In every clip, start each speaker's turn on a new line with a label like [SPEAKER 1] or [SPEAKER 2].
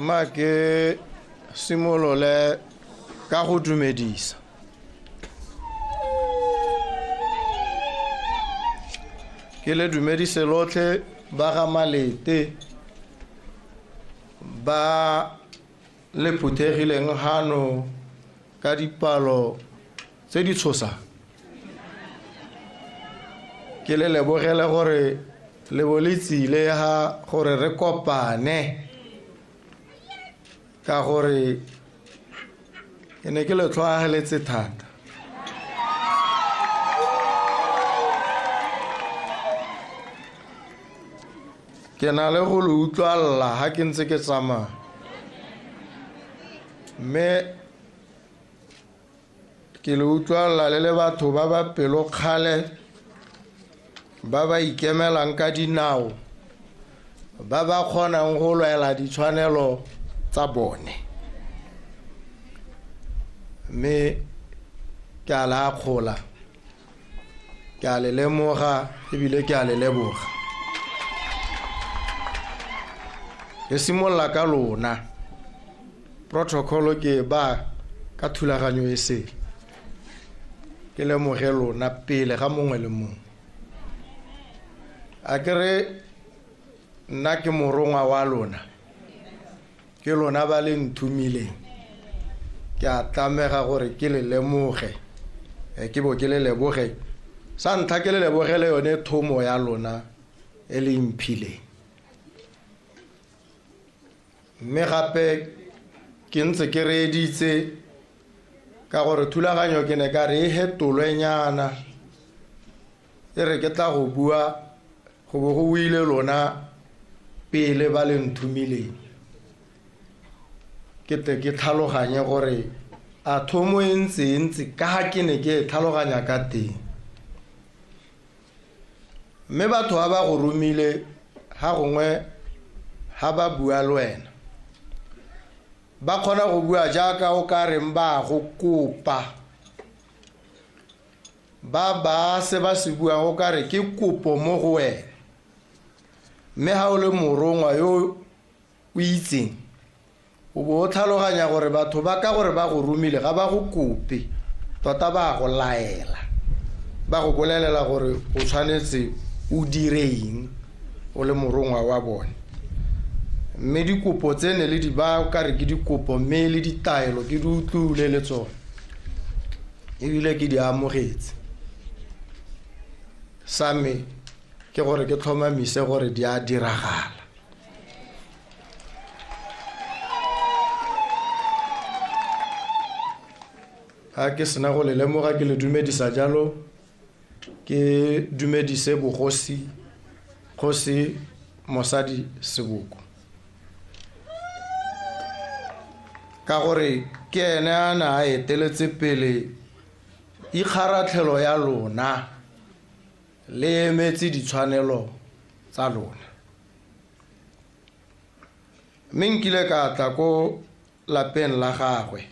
[SPEAKER 1] ma ke simolole ka go dumedisa. Ke le dumedise lotlhe ba ga Malete ba le phuthegileng hano ka dipalo tse di tshosa. Ke le lebogele gore le boletsile ha gore re kopane ka gore ke ne ke le tlhoageletse thata. Ke na le go le utlwalla ha ke ntse ke tsamaya, mme ke le utlwalla le batho ba ba pelo kgale ba ba ikemelang ka dinao ba ba kgonang go lwela ditshwanelo tsa bone, mme ke a la akgola, ke a le lemoga ebile ke a le leboga. Ke simolla ka lona protocolo ke ba ka thulaganyo e se ke lemoge lona pele ga mongwe le mongwe. A kere nna ke morongwa wa lona, ke lona ba le nthumileng, ke a tlamega gore ke le lemoge, ke bo ke le leboge. Sa ntlha ke le lebogele yone thomo ya lona e le mphileng, mme gape ke ntse ke reeditse ka gore thulaganyo ke ne ka re e hetolwenyana e re ke tla go bua go bo go ile lona pele ba le nthumileng. Ke te ke tlhaloganye gore a thomo e ntse ka ha ke ne ke tlhaloganya ka teng, mme batho ba ba go romile ha gongwe ha ba bua le wena ba kgona go bua jaaka o ka reng ba go kopa, ba se ba se bua o ka re ke kopo mo go wena, mme ha o le morongwa yo o itseng o bo o tlhaloganya gore batho ba ka gore ba go romile ga ba go kope, tota ba go laela, ba go bolelela gore o tshwanetse o direng o le morongwa wa bone. Mme dikopo tsene le di ba o ka re ke dikopo, mme le ditaelo ke di utlwile le tsone ebile ke di amogetse. Sa me ke gore ke tlhomamise gore di a diragala. Ha ke sena go le lemoga ke le dumedisa jalo, ke dumedise bogosi Kgosi Mosadi Seboko, ka gore ke ene a na a eteletse pele ikgaratlhelo ya lona le emetse ditshwanelo tsa lona. Mme nkile ka tla ko lapeng la gagwe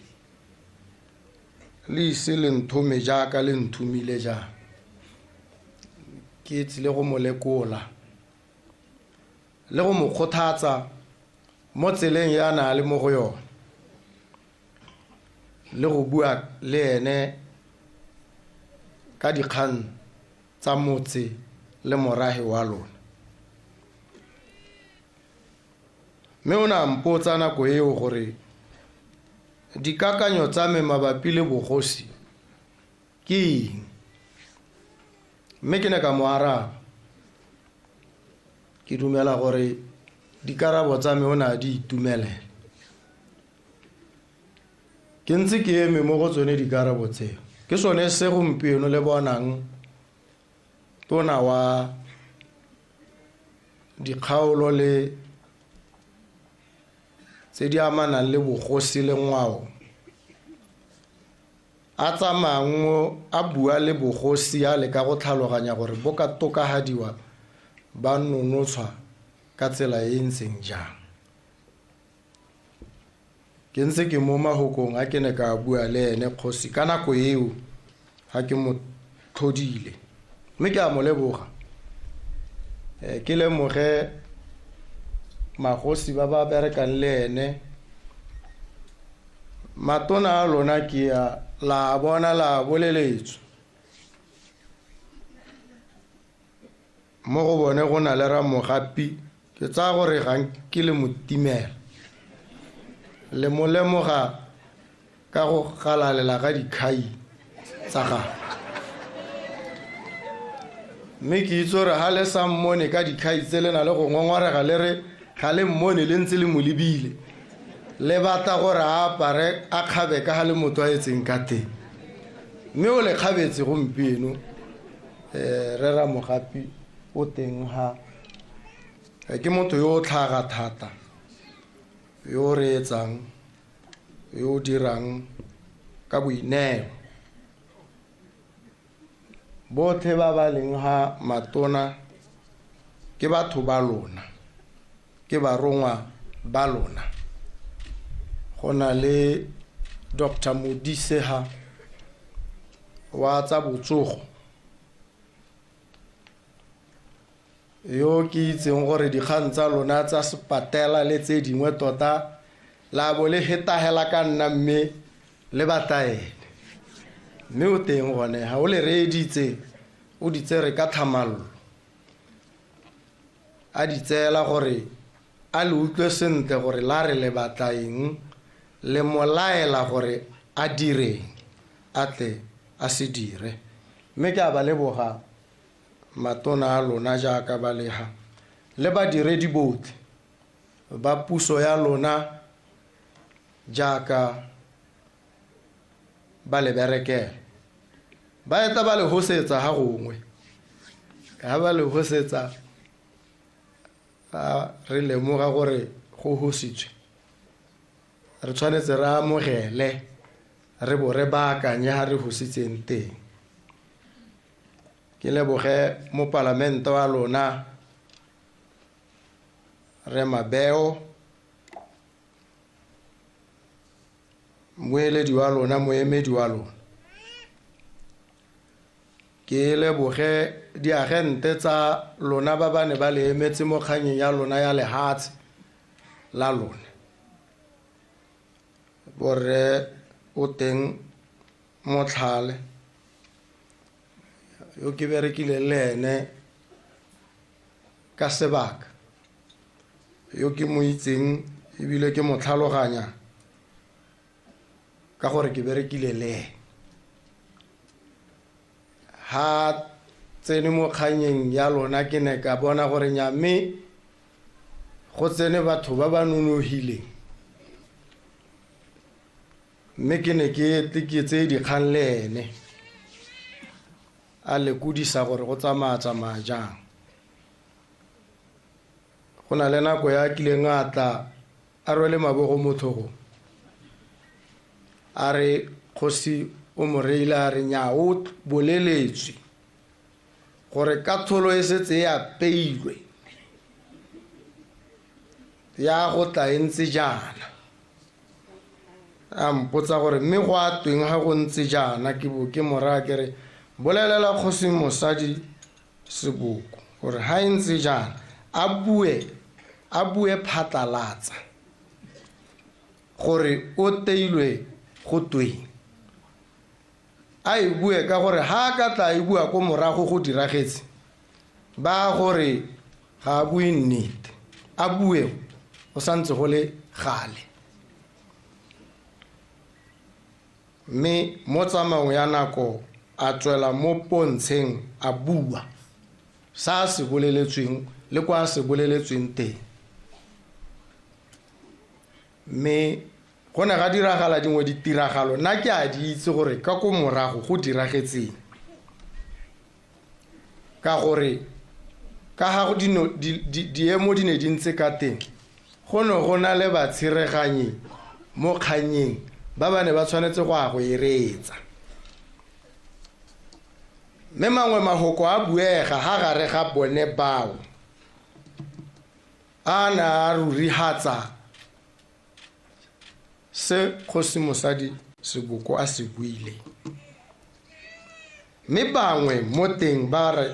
[SPEAKER 1] le ise le nthome jaaka le nthumile jang. Ke tsile go mo lekola le go mo kgothatsa mo tseleng ya na le mo go yone, le go bua le ene ka dikgang tsa motse le morahe wa lona. Mme o na mpotsa nako eo gore dikakanyo tsa me mabapi le bogosi ke eng, mme ke ne ka mo araba ke dumela gore dikarabo tsa me o na di itumelela. Ke ntse ke eme mo go tsone dikarabo tseo, ke sone se gompieno le bonang tona wa dikgaolo le tse di amanang le bogosi le ngwao a tsamayang a bua le bogosi a le ka go tlhaloganya gore bo ka tokafadiwa ba nonotshwa ka tsela e ntseng jang. Ke ntse ke mo mahokong a ke ne ka bua le ene kgosi ka nako eo ha ke mo thodile, mme ke a mo leboga. Ke lemoge magosi ba ba berekang le ene matona a lona ke ya la bona la boleletswe mo go bone go na le Ramogapi ke tsa gore ga ke le motimela le molemoga ka go galalela ga dikhai tsa ga mme ke itse gore ha le sa mmone ka dikhai tse le na le go ngongorega le re ga le mmone le ntse le mo lebile le bata gore a apare a kgabe ka ha le motho a etseng ka teng mme o le kgabetse gompieno re Ramogapi o teng ha ke motho yo o tlhaga thata yo re etsang yo dirang ka boineo bothe ba ba leng ha matona ke batho ba lona ke barongwa ba lona go na le Dr. Modise ha wa tsa botsogo yo ke itseng gore dikgang tsa lona tsa sepatela le tse dingwe tota la bo le hetahela ka nna mme le bataele mme o teng gone ha o le reeditse o di tsere ka thamallo a di tseela gore a le utlwe sentle gore la re le batla eng le molaela gore a direng a tle a se dire mme ke a ba leboga matona a lona jaaka ba leha le badiredi botlhe ba puso ya lona jaaka ba le berekela ba eta ba le hosetsa ha gongwe ka ba le hosetsa re lemoga gore go hositswe re tshwanetse re amogele re bo re baakanye ha re hositseng teng ke leboge mo parlamento wa lona re Mabeo moeledi wa lona moemedi wa lona ke leboge diagente tsa lona ba bane ba le emetse mo kganyeng ya lona ya lehatshe la lona borre o teng Motlhale yo ke berekile le ene ka sebaka yo ke mo itseng ebile ke mo tlhaloganya ka gore ke berekile le ha tsene mo kganyeng ya lona ke ne ka bona gore nyame go tsene batho ba ba nonogileng mme ke ne ke tse dikgang le ene a le kudisa gore go tsamaya jang go na le nako ya kileng a tla a rwele mabogo mo thogong a re kgosi o mo reile a re nya o boleletswe gore ka tholo e setse ya peilwe ya go tla ntse jana a mpotsa gore mme go a tweng ga go ntse jana ke bo ke mora ke re bolelela kgosi mosadi Seboko gore ha ntse jana a bue phatlalatsa gore o teilwe go tweng a e bue ka gore ha ka tla e bua ko morago go diragetse ba gore ga a bue nnete a bue o santse go le gale mme mo tsamao ya nako a tswela mo pontsheng a bua sa se boleletsweng le kwa se boleletsweng teng mme go ne ga diragala dingwe ditiragalo nna ke a di itse gore ka ko morago go diragetseng ka gore ka ga go diemo di ne di ntse ka teng go ne go na le batshereganyi mo kganyeng ba ba ne ba tshwanetse go a go eretsa mme mangwe mahoko a buega ga gare ga bone bao a na a rurihatsa se kgosi mosadi Seboko a se buile mme bangwe mo teng ba re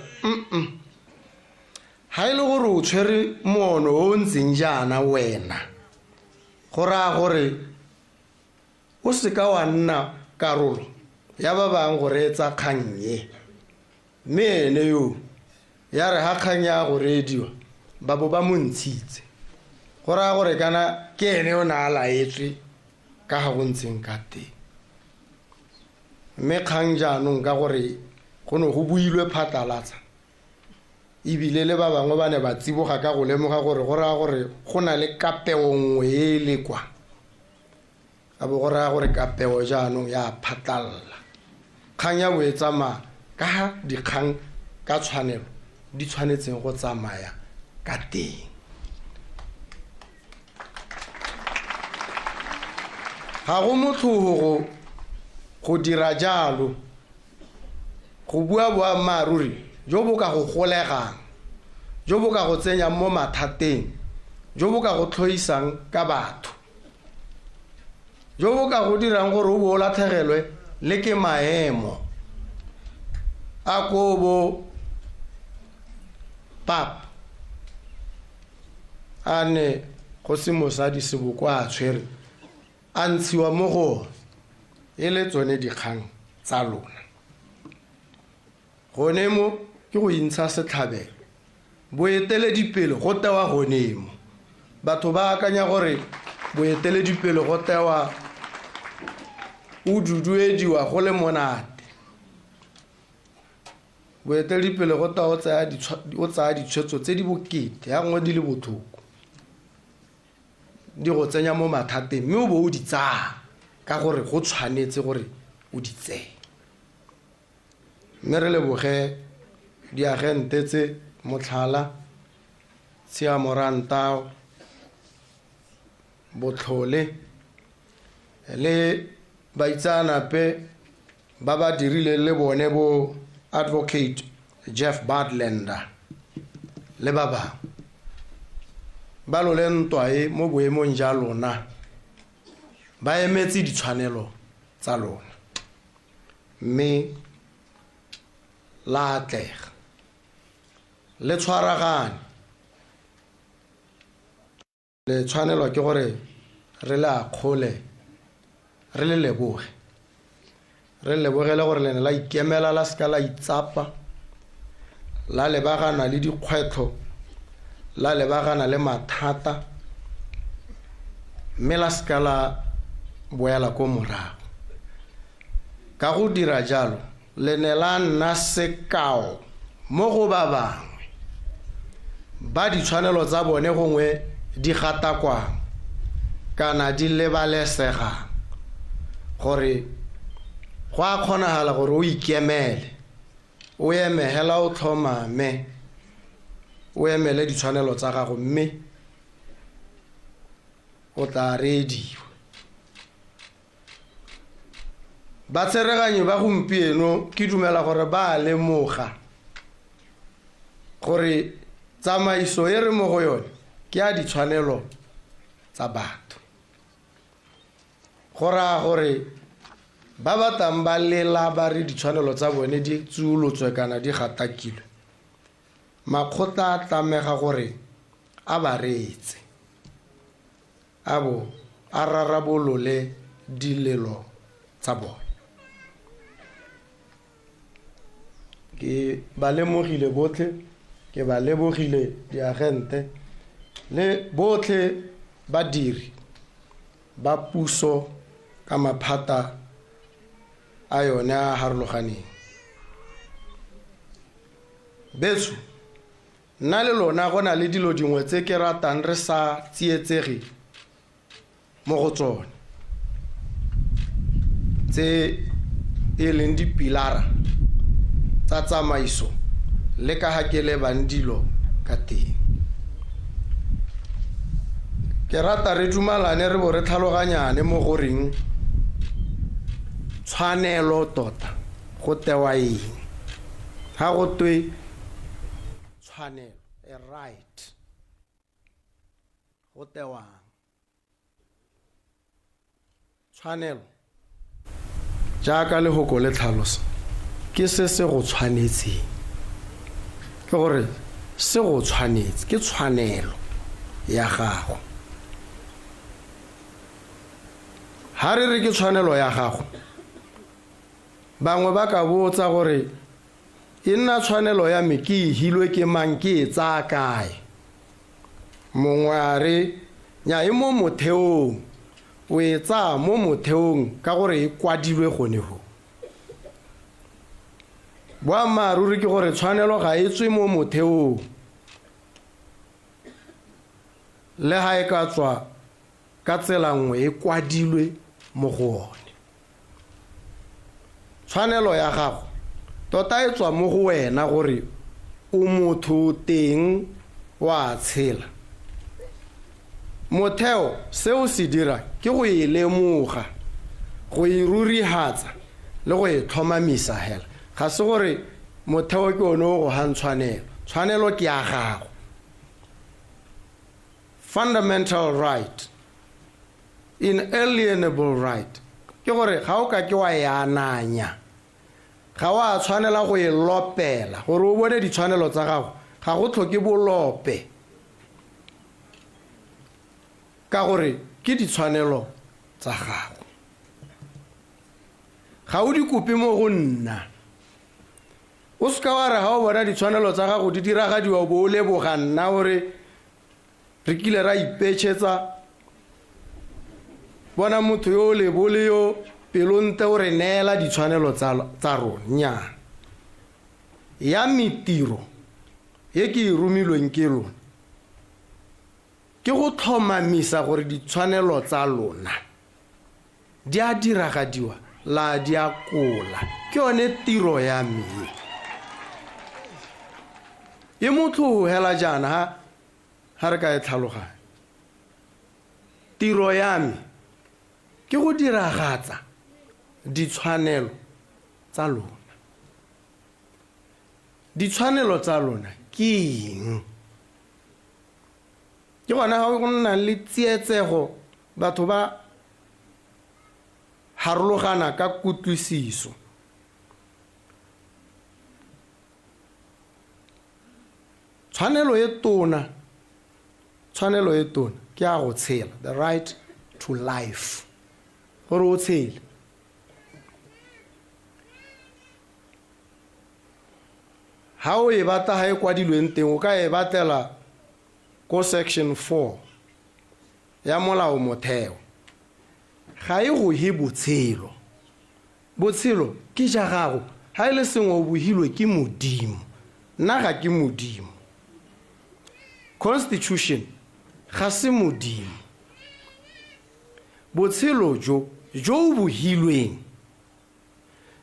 [SPEAKER 1] ha ile gore o tshwere moono o ntseng jaana wena go raya gore o se ka wa nna karolo ya ba bang gore etsa kgang ye mme ene yo ya re ha kgang ya go rediwa ba bo ba mo ntshitse go raya gore kana ke ene o na a laetswe ka ga go ntseng ka teng mme kgang jaanong ka gore go ne go builwe phatlalatsa ebile le ba bangwe ba ne ba tsiboga ka go lemoga gore go raya gore go na le kapeo nngwe e le kwa a bo go raya gore kapeo jaanong ya phatlalla kgang ya bo e tsamaya ka dikgang ka tshwanelo di tshwanetseng go tsamaya ka teng ga go motlhogo go dira jalo go bua boammaaruri jo bo ka go golegang jo bo ka go tsenya mo mathateng jo bo ka go tlhoisang ka batho jo bo ka go dirang gore o bo latlhegelwe le ke maemo a kobo pap a ne go se mosadi seboko a tshwere a ntshiwa mo go e le tsone dikgang tsa lona gone mo ke go intsha setlhabelo boeteledipele go tewa gone mo batho ba akanya gore boeteledipele go tewa o duduediwa go le monate boeteledipele go tewa o tsaya ditshwetso tse di bokete ya nngwe di le bothoko di go tsenya mo mathateng mme o bo o di tsaya ka gore go tshwanetse gore o di tseye mme re leboge diagente tse Motlhala Tshiamorantao Botlhole le baitsanape ba ba dirile le bone bo Advocate Jeff Badlander le ba bangwe ba lole ntwae mo boemong ja lona ba emetse ditshwanelo tsa lona mme la atlega le tshwaragane le tshwanelwa ke gore re le akgole re le leboge re lebogele gore le ne la ikemela la ska la itsapa la lebagana le dikgwetlho la lebagana le mathata mme la ska la boela ko morago ka go dira jalo le ne la nna sekao mo go ba bangwe ba ditshwanelo tsa bone gongwe di gatakwang kana di lebalesega gore go a kgonagala gore o ikemele o eme hela o tlhomame o emele ditshwanelo tsa gago mme o tla rediwa ba tsereganyi ba gompieno ke dumela gore ba lemoga gore tsamaiso e re mo go yone ke a ditshwanelo tsa batho go raya gore ba batang ba lela ba re ditshwanelo tsa bone di tsulotswe kana di gatakilwe makgotla a tlamega gore a ba reetse a bo a rarabolole dilelo tsa bone ke ba lemogile botlhe ke ba lebogile diagente le botlhe badiri ba puso ka maphata a yone a harologaneng betso nna le lona go na le dilo dingwe tse ke ratang re sa tsietsege mo go tsone tse e leng dipilara tsa tsamaiso le ka ha ke le bandilo ka teng ke rata re dumalane re bo re tlhaloganyane mo goreng tshwanelo tota go tewa eng ha go twe tshwanelo a right go tewa tshwanelo jaaka lehoko le tlhalosa ke se se go tshwanetseng ke gore se go tshwanetse ke tshwanelo ya gago. Ha re re ke tshwanelo ya gago, bangwe ba ka botsa gore e nna tshwanelo ya me ke hilwe ke mang, ke e tsaya kae? Mongwe a re nya e mo motheong, o e tsaya mo motheong ka gore e kwadilwe gone ho. Boammaaruri ke gore tshwanelo ga e tswe mo motheong, le ha e ka tswa ka tsela nngwe e kwadilwe mo go one. Tshwanelo ya gago tota e tswa mo go wena gore o motho teng wa tshela. Motheo seo se dira ke go e lemoga, go e rurihatsa le go e tlhomamisa hela. Ga se gore motheo ke one o go han tshwanelo, tshwanelo ke ya gago. Fundamental right, inalienable right, ke gore ga o ka ke wa e ananya, ga wa tshwanela go e lopela gore o bone ditshwanelo tsa gago. Ga go tlhoke bolope ka gore ke ditshwanelo tsa gago. Ga o di kope mo go nna, o ska wa re ga o bona ditshwanelo tsa gago di diragadiwa bo o leboga nna gore re kile ra ipetšhetsa. Bona motho yo le bole yo pelonte o re neela ditshwanelo tsa rona. Nnyaa, ya metiro ye ke e romilweng ke lona ke go tlhomamisa gore ditshwanelo tsa lona di a diragadiwa la di a kola. Ke yone tiro ya me e motho hela jana ha re ka e tlhaloganya. Tiro ya me ke go diragatsa ditshwanelo tsa lona. Ditshwanelo tsa lona ke eng? Ke gona ga go nna le tsietsego, batho ba harologana ka kutlwisiso. Tshwanelo e tona ke ya go tshela, the right to life, gore o tshele. Ha o e batla ha e kwadilweng teng, o ka e batlela ko section 4 ya molao motheo. Ga e go he botshelo. Botshelo ke ja gago, ha ile sengwe o bohilwe ke Modimo, nna ga ke Modimo. Constitution ga se Modimo. Botshelo jo o bohilweng,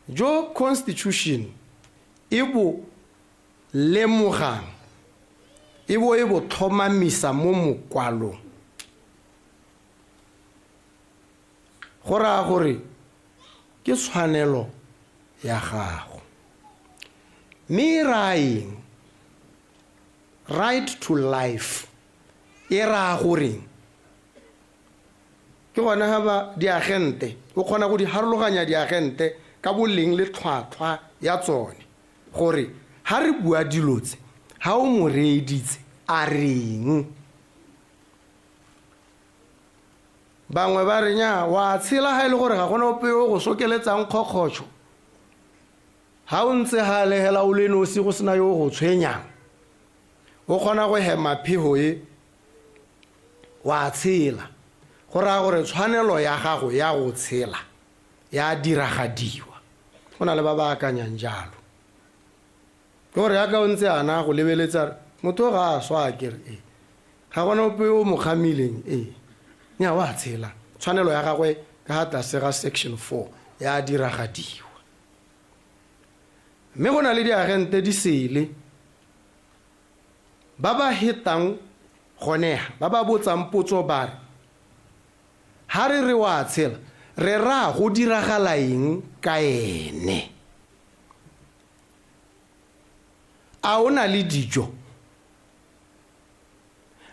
[SPEAKER 1] jo constitution e bo lemogang, e bo tlhomamisa mo mokwalong. Go raya gore ke tshwanelo ya gago. Me raeng right to life e raya gore ke gona ga ba diagente o kgona go di harologanya diagente ka boleng le tlhwatlhwa ya tsone, gore ha re bua dilotse ha o mo reeditse a reng. Bangwe ba re nya wa tshela ha ile gore ga gona ope o go sokeletsang kgokgotsho, ha o ntse ha lehela o le nosi go sena yo go tshwenyang, o kgona go hema pheho e wa tshela. Go raya gore tshwanelo ya gago ya go tshela ya diragadiwa. Go na le ba ba akanyang jalo, gore ya ka o ntse ana go lebeletsa motho ga a swa kere ga gona ope o mo kgamileng nya wa tshela. Tshwanelo ya gagwe ka ga tlase ga section 4 ya diragadiwa. Mme go na le diagente di sele ba ba hetang goneha, ba ba botsang potso ba re ha re re wa tshela re ra go diragala eng ka ene? A o na le dijo?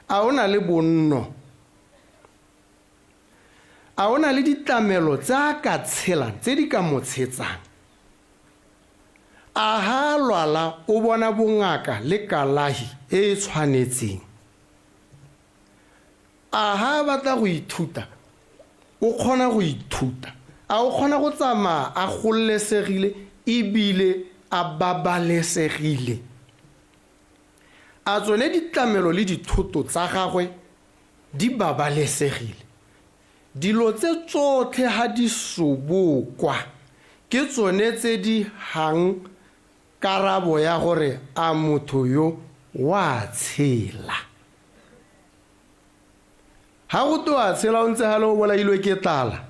[SPEAKER 1] A o na le bonno? A o na le ditlamelo tsa ka tshelang tse di ka mo tshetsang? a ha lwala o bona bongaka le kalahi e tshwanetseng a ha batla go ithuta o kgona go ithuta a o kgona go tsamaya a gollesegile ebile a babalesegile a tsone ditlamelo le dithoto tsa gagwe di babalesegile dilo tse tsotlhe ha di sobokwa ke tsone tse di hang karabo ya gore a motho yo wa tshela ha go to a tshela o ntse ha le o bolailwe ke tlala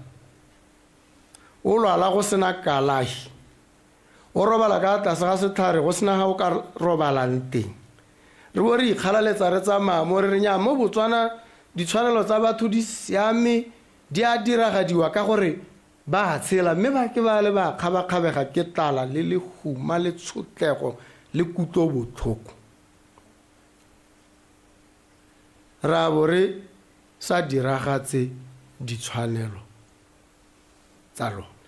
[SPEAKER 1] o lwala go sena kalahi o robala ka tlase ga setlhare go sena ha o ka robalang teng re bo re ikgalaletsa re tsamaya mo re re nya mo Botswana ditshwanelo tsa batho di siame di a diragadiwa ka gore ba tshela mme ba ke ba le ba kgabakgabega ke tlala le lehuma le tshotlego le kutlo botlhoko ra bo re sa diragatse ditshwanelo tsa lona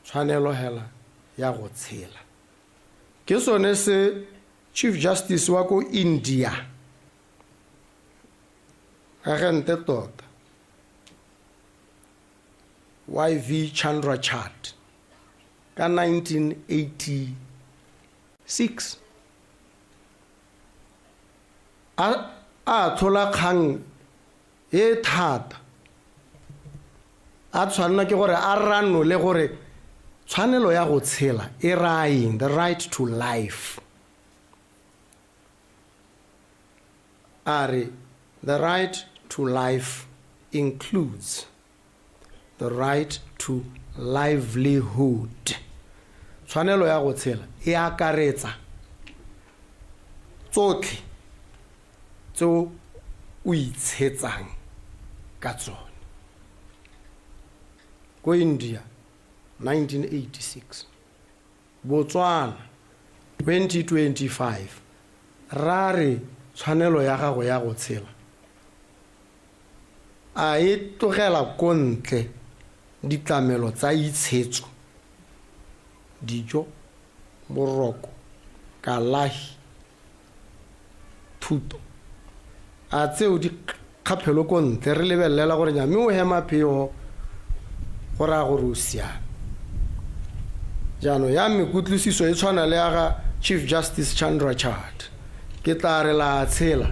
[SPEAKER 1] tshwanelo hela ya go tshela ke sone se Chief Justice wa ko India ga gente tota YV Chandrachart ka 1986 a thola kgang e thata a tshwanela ke gore a ranole gore tshwanelo ya go tshela e raeng the right to life are the right to life includes the right to livelihood tshwanelo ya go tshela e akaretsa tsotlhe tso o itshetsang ka tsone ko India 1986 Botswana 2025 rare tshwanelo ya gago ya go tshela a e tlogela kontle ditlamelo tsa itshetso dijo boroko kalahi thuto a tseo di kgaphelo kontle re lebelela gore nya mme o hema pheo go ra gore o siame jano ya mekutlisiso e tshwana le aga Chief Justice Chandrachart ke tla re la tshela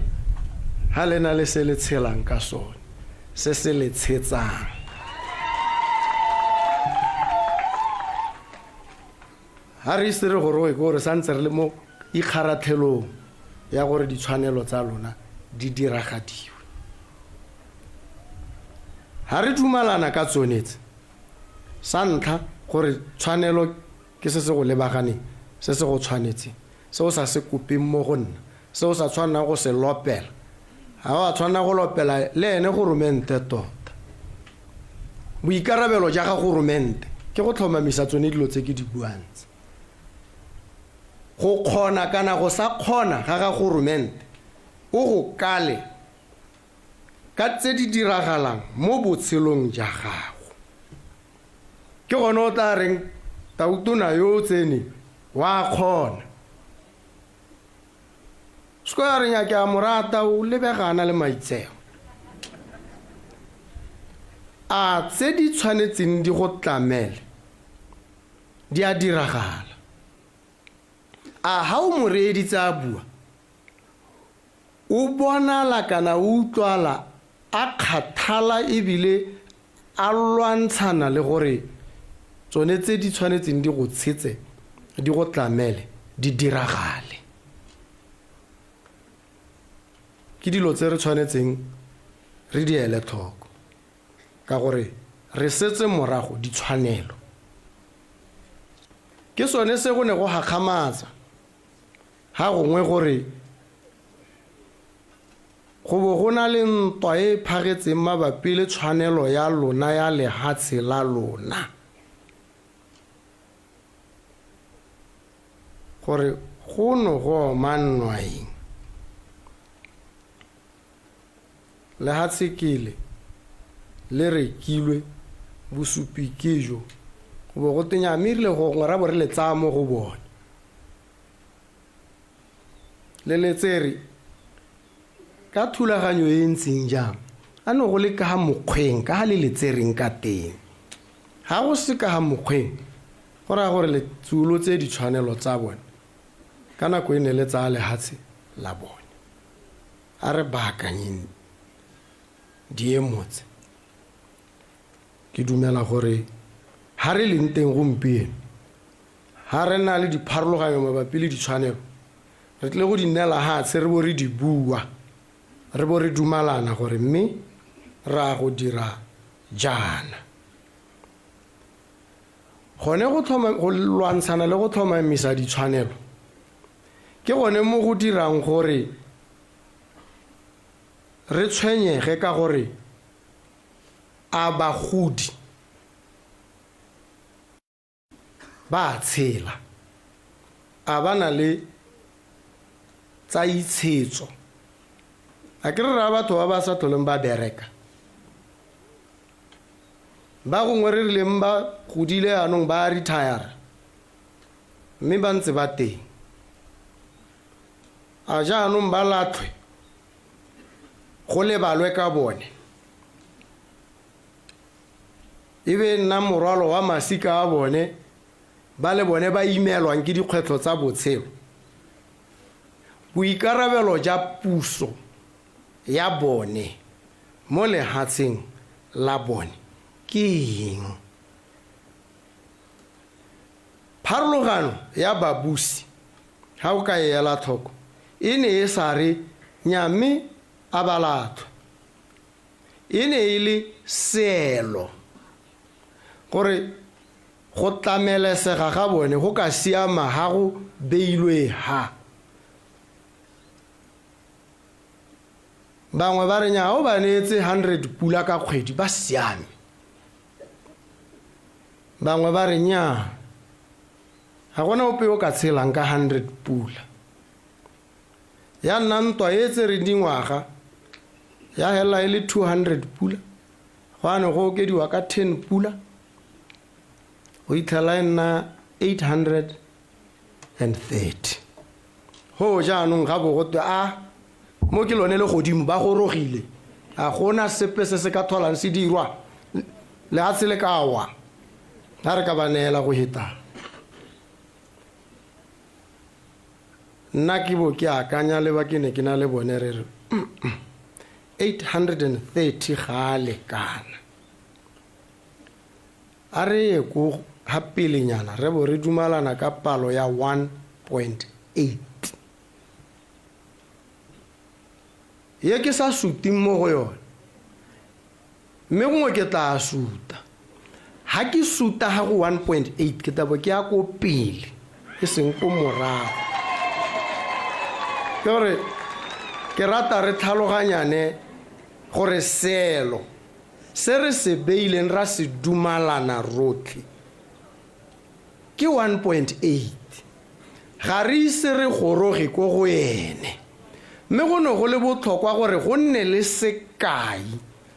[SPEAKER 1] ha lena le se le tshelang ka sone se se le tshetsang ha re se re gore go re santse re le mo ikgarathelong ya gore ditshwanelo tsa lona di diragadiwe ha re dumalana ka tsonetse sa ntlha gore tshwanelo ke se se go lebaganeng se se go tshwanetse se o sa se kopeng mo go nna se o sa tshwanela go se lopela ha wa tshwanela go lopela le ene go rumente tota boikarabelo ja ga go rumente ke go tlhomamisa tsone dilo tse ke di buang go khona kana go sa khona ga ga go rumente o go kale ka tse di diragalang mo botshelong ja gago ke gone o tla reng tautona yo tsene wa khona sko ya renya ke a morata o lebegana le maitseo a tse di tshwanetseng di go tlamele di a diragala a ha o moredi tsa bua o bona la kana o utlwala a kgathala ebile a lwantshana le gore tsone tse di tshwanetseng di go tshetse di go tlamele di diragale ke dilo tse re tshwanetseng re di ele tlhoko ka gore re setse morago di tshwanelo ke sone se go ne go gakgamatsa ha gongwe gore go bo go na le ntwa e phagetseng mabapi le tshwanelo ya lona ya lehatshe la lona gore go no go mannwaeng lehatshe kele le rekilwe bosupi kejo go go tenya mirile go ngora bore le tsa mo go bona le letseri ka thulaganyo e ntseng jang a no go le ka mokgweng ka le letsereng ka teng ha go se ka mokgweng go ra gore le tsulo tse di tshwanelo tsa bona kana go ene le tsa le hatse la bona a re baakanyeng diemotse ke dumela gore ha re leng teng gompieno ha re na le dipharologanyo mabapi le ditshwanelo re tle go di nela hatse re bo re di bua re bo re dumalana gore mme ra go dira jana gone go thoma go lwantshana le go thomamisa ditshwanelo ke gone mo go dirang gore re tshwenyege ka gore a bagodi ba tshela a bana le tsa itshetso a ke re ra batho ba ba sa tlholeng ba bereka ba gongwe re rileng ba godile anong ba retire mme ba ntse ba teng a jaanong ba latlhwe go lebalwe ka bone e be nna morwalo wa masika a bone ba le bone ba imelwang ke dikgwetlho tsa botshelo boikarabelo ja puso ya bone mo lehatsheng la bone ke eng pharologano ya babusi ha o ka ela thoko e ne e sa re nyame a balatho e ne e le seelo gore go tlamelesega ga bone go ka siama ha go beilwe ha bangwe ba re nya o ba neetse 100 pula ka kgwedi ba siame bangwe ba re nya ga gona ope o ka tshelang ka 100 pula ya nna ntwa e tse re dingwaga ya hela e le 200 pula gwane go okediwa ka 10 pula go itlhela e nna 830 ho jaanong ga bogotwe a mo ke lone le godimo ba gorogile a gona sepe se se ka tholang se dirwa le a tsele ka wa ga re ka ba neela go heta nna ke bo ke akanya le ba ke ne ke na le bone re re 830 ga lekana a re ye go hapelenyana re bo re dumalana ka palo ya 1.8 ye ke sa suting mo go yone mme gongwe ke tla suta ha ke suta ha go 1.8 ke tabo ke ya ko pele e seng ko morago ke gore ke rata re tlhaloganyane gore selo se re se beileng ra se dumalana rotlhe ke 1.8 ga re ise re goroge ko go ene mme go no go le botlhokwa gore go nne le sekai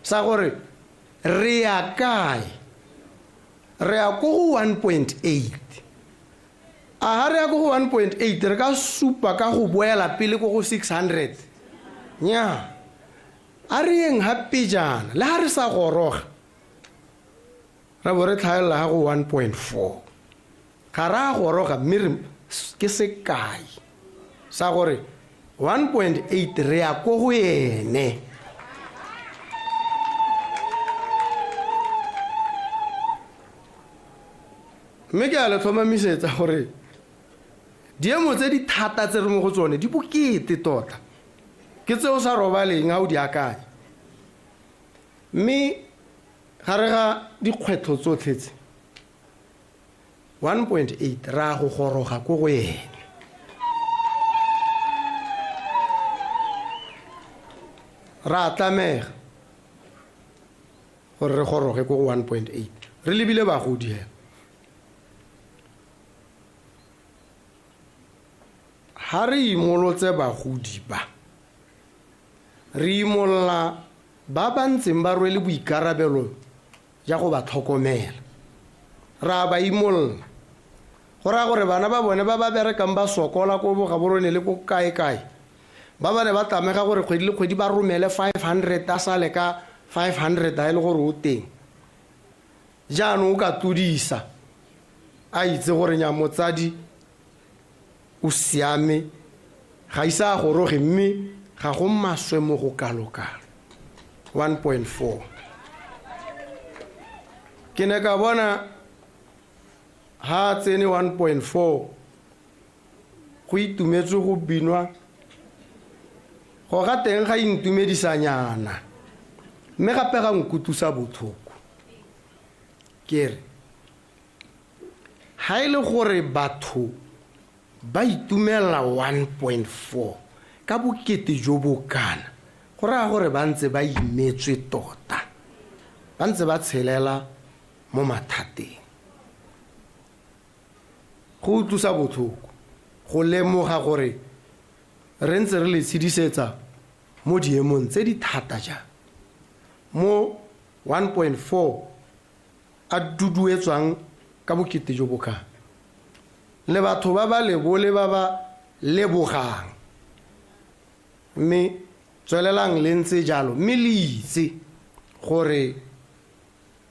[SPEAKER 1] sa gore re ya kae re ya ko go 1.8 a ha re ya ko go 1.8 re ka supa ka go boela pele ko go 600 nya a re yeng happy jana le ha re sa goroga ra bo re tlhaela ha go 1.4 ga ra goroga mme ke sekai sa gore 1.8 re ya ko go ene mme ke a le tlhomamisetsa gore diemo tse di thata tse re mo go tsone di bokete tota ke tseo sa robaleng ha o di akanya mme gare ga dikgwetlho tsotlhe tse 1.8 ra go goroga ko go ene ra tlamega gore re goroge ko go 1.8 re lebile bagodi he ha re imolotse bagodi ba re imolla ba ba ntseng ba rwele boikarabelo ja go ba tlhokomela ra ba imolla go ra gore bana ba bone ba ba berekang ba sokola ko bogaborone le ko kae ba bane ba tamega gore kgwedi le kgwedi ba romele 500 a sale ka 500 a ile gore o teng jaanong o ka tudisa a itse gore nya motsadi o siame ga isa goroge mme ga go maswe mo go kalokalo 1.4 ke ne ka bona ha tsene 1.4 go itumetse go binwa go ga teng ga intumedisanyana mme gape ga nkutusa bothoko kere ha ile gore batho ba itumela 1.4 ka bokete jo bokana go ra gore ba ntse ba imetswe tota ba ntse ba tshelela mo mathateng go tlosa bothoko go lemoga gore re ntse re le tshidisetsa mo diemong tse di thata ja mo 1.4 a duduetswang ka bokete jo bokana le batho ba ba lebole ba ba lebogang mme tswelelang le ntse jalo mme le itse gore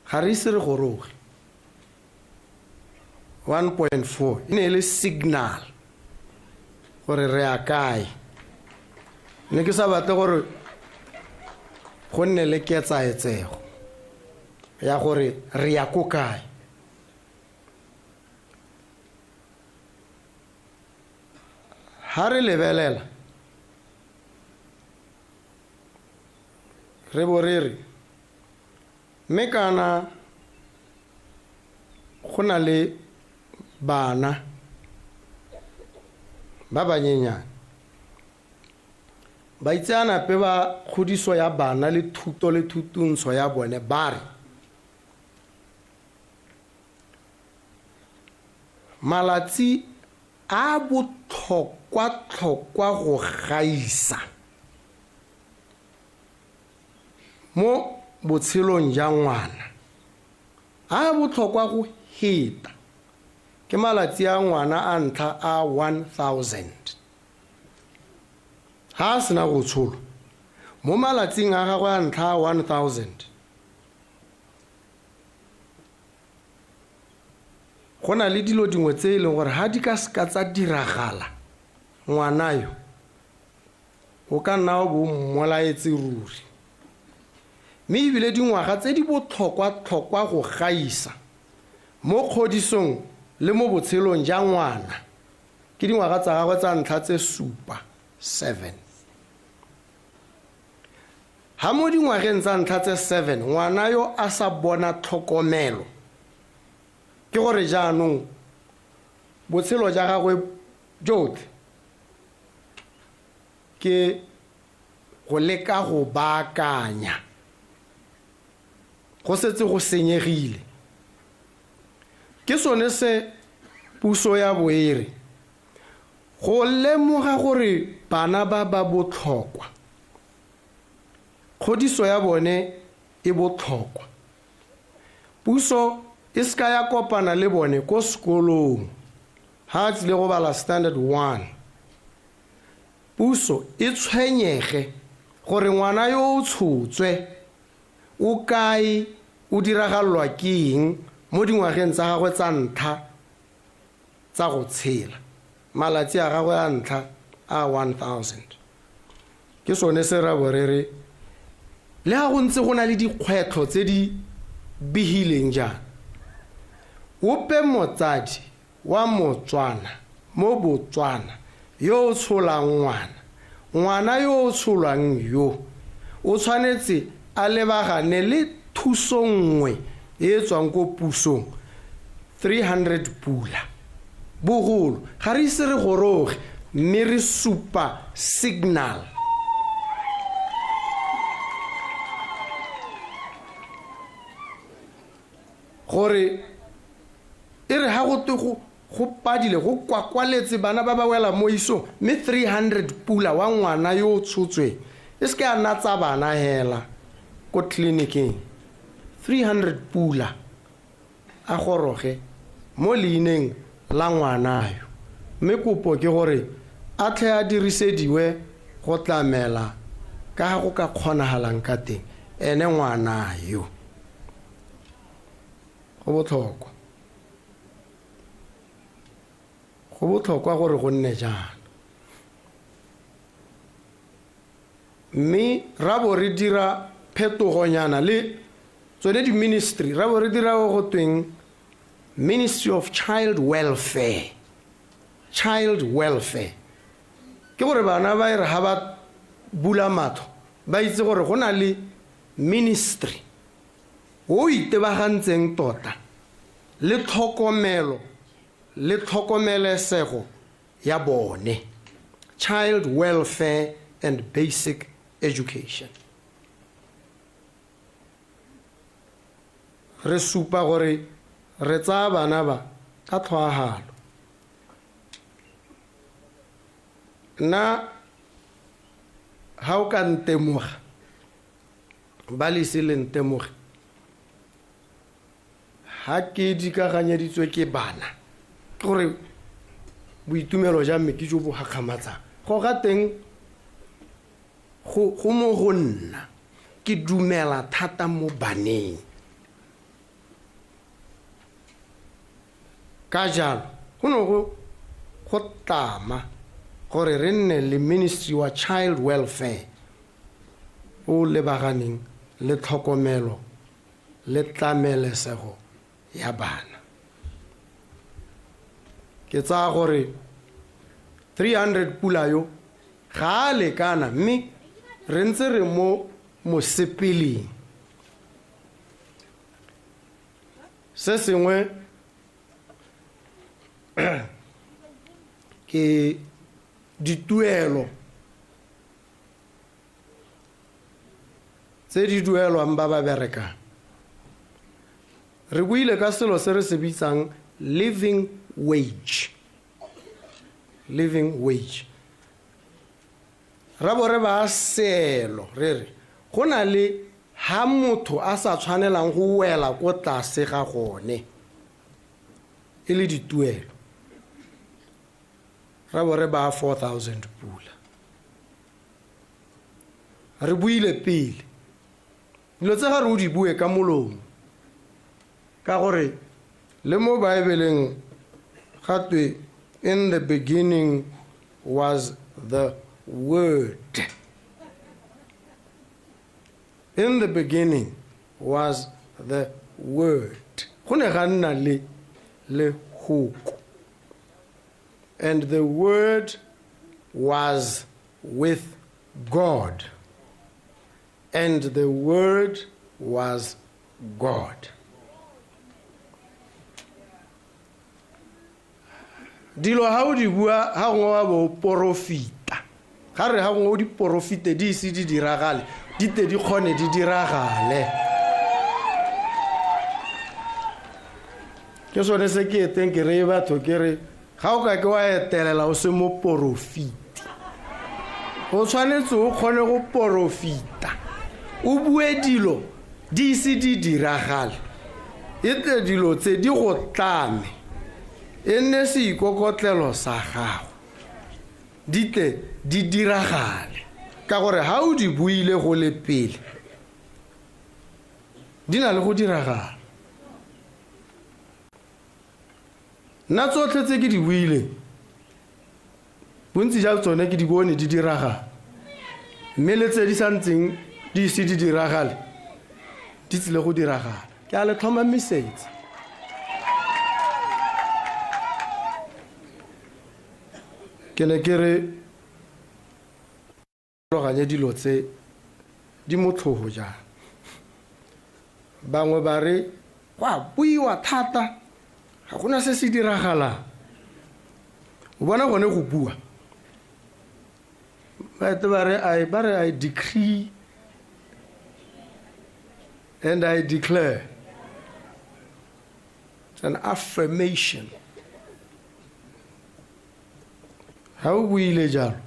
[SPEAKER 1] ga re ise re goroge 1.4 e ne le signal gore re a kae ne ke sa batle gore go nne le ketsaetsego ya gore re ya ko kae ha re lebelela re borere mme kana go na le bana ba banyenyane ba itsana pe ba khodiso ya bana le thuto le thutuntsho ya bone ba re malatsi a botlhokwa go gaisa mo botshelong ja ngwana a botlhokwa go heta ke malatsi a ngwana a ntlha a 1000 ha sena go tsholo mo malatsing a gagwe a ntlha a 1000 go na le dilo dingwe tse e leng gore ha di ka ska tsa diragala ngwana yo o ka nna o bo mmolaetse ruri mme ebile dingwaga tse di botlhokwa go gaisa mo kgodisong le mo botshelong ja ngwana ke dingwaga tsa gagwe tsa ntlha tse 7 ha mo dingwageng tsa ntlha tse 7 ngwana yo a sa bona tlhokomelo ke gore jaanong botshelo ja gagwe jotlhe ke go leka go baakanya go setse go senyegile ke sone se puso ya boere go lemoga gore bana ba ba botlhokwa khodiso ya bone e botlhokwa puso e ska ya kopana le bone ko sekolong ha tsile go bala standard 1 puso e tshwenyege gore ngwana yo o tshotswe o kae o diragallwa ke eng mo dingwageng tsa gagwe tsa ntlha tsa go tshela malatsi a gagwe a ntlha a 1000 ke sone se ra borere le ha go ntse go na le dikgwetlho tse di bihileng jana ope motsadi wa Motswana mo Botswana yo o tsholang ngwana yo o tsholwang yo o tshwanetse a lebagane le thuso nngwe e tswang ko pusong 300 pula bogolo ga re ise re goroge mme re supa signal gore e re ha go padile go kwakwaletse bana ba ba wela mo iso mme 300 pula wa ngwana yo o tshotswe e se ke a natsa bana hela ko tleliniking 300 pula a goroge mo leineng la ngwanayo mme kopo ke gore a tle a dirisediwe go tlamela ka go ka kgonagalang ka teng ene ngwanayo go botlhokwa gore go nne jana mme ra bo re dira phetogonyana le tsone di-ministry ra bo re dira go tweng Ministry of Child Welfare ke gore bana ba re ha ba bula matho ba itse gore go na le ministry o itebagantseng tota le tlhokomelesego ya bone, child welfare and basic education. Re supa gore re tsaya bana ba ka tlhoagalo na ha o ka ntemoga ba lese le ntemoge ha ke dikaganyeditswe ke bana ke gore boitumelo ja mme ke jo bo gakgamatsang go ga teng go mo go nna ke dumela thata mo baneng ka jalo go no go tama gore re nne le ministry wa child welfare o lebaganeng le tlhokomelo le tlamelesego ya bana. Ke tsaya gore 300 pula yo ga a lekana mme re ntse re mo mosepeleng. Se sengwe ke dituelo tse di duelwang ba ba berekang. Re buile ka selo se re se bitsang living wage. Ra bo re ba selo re re go na le ha motho a sa tshwanelang go wela ko tlase ga gone e le dituelo. Ra bo re ba 4,000 pula. Re buile pele dilo tse ga re o di bue ka molomo ka gore le mo Baebeleng gatwe in the beginning was the word. In the beginning was the word. Go ne ga nna le hoko. And the word was with God. And the word was God. Dilo ha o di bua ha go wa bo profita. Ga re ha go di profite di se di diragale, di te di kgone di diragale. Ke sone se ke teng ke re batho ke re ga o ka ke wa etelela o se mo profit. O tshwanetse o kgone go profita. O bue dilo di se di diragale. Ite dilo tse di go tlame. Ene se ikokotlelo sa gago dite di diragale ka gore ha o di buile go le pele di na le go diragala. Nna tsotlhe tse ke di buile bontsi ja tsone ke di bone di diragala mme le tse di santseng di se di diragale di tsile go diragala ke a le tlhomamisetsa. Ke ne ke re loganye dilo tse di motlhogo jang bangwe ba re wa buiwa thata ga gona se se diragalang o bona gone go bua ba re I decree and I declare. It's an affirmation. Ha o buile jalo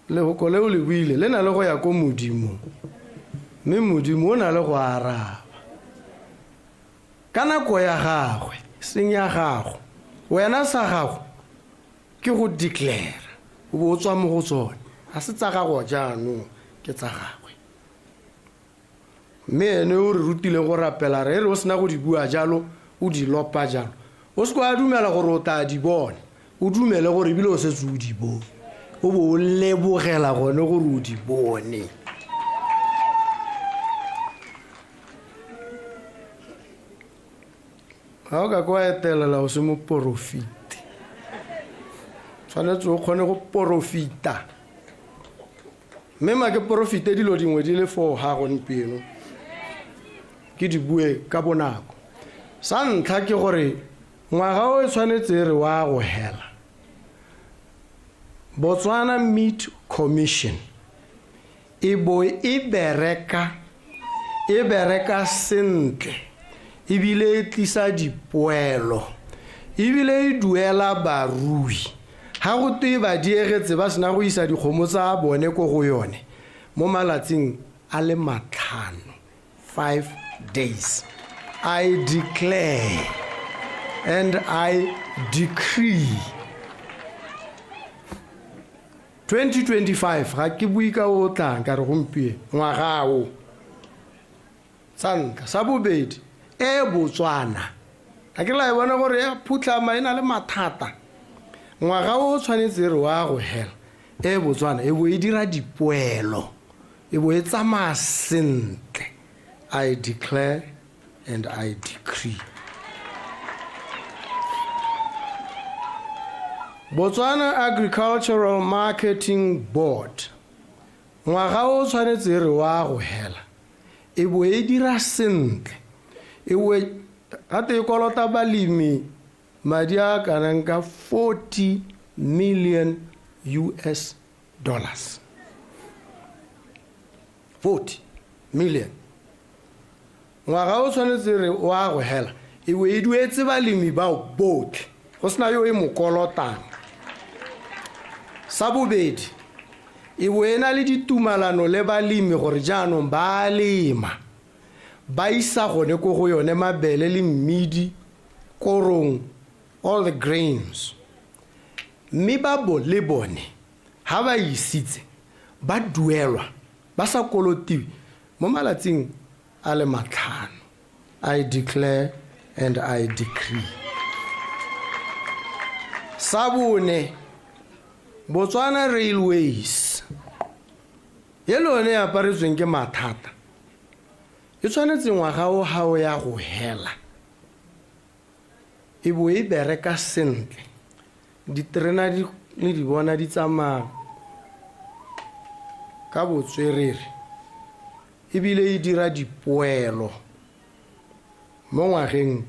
[SPEAKER 1] le go kole o le buile le na le go ya ko modimo mme modimo o na le go araba ka nako ya gagwe seng ya gago wena sa gago ke go declare o bo tswa mo go tsone a se tsa gago jaanong ke tsa gagwe mme ene o re rutile go rapela re o sena go di bua jalo o di lopa jalo o se go a dumela gore o tla di bona o dumele gore bile o setse o di bone o bo o lebogela gone gore o di bone ga o ka kwa etelela o se mo porofite tshwanetse o kgone go porofita mme ma ke porofite dilo dingwe di le for ga gompieno ke di bue ka bonako sa ntlha ke gore ngwaga o tshwanetse re wa go hela Botswana Meat Commission e bereka sentle ebile e tlisa dipoelo ebile e duela barui ha go te ba diegetse ba sena go isa dikgomo tsa bone ko go yone mo malatsing a le matlhano 5 days. I declare and I decree 2025 ga ke bui ka o tlang ka re gompie ngwaga o sanka sa bobedi Botswana a ke la bona gore ya phutlama ena le mathata ngwaga o tshwanetse re wa go hela Botswana e bo e dira dipoelo e bo e tsamaya sentle. I declare and I decree Botswana Agricultural Marketing Board ngwaga o tshwanetse re wa go hela e bo e dira sentle e we ate kolota balimi madi a kana ka $40 million 40 million ngwaga o tshwanetse re wa go hela e we e duetse balimi bao botlhe go sena yo e mokolotang. Sa bobedi e wena le ditumalano le balimi gore jaanong ba lema ba isa gone go go yone mabele le mmidi korong all the grains mme ba le bone ha ba isitse ba duelwa ba sa kolotiwe mo malatsing a le matlhano. I declare and I decree. Sa bone Botswana Railways yelone ya paretsweng ke mathata e tshwanetse ngwaga o ha o ya go hela e bo e bereka sentle diterena le di bona di tsamaya ka botswerere ebile e dira dipoelo mo ngwageng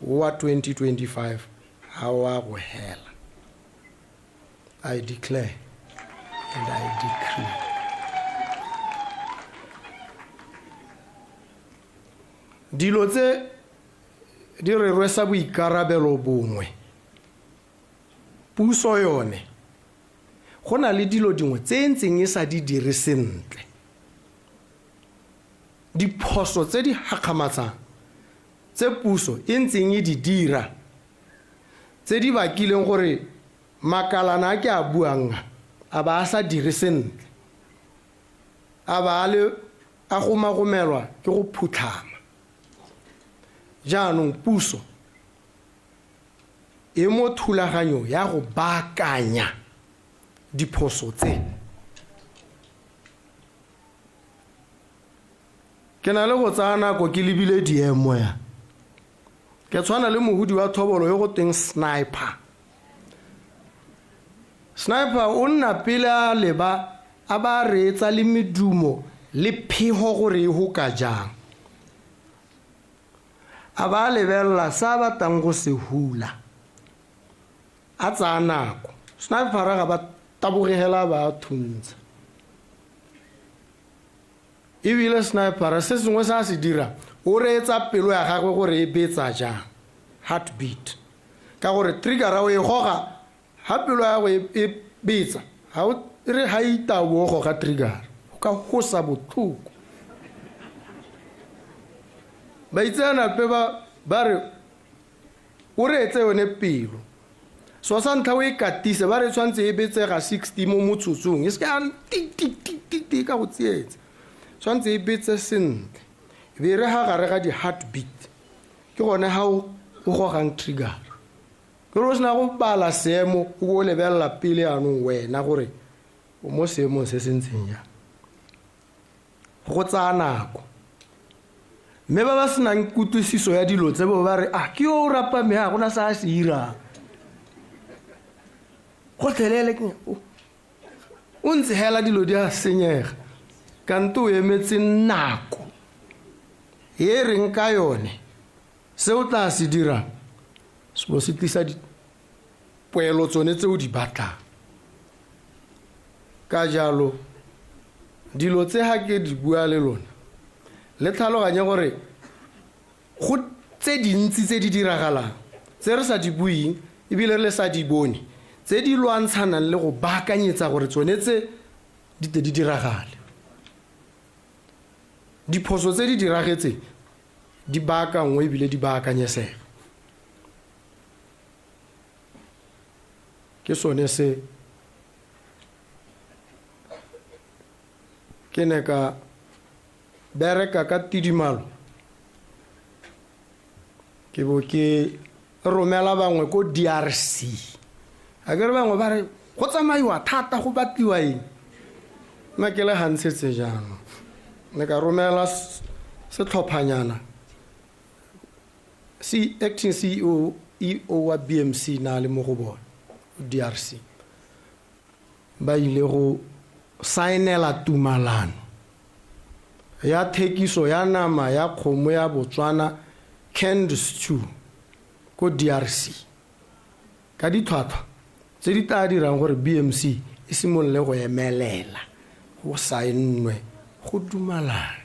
[SPEAKER 1] wa 2025 ha wa go hela. I declare and I decree. Dilo tse di re rwesa boikarabelo bongwe puso yone go na le dilo dingwe tse ntseng e sa di dire sentle diphoso tse di hakamatsang tse puso e ntseng e di dira tse di bakileng gore makalana a ke a buang a ba a sa dire sentle a ba le a gomagomelwa ke go phutlhama jaanong puso e mo thulaganyo ya go baakanya diphoso tse ke na le go tsaya nako ke lebile diemo ya ke tshwana le mohudi wa thobolo yo go teng Sniper o nna pele a leba a ba reetsa le medumo le pheho gore e ho ka jang a ba lebella sa batang go se hula a tsaya nako Sniper ga ba tabogela ba thuntsa ebile Sniper se sengwe sa se dira o reetsa pelo ya gagwe gore e betsa jang heartbeat ka gore trigger o e goga ha pelo ya go e betsa ha o re ha ita bo go ga trigger o ka go sa botlhoko ba itsana pe ba re o reetse yone pelo so sa ntlha o e katise ba re tshwantse e betsega 60 mo motsotsong e se ka ti ka go tsietse tshwantse e betse sentle be re ha gare ga di heartbeat ke gone ha o gogang trigger ke re o sena go bala seemo o go lebelela pele anong wena gore o mo seemong se sentseng ya go tsaya nako mme ba ba senang kutlwisiso ya dilo tse ba re ke yo o rapa me ga gona sa se irang go tlhelele ke o ntse hela dilo di a senyega kante o emetse nako e reng ka yone se o tla se dirang se bo se tlisa dipoelo tsone tse o di batlang ka jalo dilo tse ha ke di bua le lona le tlhaloganye gore go tse dintsi tse di diragalang tse re sa di buing ebile re sa di bone tse di lwantshanang le go baakanyetsa gore tsone tse di diragale diphoso tse di diragetseng di baakangwe ebile di baakanyesega ke sone se ke ne ka bereka ka tidimalo ke bo ke romela bangwe ko DRC a ke re bangwe ba re go tsamaiwa thata go batliwa eng nna ke le gantshetse jaanong ne ka romela setlhophanyana acting CEO wa BMC na le mo go bona DRC ba ile go saenela tumalano ya thekiso ya nama ya kgomo ya Botswana canned stew ko DRC ka ditlhwatlhwa tse di tla dirang gore BMC e simolle go emelela go saenwe go tumalana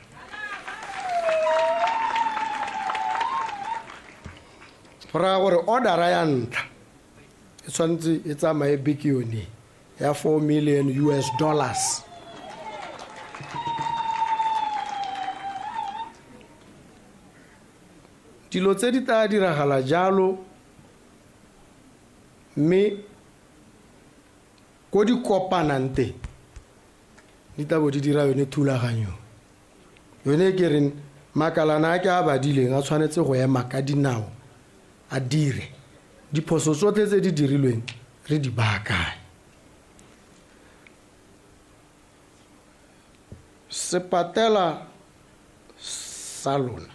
[SPEAKER 1] ra gore order ya ntlha e tshwantse e tsamaye beke yone ya $4 million. Dilo tse di tla diragala jalo mme ko di kopanang teng di tabo di dira yone thulaganyo yone ke reng makalana a ke a badileng a tshwanetse go ema ka dinao a dire diphoso tsotlhe tse di dirilweng re di baakanye sepatela sa lona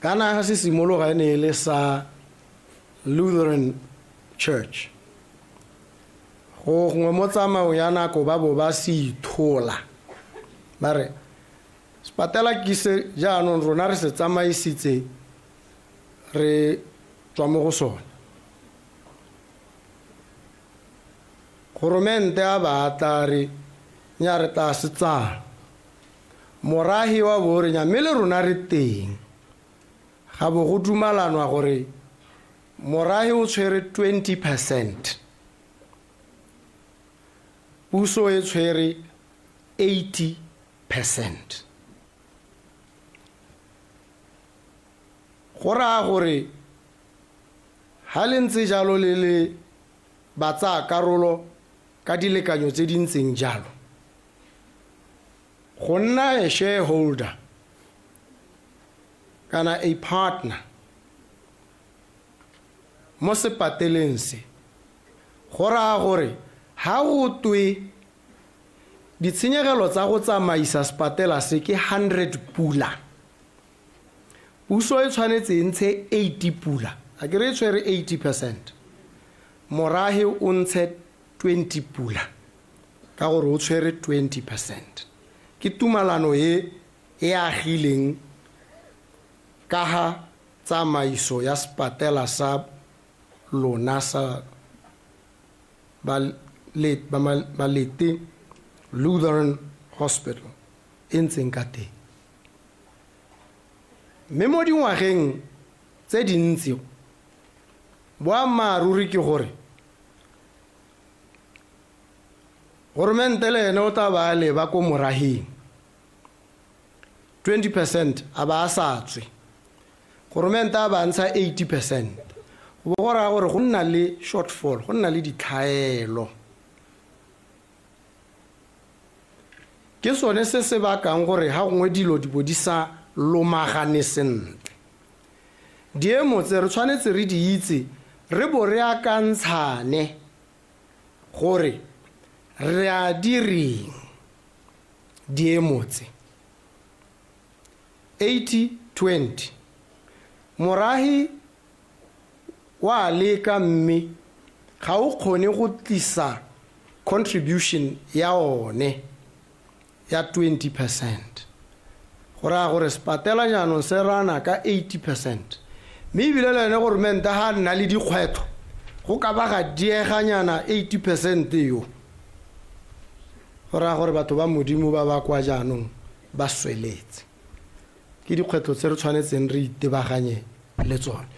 [SPEAKER 1] kana ga se simologa ene le sa Lutheran Church go gongwe mo tsamao ya nako ba bo ba se ithola ba re sepatela ke se jaanong rona re se tsamaisitse re tswa mo go sone goromente a batla re nya re tla se tsaya morahi wa bore nya mme le rona re teng ga bo go dumalanwa gore morahi o tshwere 20%, puso e tshwere 80%. go raya gore ha le ntse jalo le ba tsaya karolo ka dilekanyo tse di ntseng jalo go nna a shareholder kana a partner mo sepateleng se go raya gore ha go twe ditshenyegelo tsa go tsamaisa sepatela se ke 100 pula puso e tshwanetse e ntshe 80 pula a ke re tshwere 80%, morahi o ntshe 20 pula ka gore o tshwere 20%. ke tumalano e agileng ka ha tsamaiso ya sepatela sa lona sa Balete Lutheran Hospital e ntseng ka teng mme mo dingwageng tse dintsi boammaaruri ke gore goromente le ene o tla ba leba ko morahing 20% a ba sa tswe goromenta a ba ntsha 80%. Go bo gora gore go nna le shortfall, go nna le ditlhaelo. Ke sone se se bakang gore ha gongwe dilo di bo di sa lomagane sentle. Diemo tse re tshwanetse re di itse, re bo re akantshane gore re a direng diemo tse. 80-20 morahi wa leka mme ga o kgone go tlisa contribution ya one ya 20%. Gore sepatela jaanong se rana ka 80%. Mme ebile le ene gore menta ha nna le dikgwetho go ka ba ga dieganyana 80% yo. Gore batho ba modimo ba ba kwa jaanong ba sweletse. Ke dikgwetho tse re tshwanetseng re itebaganye le tsone.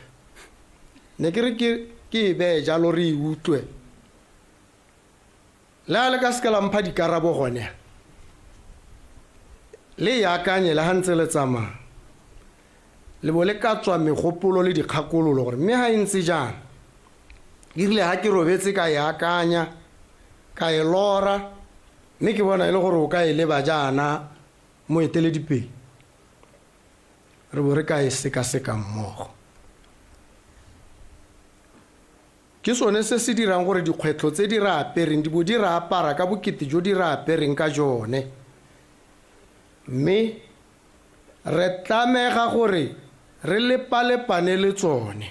[SPEAKER 1] Ne ke re ke be jalo re utlwe la le ka se la mpha dikarabo gone le ya akanye la hantse le tsamaya le bo le ka tswa megopolo le dikgakololo gore mme ha ntse jang irile ha ke robetse ka ya akanya ka e lora mme ke bona ile gore o ka ile ba jana mo eteledipele re bo re ka e seka mmogo. Ke sone se se dirang gore dikgwetlo tse di ra apereng di bo di ra apara ka bokete jo di ra apereng ka jone. Mme re tlamega gore re lepalepane le tsone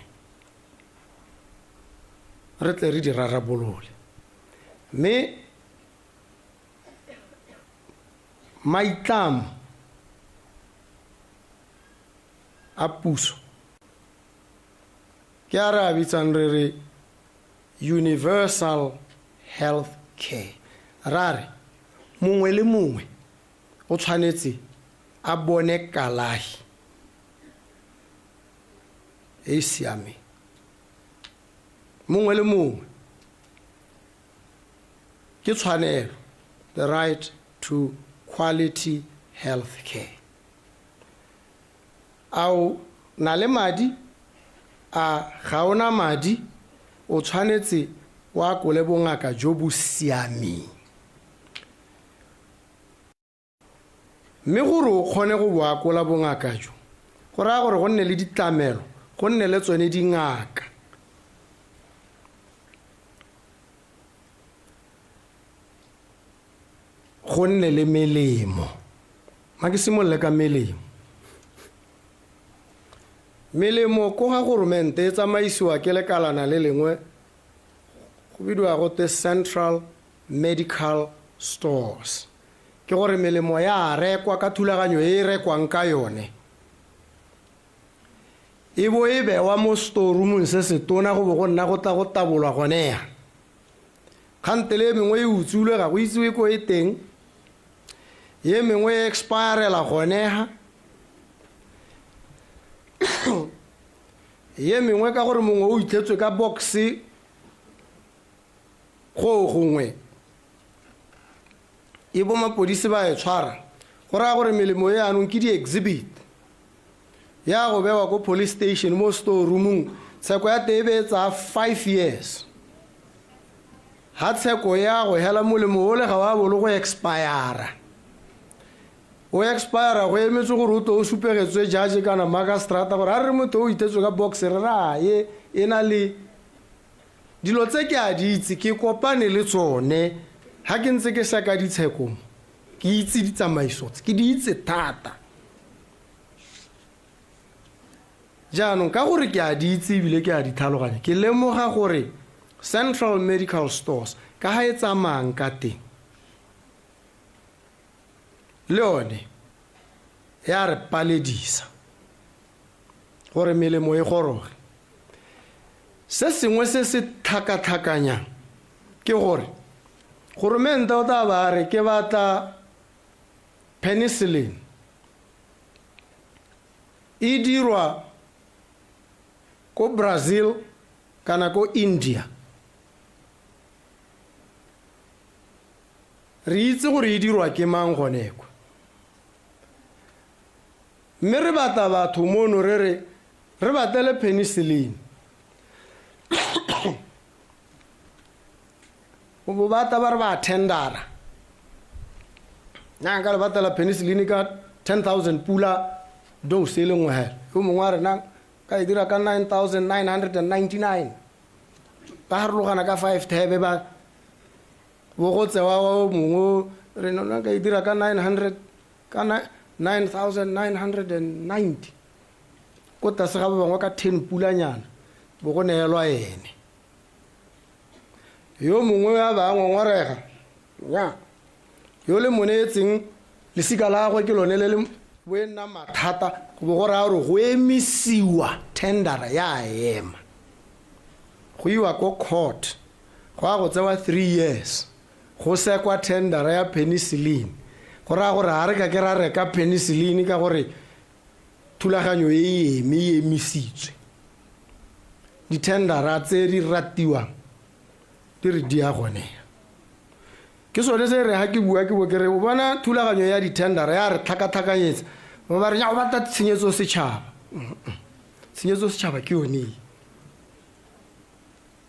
[SPEAKER 1] re tle re di rarabolole. Mme maitlamo a puso ke a re a bitsang re re universal health care. Rare mongwe le mongwe o tshwanetse a bone kalahi e siame. Mongwe le mongwe ke tshwanelo, the right to quality health care. Ao na le madi a gaona madi o tshwanetse wa kole bongaka jo bo siameng. Mme gore o kgone go boa kola bongaka jo go raya gore go nne le ditlamelo, go nne le tsone dingaka. Go nne le melemo. Ma ke simolle ka melemo. Melemo ko ga goromente e tsamaisiwa ke lekalana le lengwe go bidiwa go te Central Medical Stores. Ke gore melemo ya rekwa ka thulaganyo e rekwang ka yone. E bo e bewa mo storeroom se se tona go bo go nna go tla go tabolwa gone ya. Kgantele mengwe e utsule ga go itsewe ko e teng. Ye mengwe e expire la gone ha. Ye mengwe ka gore mongwe o itletswe ka boxe go gongwe e bo mapodisi ba e tshwara go raya gore melemo e anong ke di-exhibit ya go bewa ko police station mo storeroomong. Tsheko ya tebe tsa 5 years. Ha tsheko ya go hela molemo o le ga wa bolo go expire. O expire go emetse gore o to o supegetswe judge kana magistrate gore a re motho o itetswe ka box re ra ye ena le dilo tse ke a di itse ke kopane le tsone ha ke ntse ke saka ditsheko ke itse ditsamaiso ke di itse thata. Jaanong ka gore ke a di itse bile ke a di tlhaloganya ke lemoga gore Central Medical Stores ka ha e tsamang ka teng leone ya re paledisa gore melemo e goroge. Se sengwe se se tlhakatlhakanyang ke gore goromente o tla ba re ke batla penicillin e dirwa ko Brazil kana ko India. Re itse gore e dirwa ke mang gone kwa. mme re batla batho mono re batele penicillin o bo batla ba re ba tendera nna ka le batela penicillin ka 10,000 pula dose le ngwe hela o mongwe a rena ka e dira ka 9,999 ba harologana ka 5 thebe ba bogotse wa mongwe re nna ka e dira ka 9,990 ko tlase ga ba bangwe ka 10 pulanyana bo go neelwa ene yo mongwe a ba ngongorega nya yo le monetseng lesika la gagwe ke lone le le boena mathata go bo go raya gore go emisiwa tendera ya ema go iwa ko court go a go tsewa 3 years go sekwa tendera ya penicillin go raya gore ga re ka ke ra reka penicillin ka gore thulaganyo e emisitswe ditendera tse di ratiwang di re di a gonela ke sone se re ha ke bua ke bo ke re o bona thulaganyo ya ditendera ya re tlhakatlhakanyetsa ba re nya o batla tshenyetso setšhaba tshenyetso setšhaba ke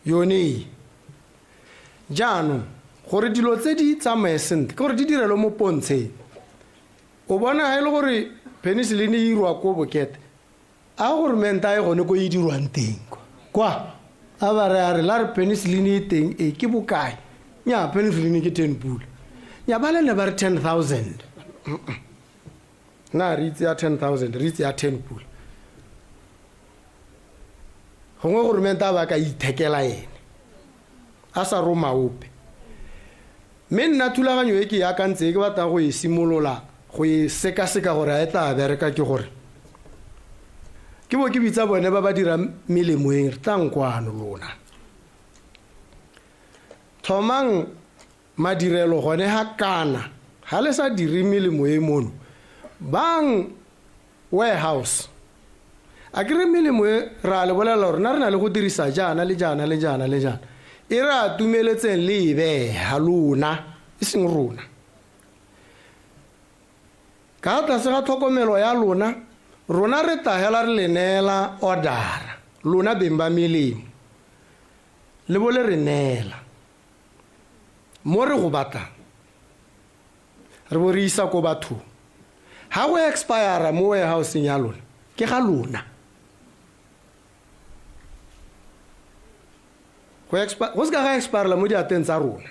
[SPEAKER 1] yone jaanong gore dilo tse di tsamaye sentle ke gore di direlwe mo pontsheng o bona ga e le gore penicillin e irwa ko bokete a goromenta e gone ko e dirwang teng kwa a ba re la re penicillin e teng e ke bokae nya penicillin ke 10 pula nya ba le ba re 10,000 na re itse ya 10,000 re itse ya 10 pula gongwe goromenta ba ka ithekela ene a sa roma ope mme nna thulaganyo e ke ya kantse ke batla go e simolola go e seka-seka gore a e tla bereka ke gore ke bo ke bitsa bone ba ba dira melemo e re tlankwano lona thomang madirelo gone ha kana ha le sa dire melemo e mono bang warehouse a ke re melemo e ra le bolela gore na re na le go dirisa jana le jana le jana le jana e ra tumeletseng le e beha lona e seng rona ka tlase ga tlhokomelo ya lona re tahela re le neela ordera lona beng ba melemo le bole re neela mo re go batlang re bo re isa ko bathong ha go expire mo warehouseng ya lona ke ga lona go se ka ga expire mo diateng tsa rona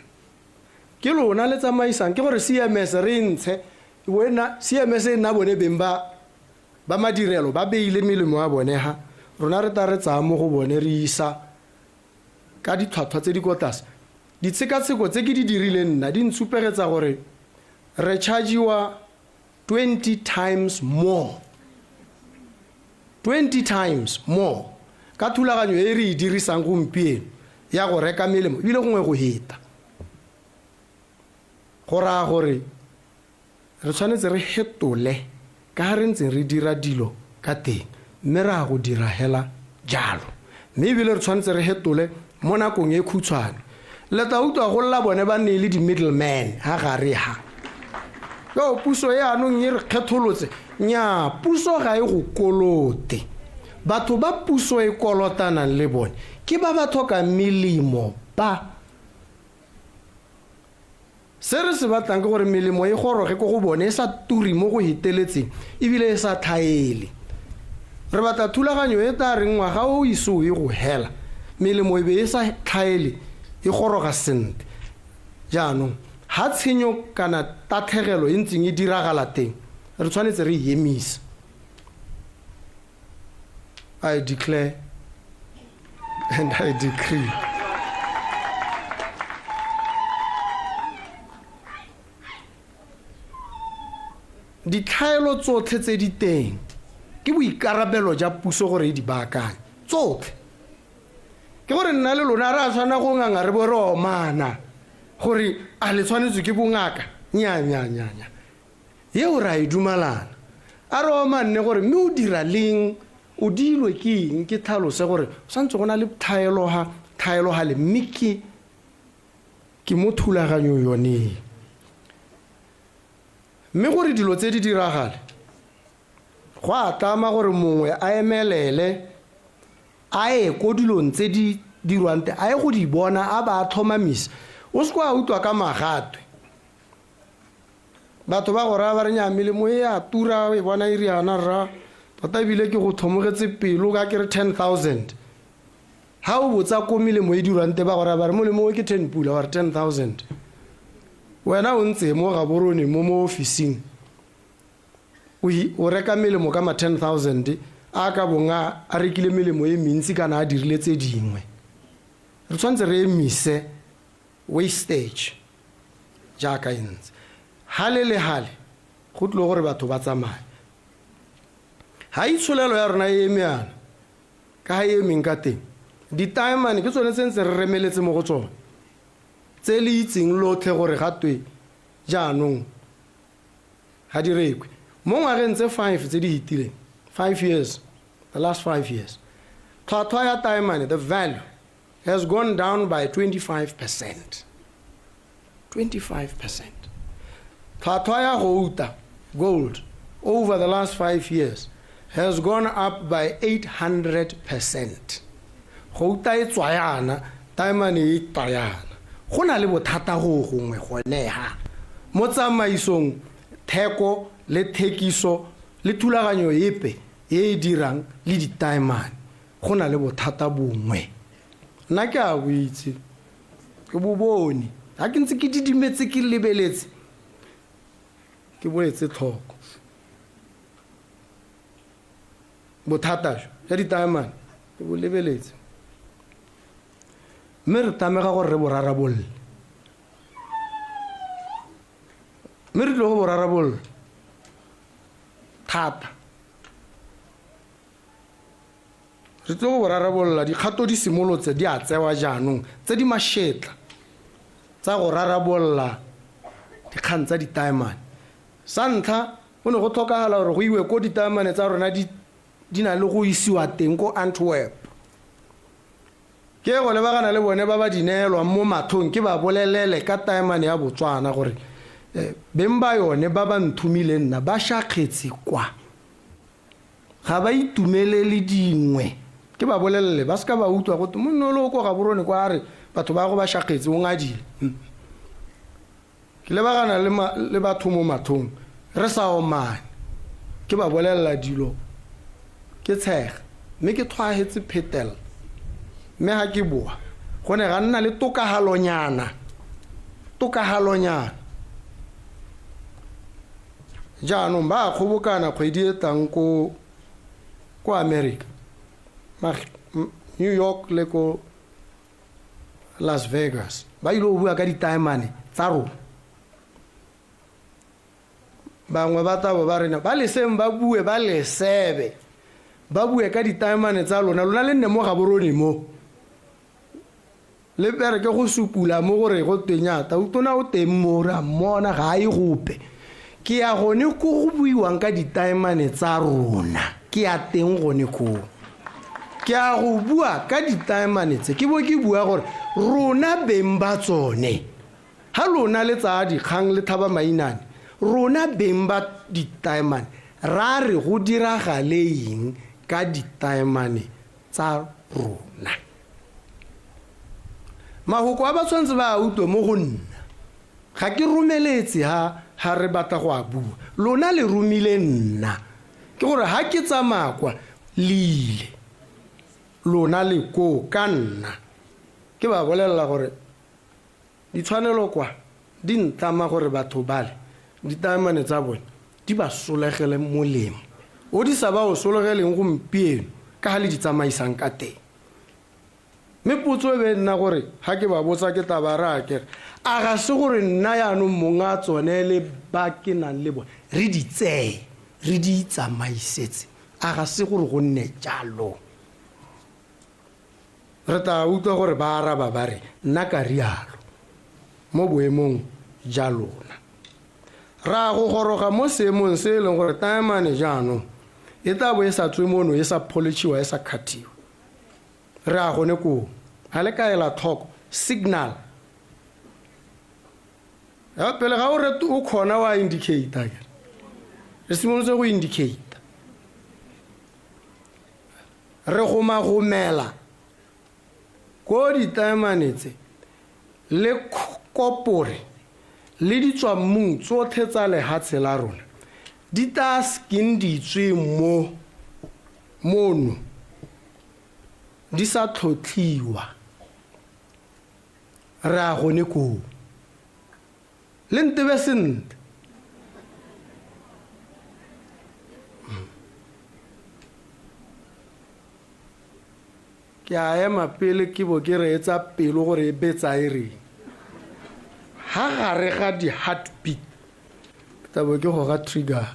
[SPEAKER 1] ke lona le tsamaisang ke gore CMS re ntshe wena CMS e nna bone beng ba madirelo ba beile melemo ya bone ha rona re ta re tsaya mo go bone re isa ka ditlhwatlhwa tse di ko tlase ditshekatsheko tse ke di dirile nna di ntsupegetsa gore re chargiwa 20 times more ka thulaganyo e re e dirisang gompieno ya go reka melemo ebile gongwe go heta go raya gore re tshwanetse re hetole ka re ntse re dira dilo ka teng mme ra go dira hela jalo mme ebile re tshwanetse re hetole mo nakong e khutshwane le tla utlwa go lla bone ba ne le di middleman ha gare ha yo puso e anong e re kgetholotse nya puso ga e go kolote batho ba puso e kolotanang le bone ke ba ba tlhoka melemo ba se re se batlang ke gore melemo e goroge ko go bone e sa turi mo go heteletseng ebile e sa thaele re batla thulaganyo e tla reng ngwaga o iso e go hela melemo e be e sa thaele e goroga sente jaanong ha tshenyo kana tatlhegelo e ntseng e diragala teng re tshwanetse re emisa I declare and I decree ditlhaelo tsotlhe tse di teng ke boikarabelo ja puso gore e di baakanye tsotlhe ke gore nna le lona re a tshwana go nganga re bo re omana gore a le tshwanetswe ke bongaka nya yeo ra e dumalana a re omanne gore mme o dira leng o dilwe ke eng ke tlhalose gore o santse go na le thaelo ha le mme ke mo thulaganyo yone mme gore dilo tse di diragale go a tlama gore mongwe a emelele a ye ko dilong tse di dirwang te a ye go di bona a ba tlhomamisa o se ko a utlwa ka magatwe batho ba go raya ba re nya melemo e a tura e bona e riana rra tota ebile ke go thomogetse pelo ka ke re 10,000 ha o botsa ko melemo e dirwang te ba go raya ba re molemo o ke 10 pula wa re 10,000 wena o ntse mo ga borone mo officing o reka melemo ka ma 10,000 a ka bonga a rekile melemo e mentsi kana a dirile tse dingwe re tshwantse re emise wastage jaaka ntse hale le hale go tlile gore batho ba tsamaya ha itshulelo ya rona e emeana ka ha e emeng ka teng ditaemane ke tsone tsentse re remeletse mo go tsone tse le itseng lotlhe gore gatwe jaanong ha di rekwe mo ngwageng tse 5 tse di hitileng 5 years the last 5 years tlhwatlhwa ya taemane the value has gone down by 25%. 25%. Tlhwatlhwa ya gouta gold over the last 5 years has gone up by 800%. Gouta e tswayana taemane e tswayana go na le bothata go gongwe gone ha mo tsamaisong theko le thekiso le thulaganyo epe e dirang le ditaemane go na le bothata bongwe nna ke a boitse ke bobone ha ke ntse ke didimetse ke lebeletse ke boletse tlhoko bothata ja ditaemane ke bo lebeletse mme re tamega gore re borarabolle mme re tlo go borarabolle thata re tlo go rarabolla dikgato di simolotse di a tsewa jaanong tse di mashetla tsa go rarabolla dikgang tsa ditaemane sa ntlha go ne go tlhokagala gore go iwe ko ditaemane tsa rona di na le go isiwa teng ko Antwerp ke go lebagana le bone ba ba dineelwa mo mathong ke ba bolelele ka taemane ya Botswana gore beng ba yone ba ba nthumile nna ba shakgetse kwa ga ba itumele le dingwe ke ba bolelele ba ska ba utlwa go monolo go ga borone kwa re batho ba go ba shakgetse o ngadile ke lebagana le batho mo mathong re sa o mane ke ba bolelela dilo ke tshega mme ke tlhwahetse phetel mme ha ke bua go ne ga nna le tokahalonyana jaanong ba kgobokana kgwedi e tang ko America New York le ko Las Vegas ba ilo bua ka ditaemane tsa rona bangwe ba tabo ba rena ba leseng ba bue ba lesebe ba bue ka ditaemane tsa lona le nne mo ga borone mo le pere ke go supula mo gore go tenyata o tona o teng mo ra mona ga e gope ke ya gone ko go buiwang ka ditaemane tsa rona ke ya teng gone ko ke a go bua ka ditaemane tse ke bo ke bua gore rona beng ba tsone ha lona le tsa dikgang le thaba mainane rona beng ba ditaemane ra re go diragale eng ka ditaemane tsa rona mahoko a ba tshwantse ba utwe mo go nna ga ke romeletse ha re batla go a bua lona le romile nna ke gore ha ke tsamakwa leile lona le ko ka nna ke ba bolelela gore ditshwanelo kwa di ntama gore batho bale ditaemane tsa bone di ba solegele molemo o di sa ba o solegeleng gompieno ka ha le di tsamaisang ka teng mme potso e be nna gore ha ke ba botsa ke tabara kere a ga se gore nna yaanong monga tsone le ba ke nang le bone re di tseye re di tsamaisetse a ga se gore go nne jalo re ta utlwa gore ba araba ba re nna ka rialo mo boemong jalona ra go goroga mo seemong se e leng gore taemane jaanong e tla bo e sa tswe mono e sa pholetshiwa e sa kgathiwa re a gone ko ha le ka ela tlhoko signal ya pele ga o re o khona wa indicator re simolotse go indicate re gomela ko ditaemane tse le kopore le ditswammung tsotlhe tsa lehatshe la rona di ta skinditswe mono di sa tlhotlhiwa re a gone koo le ntebe sentle ke a ema pele ke bo ke reetsa pelo gore e betsa e reng ha gare ga di-heartbeat tabo ke go ga trigger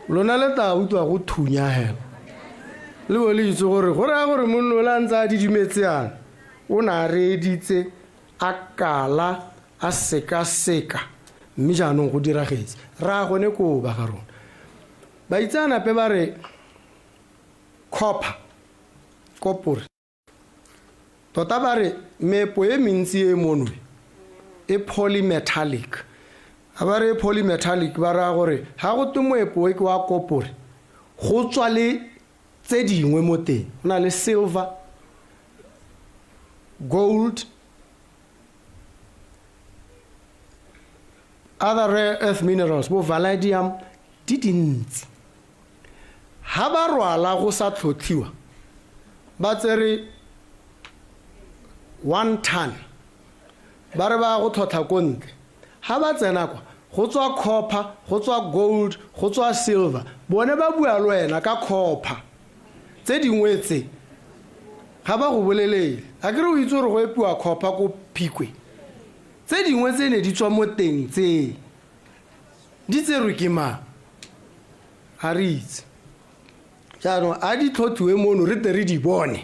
[SPEAKER 1] lona le tla utlwa go thunya hela le bo le itse gore go raya gore monno la ntse a didimetse yana o na a reeditse a kala a sekaseka mme jaanong go diragetse ra gone koo ba ga rona ba itseanape ba re kopore tota ba re meepo e mentsi e monwe e polymetallic a ba re polymetallic ba raya gore ga go te moepo e ke wa kopore go tswa le tse dingwe mo teng go na le silver gold other rare earth minerals bo vanadium di dintsi ha ba rwala go sa tlhotlhiwa ba tsere 1 ton ba re ba go tlhotlha ko ntle ha ba tsena kwa go tswa copper go tswa gold go tswa silver bone ba bua le wena ka copper tse dingwe tse ga ba go bolelele a ke re o itse gore go epiwa copper ko Phikwe tse dingwe tse ne di tswa mo teng tse di tserwe ke mang a re itse jaanong a di tlhothiwe mono re te re di bone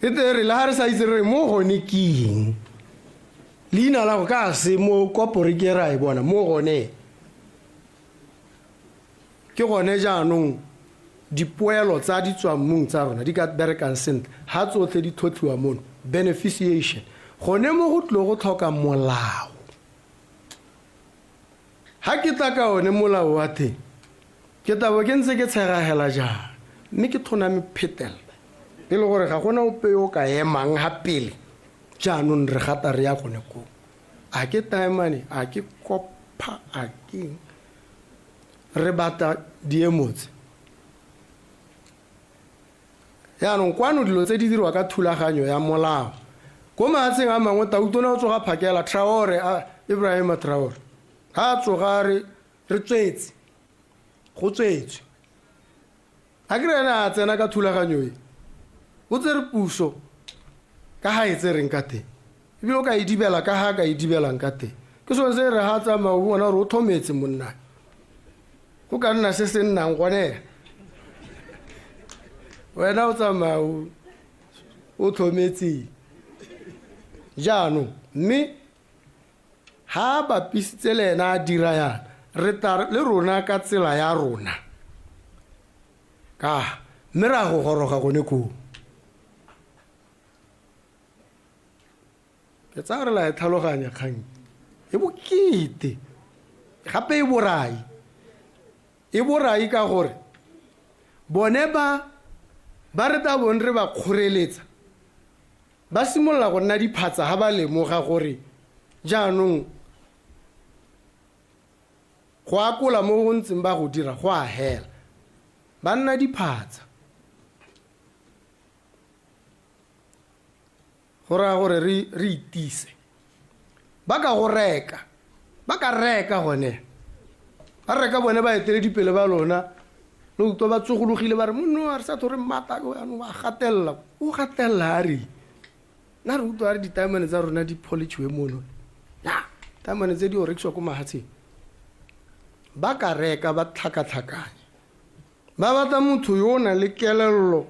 [SPEAKER 1] e te re le ga re sa itse re mo gone ke eng leina la go ka se mo kopore ke ra e bona mo gone ke gone jaanong dipoelo tsa ditswammung tsa rona di ka berekang sentle ha tsotlhe di tlhotlhiwa mono beneficiation gone mo go tlo go tlhoka molao ha ke tla ka one molao wa teng ke tabo ke ntse ke tshegagela jang mme ke thoname phetela e le gore ga gona ope yo ka emang ha pele jaanong re gata re ya gone ko a ke taemane a ke kopha a ke re bata diemotse yaanong kwano dilo tse di dirwa ka thulaganyo ya molao ko maatsheng a mangwe tautona o tsoga phakela Traore Ibrahima Traore ha tsoga re tswetse go tswetswe a ke rena a tsena ka thulaganyo e o tsere puso ka ha e tsereng ka teng ebile o ka e dibela ka ha ka e dibelang ka teng ke sone se re ha tsamaya o bona gore o thometse monna go ka nna se se nnang gone wena o tsamaya o thometse jaanong mme ha bapisitse le ena a dira yana re tla le rona ka tsela ya rona ka mme ra go goroga gone koo ke tsa re la e tlhaloganya kgang e bokete gape e borai ka gore bone ba re ta bone re ba kgoreletsa ba simolola go nna diphatsa ga ba lemoga gore jaanong go akola mo go ntseng ba go dira go a hela ba nna diphatsa go raya gore re itise ba ka go reka gone ba reka bone ba eteledipele ba lona le utwa ba tsogologile ba re monno a re sa thore mmata anong ba gatelela o gatelela a re nna re utwa re ditaemane tsa rona di polichiwe mono ya taemane tse di o rekisiwa ko mahatsheng ba ka reka ba tlhakatlhakanya ba batla motho yo o na le kelello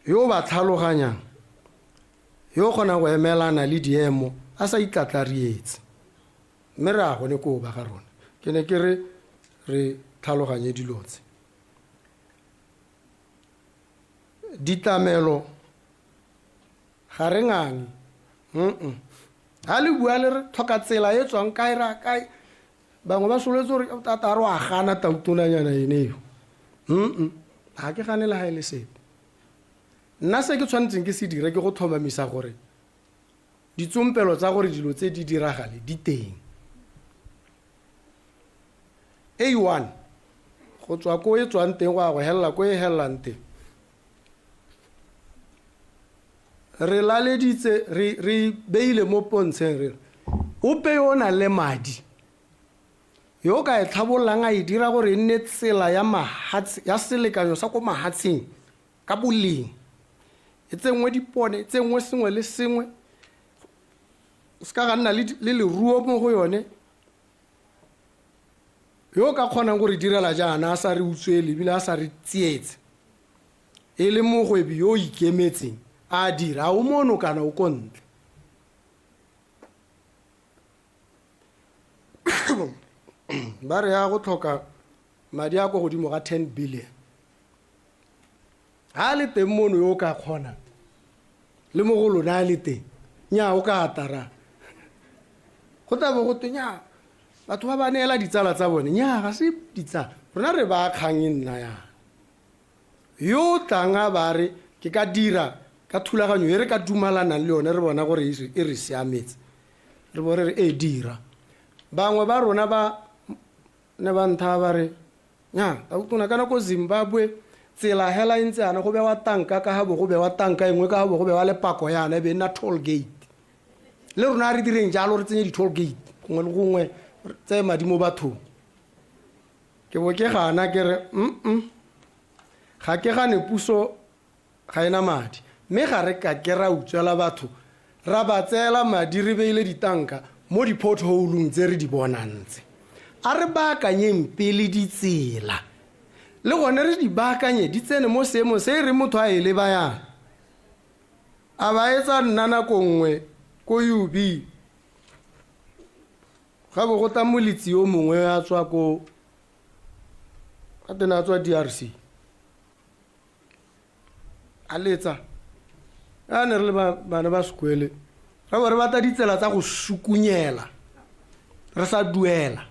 [SPEAKER 1] yo ba tlhaloganyang yo o kgona go emelana le diemo a sa itlatlarietse mme re a gone koo ba ga rona ke ne ke re tlhaloganye dilotse ditlamelo ga re ngane ha le bua le re tlhoka tsela e tswang kae ra kae bangwe ba soletse gore tata re wa gana tautonanyana eneo
[SPEAKER 2] ga ke gane le ga e le sepe nna se ke tshwanetseng ke se dire ke go thomamisa gore ditsompelo tsa gore dilo tse di diragale di teng. A1 go tswa ko e tswang teng go a go helela ko e helelang teng re laleditse re beile mo pontsheng re ope yo na le madi yo ka e tlhabollang a e dira gore e nne tsela ya selekanyo sa ko mahatsheng ka boleng e tsengwe dipone e tsengwe sengwe le sengwe se ka ganna le leruo mo go yone yo ka kgonang gore direla jaana a sa re utswele ebile a sa re tsietse e le mogwebi yo ikemetseng a dira a o mono kana o kontle ba re ya go tlhoka madi a go godimo ga 10 billion ha le teng mono yo ka kgona le mo go lona a le teng nya o ka atara go taba go tenya batho ba ba neela ditsala tsa bone nya ga se ditsala rona re ba kgang nna ya yo tanga ba re ke ka dira ka thulaganyo e re ka dumalana le yone re bona gore e re siametse re bo re e dira bangwe ba rona ba ne ba ntha ba re nya ta utuna kana ko Zimbabwe tsela hela ntse ana go be wa tanka ka ha bo go be wa tanka engwe ka ha bo go be wa le pako yana e be na toll gate le rona re direng jalo re tsenye di toll gate gongwe le gongwe tse madimo batho ke bo ke gana ke re ga ke gane puso ga ena madi me ga re ka ke ra utswela batho ra ba tsela madi re beile ditanka mo di potholeng tse re di bonantse a re baakanyeng pele ditsela le gone re di baakanye di tsene mo seemo se re motho a e le bayana a ba etsa nna nako nngwe ko UB ga bo go ta molitsi yo mongwe a tswa ko a tena tswa DRC a letsa a ne re le bana ba sekwele ra bo re bata ditsela tsa go sukunyela re sa duela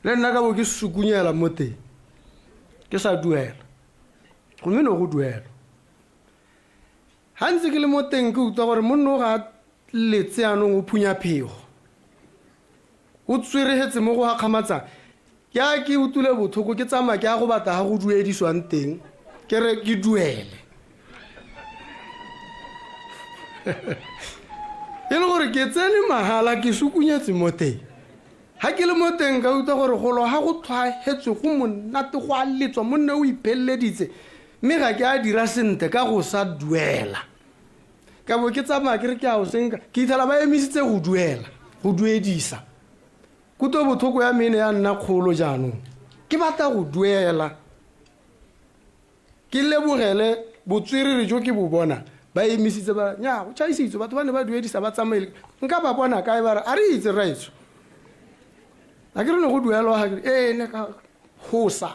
[SPEAKER 2] le nna ka bo ke sukunyela mo teng ke sa duela go mme no go duela hantse ke le mo teng ke utlwa gore monno ga letse anong o phunya phego o tswerehetse mo go akgamatsa ya ke utule bothoko ke tsama ke a go bata ga go duediswang teng ke re ke duele e le gore ke tsene mahala ke sukunyetse mo teng ha ke le mo teng ka utlwa gore go lo ha go tlhwaetswe go monate go a letswa monna o iphelleditse mme ga ke a dira sente ka go sa duela ka bo ke tsamaya ke re ke a o senka ke ithala ba emisitse go duela go duedisa kuto bothoko ya mene ya nna kgolo jaanong ke batla go duela ke lebogele botswerere jo ke bo bona ba emisitse ba nya go tšhaisitswe batho ba ne ba duedisa ba tsamaile nka ba bona kae ba re a re itse raitso a ke re ne go duelwa ga ne ka hosa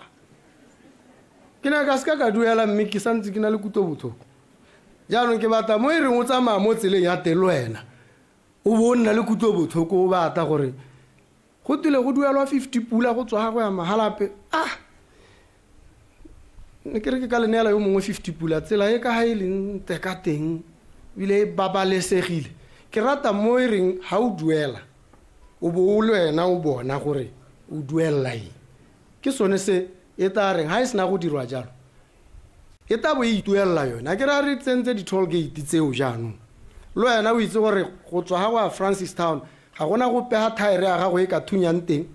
[SPEAKER 2] ke ne ka ska ka duela mme ke santse ke na le kuto bothoko jaanong ke batla mo e reng o tsamaya mo tseleng ya teng le wena o bo nna le kuto bothoko o batla gore go tile go duelwa 50 pula go tswa go ya mahalape ne ke re ke ka leneela yo mongwe 50 pula tsela e ka ha e leng te ka teng bile e babalesegile ke rata mo e reng ha o duela o bo o le wena o bona gore o duela eng ke sone se e tla reng ha e sena go dirwa jalo e tla bo e ituelela yona ke ra re tsentse di-toll gate tseo jaanong le wena o itse gore go tswa ga go Francistown ga gona go pega thaere ya gago e ka thunyang teng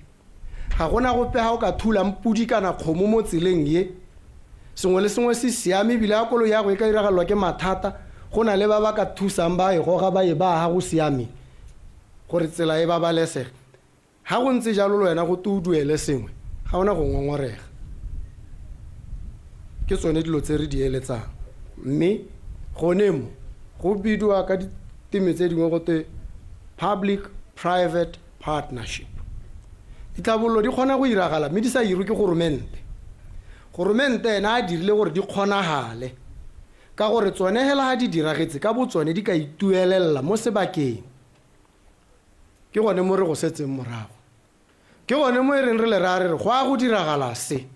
[SPEAKER 2] ga gona go pega o ka thulang pudi kana kgomo mo tseleng ye sengwe le sengwe se siame ebile ya koloi ya go e ka diragalelwa ke mathata go na le ba ba ka thusang ba e goga ba e ba ga go siame gore tsela e babalesege ga go ntse jalo le wena go te o duele sengwe ga ona go ngongorega ke tsone dilo tse re di eletsang mme gone mo go bidiwa ka diteme tse dingwe go te public private partnership ditlabololo di kgona go iragala mme di sa irwe ke goromente ena a dirile gore di kgonagale ka gore tsone hela ga di diragetse ka botsone di ka ituelela mo sebakeng ke gone mo re go setseng morago ke gone mo e reng re le ra re go a go diragala se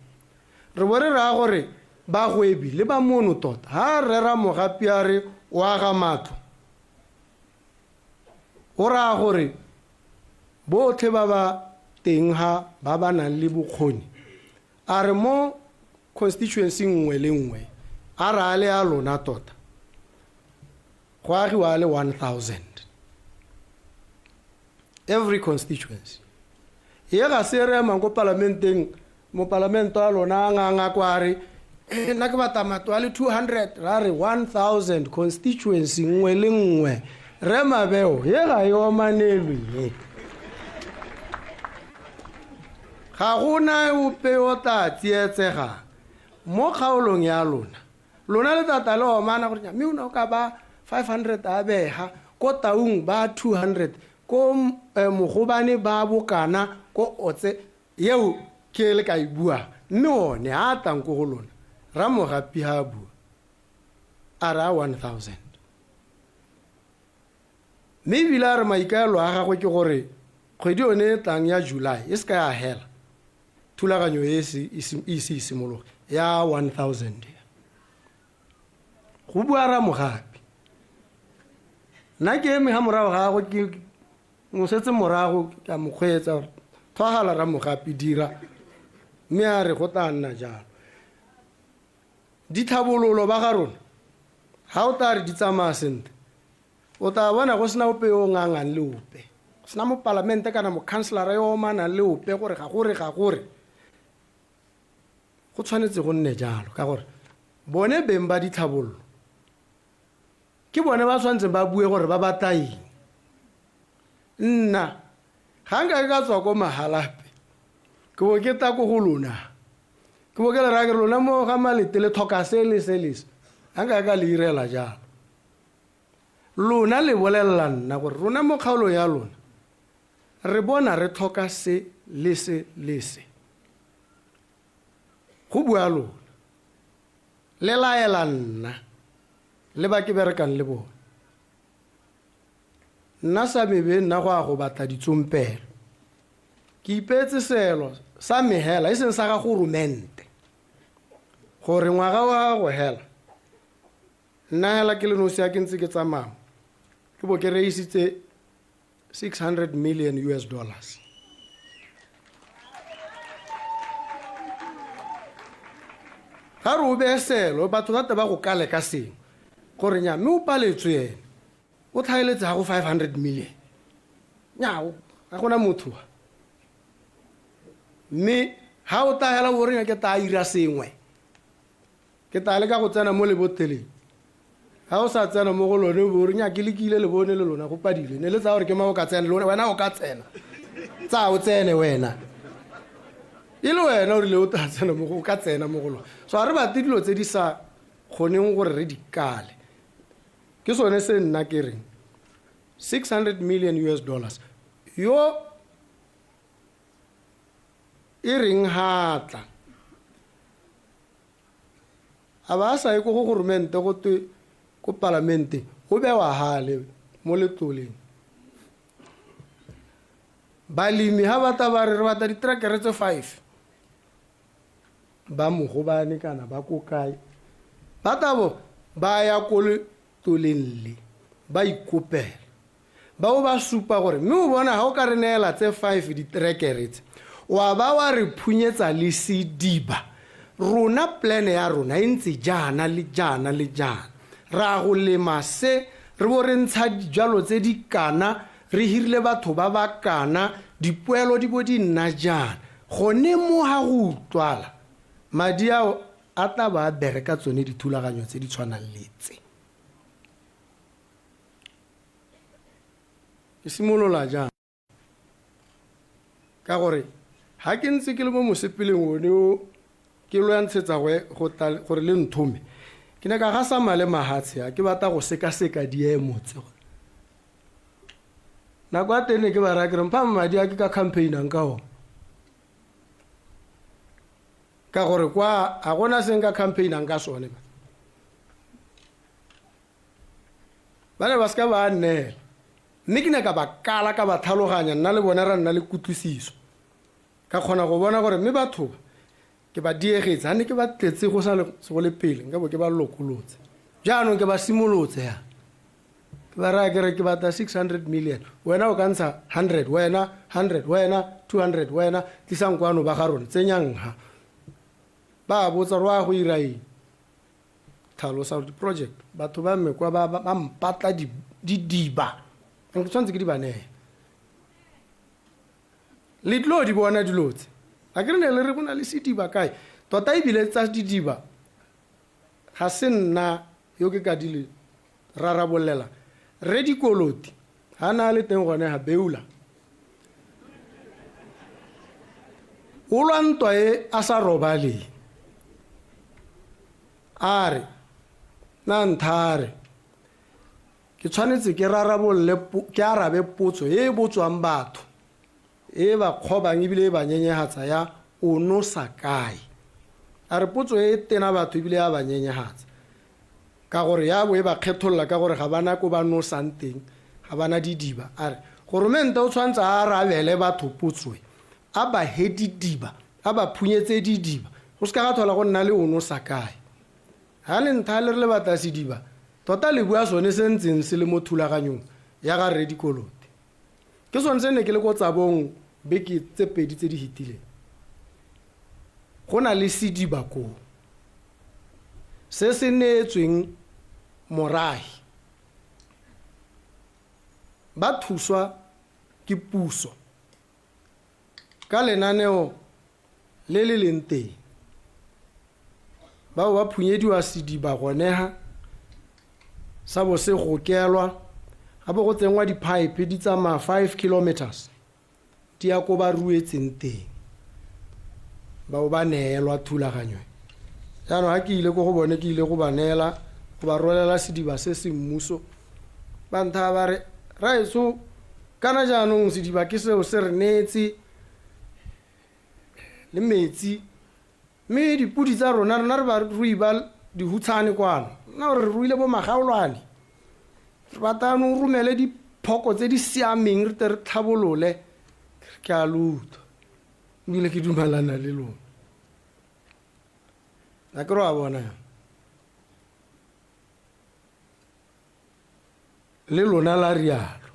[SPEAKER 2] re bore ra gore ba gwebi le ba mono tota ha rera mogapi a re o aga matlo o ra gore botlhe ba ba teng ha ba ba nang le bokgoni a re mo constituency nngwe le nngwe a re a le a lona tota go agiwa le 1000 every constituency ye ga se re mang go parlamenteng mo parlamento a lona nganga kwa re nna ke batamato a le 200 ra re 1000 constituency nngwe le nngwe re mabeo ye ga yo manelwe ga gona upe o ta tsietsega mo kgaolong ya lona le tata le o mana gore mme una ka ba 500 a beha ko taung ba 200 ko mogobane ba bokana ko otse yeo ke le ka ibua mme one a tang ko go lona ra mogapi ha bua a ra 1000 mme bila re maikaelo a gagwe ke gore kgwedi one tlang ya July e ska ya hela thulaganyo e se simologa ya 1000 go bua ra mogapi nna ke eme ha morago ga go ke mo setse morago ka mokgwetsa thwagala ra mogapi dira mme a re go tla nna jalo dithabololo ba ga rona ha o tla re di tsamaya sentle o tla bona go sena ope yo ngangang le ope go sena mo parlamente kana mo councilor yo manang le ope gore ga gore go tshwanetse go nne jalo ka gore bone beng ba dithabololo ke bone ba tshwanetse ba bue gore ba bataing nna ga nka ka tswa ko mahalape ke bo ke ta ko go lona ke bo ke le ra ke lona mo ga malete le thoka se le ga nka ka le irela jalo lona le bolelela nna gore rona mo kgaolo ya lona re bona re thoka se le se go bua lona le laela nna le ba ke berekang le bona nna sa mebe nna go a go batla ditsompelo ke ipetse selo sa mehela e seng sa ga go rumente gore ngwaga wa go hela nna hela ke le nosi ya ke ntse ke tsamaya ke bo ke reisitse $600 million ga re o be selo batho ba ba go kale ka seng gore nya mme o paletswe ene o tlhaeletse ga go 500 million nyao ga gona motho mme ha o tahela o reng ke ta ira sengwe ke ta le ka go tsena mo leboteleng ha o sa tsena mo go lone bo reng ke lekile le bone le lona go padile ne le tsa gore ke mao ka tsena lona wena o ka tsena tsa o tsene wena ile wena o rile o ta tsena mo go ka tsena mo go lona so a re ba dilo tse di sa kgoneng gore re di kale ke sone se nna ke reng $600 million yo e reng hatla a ba sa e go gorumente go te ko parlamente go be wa hale mo letloleng balimi ha ba ta ba re ba ta ditrakere tse 5 ba mo go bane kana ba ko kae ba tabo ba ya ko letoleng ba ikopela ba o ba supa gore mme o bona ha o ka re neela tse 5 ditrekere tse wa ba wa re phunyetsa le sediba rona plan ya rona e ntse jana le jana ra go lema se re bo re ntsha dijalo tse di kana re hirile batho ba ba kana dipoelo di bo di nna jana gone mo ha go utlwala madi ao a tla ba bereka tsone dithulaganyo tse di tshwanang le tse ke simolola jang ka gore ha ke ntse ke le mo mosepeleng one o ke lo ya ntshetsa gore le nthome ke ne ka ga sa male mahatshe ke batla go seka diemo tse na kwa tene ke ba ra ke re mpa madi a ke ka campaign-ang ka o ka gore kwa a gona seng ka campaign-ang ka sone ba ne ba ska ba nnela mme ke ne ka ba kala ka ba thaloganya nna le bona ra nna le kutlwisiso ka kgona go bona gore mme batho ke ke ba diegetse ha ne ke ba tletse go sa le pele nka bo ke ba lokolotse jaanong ke ba simolotse ya ke ba raya kere ke batla 600 million wena o ka ntsha 100 wena 100 wena 200 wena tlisang kwano ba ga rona tsenyang ha ba botsa re wa go ira eng tlhalosa di-project batho ba mmekwa ba mpatla didiba ke tshwanetse ke di banee le tlo di bona dilotse a ke re ne le re bona le sediba kae tota ebile tsa didiba ga se nna yo ke ka di le rarabolela re dikoloti ga na le teng gone ga beula o lwa ntwa e a sa robale a re na nthare ke tshwanetse ke rarabolle ke arabe potso e botswang batho e ba kgobang ebile e ba nyenyehatsa ya o nosa kae a re potso e tena batho ebile ya ba nyenyehatsa ka gore ya bo e ba kgetholola ka gore ga bana ko ba nosang teng ga bana didiba a re goromente o tshwanetse a arabele batho potso a ba hedidiba a ba phunyetse didiba go se ka ga thola go nna le o nosa kae ha le ntha le re le batla sediba tota le bua sone se ntseng se le mo thulaganyong ya ga re dikolote ke sone se ne ke le go tsabong beke tse pedi tse di hitileng go na le sediba ko se se neetsweng morahi ba thuswa ke puso ka lenaneo le le leng teng bao ba phunyediwa sediba goneha sa bo se go kelwa gape go tsengwa dipipe di tsamaya 5 kilometers di ya ko ba ruetseng teng bao ba neelwa thulaganyong jaanong ga ke ile ko go bone ke ile go ba neela go ba rolela sediba se se mmuso ba ntha ba re raeso kana jaanong sediba ke seo se re neetse le metsi mme dipudi tsa rona re ba rui ba dihutshane kwano nna re ruile bo magaolwane re batano o rumele diphoko tse di siameng re te re tlhabolole ke a lutho ebile ke dumalana le lona a ke ro a bona le lona la rialo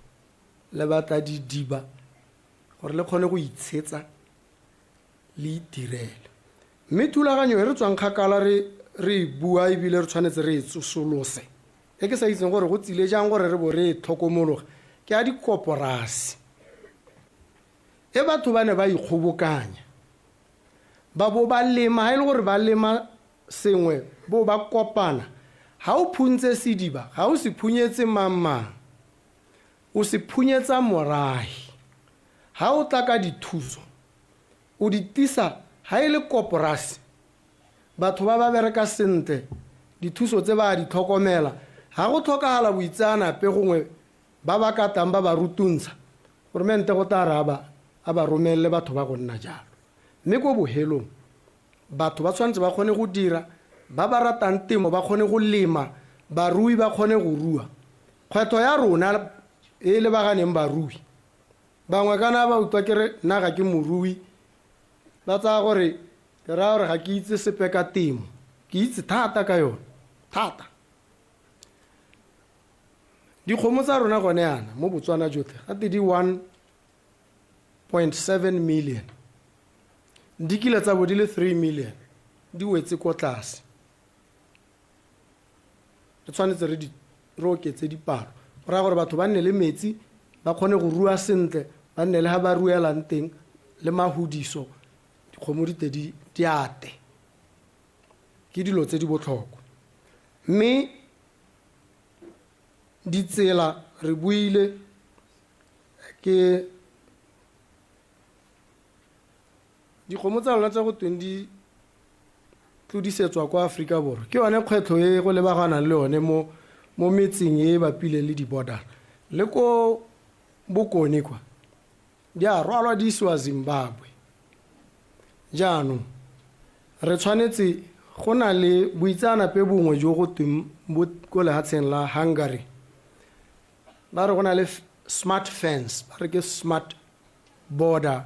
[SPEAKER 2] le batla didiba gore le kgone go itshetsa le itirele mme thulaganyo e re tswang kgakala re bua ebile re tshwanetse re e tsosolose e ke sa itseng gore go tsile jang gore re bo re tlhokomologa ke a dikoporasi e batho ba ne ba ikgobokanya ba bo ba lema ha ile gore ba lema sengwe bo ba kopana ha o phuntse sediba ha o se phunyetse mamang o se phunyetsa morahi ha o tla ka dithuso o di tisa ha ile koporasi batho ba ba bereka sentle dithuso tse ba di tlhokomela ha go tlhokagala boitsana pe gongwe ba ba katang ba ba rutuntsha goromente go tara a ba romelle batho ba go nna jalo mme go bohelong batho ba tshwanetse ba kgone go dira ba ba ratang temo ba kgone go lema barui ba kgone go rua kgwetho ya rona e le baganeng barui bangwe kana ba utlwa kere nna ga ke morui ba tsaya gore ke raya gore ga ke itse sepe ka temo ke itse thata ka yone thata dikgomo tsa rona gone yana mo Botswana jotlhe gate di 1.7 million di kile tsa bo di le 3 million di wetse ko tlase re tshwanetse re oketse dipalo go raya gore batho ba nne le metsi ba kgone go rua sentle ba nne le ha ba ruelang teng le mahudiso dikgomo di ate ke dilo tse di botlhokwa mme ditsela re buile ke dikgomo tsa lona tsa go tweng di tlodisetswa kwa Afrika Borwa ke yone kgwetlho e go lebaganang le yone mo metseng e bapile le di-border le ko bokone kwa di a rwalwa di isiwa Zimbabwe jaanong re tshwanetse go na le boitsanape bongwe jo go tweng ko lehatsheng la Hungary ba re go na le smart fence ba re ke smart border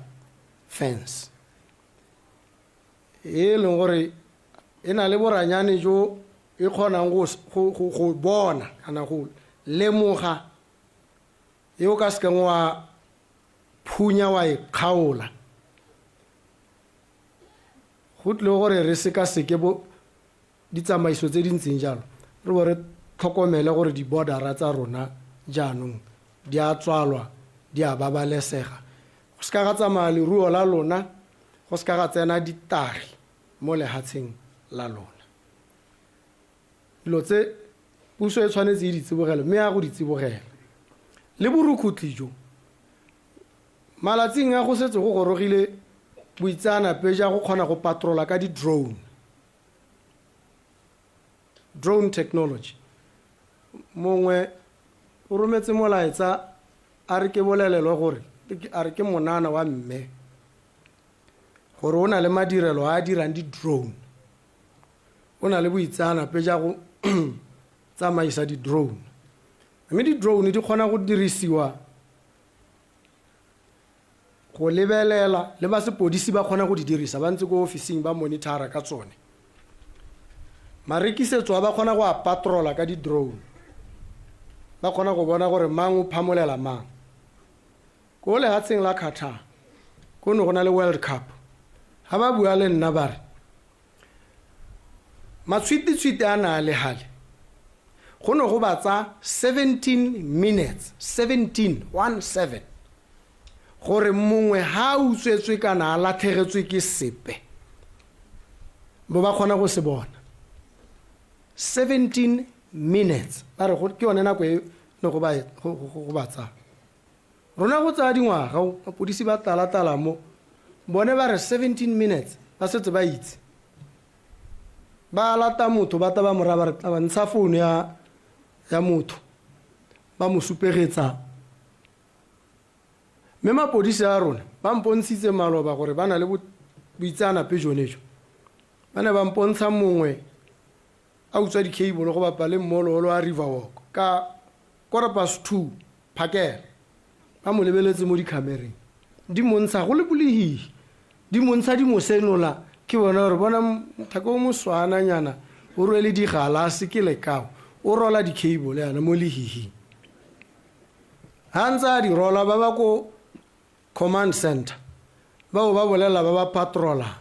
[SPEAKER 2] fence e leng gore e na le boranyane jo e kgonang go bona kana go lemoga e o ka se keng wa phunya wa e kgaola go tle gore re se ka seke bo ditsamaiso tse di ntseng jalo re bo re tlhokomele gore di-bordera tsa rona jaanong di a tswalwa di a babalesega go se ka ga tsamaya leruo la lona go se ka ga tsena ditagi mo lehatsheng la lona dilo tse puso e tshwanetse e di tsibogele mme ya go di tsibogela le borukhutli jo malatsing a go setse go gorogile boitseanape ja go kgona go patrola ka di-drone technology mongwe o rometse molaetsa a re ke bolelelwe gore a re ke monana wa mme gore o na le madirelo a dirang di-drone o na le boitseanape ja go tsamaisa di-drone mme di-drone di kgona go dirisiwa go lebelela le ba sepodisi ba kgona go di dirisa ba ntse ko ofising ba monitora ka tsone marekisetso ba kgona go a patrola ka di-drone ba kgona go bona gore mang o phamolela mang ko lehatsheng la Qatar ko ne go na le World Cup ha ba bua le nna ba re matshwiti a na le hale go ne go batsa 17 minutes 17 gore mongwe ha o tswetswe kana a latlhegetswe ke sepe bo ba kgona go se bona 17 minutes ba re ke yone nako e no go batsa rona go tsaya dingwaga mapodisi ba talatala mo bone ba re 17 minutes ba setse ba itse ba lata motho ba taba mora ba re taba ntsha phone ya motho ba mo supegetsa mme mapodisi a rona ba mpontshitse maloba gore ba na le boitseanape jonejo ba ne ba mpontsha mongwe a utswa di-cable go bapa le mmololo a Riverwalk ka 2:15 phakela ba mo lebeletse mo dikhamereng di montsha go le bolehihi di montsha di mo senola ke bona gore bona thako o moswana nyana o rwele digalase ke lekao o rola di-cable yana mo lehihi ha ntsa di rola ba ba ko command center bao ba bolela ba ba patrola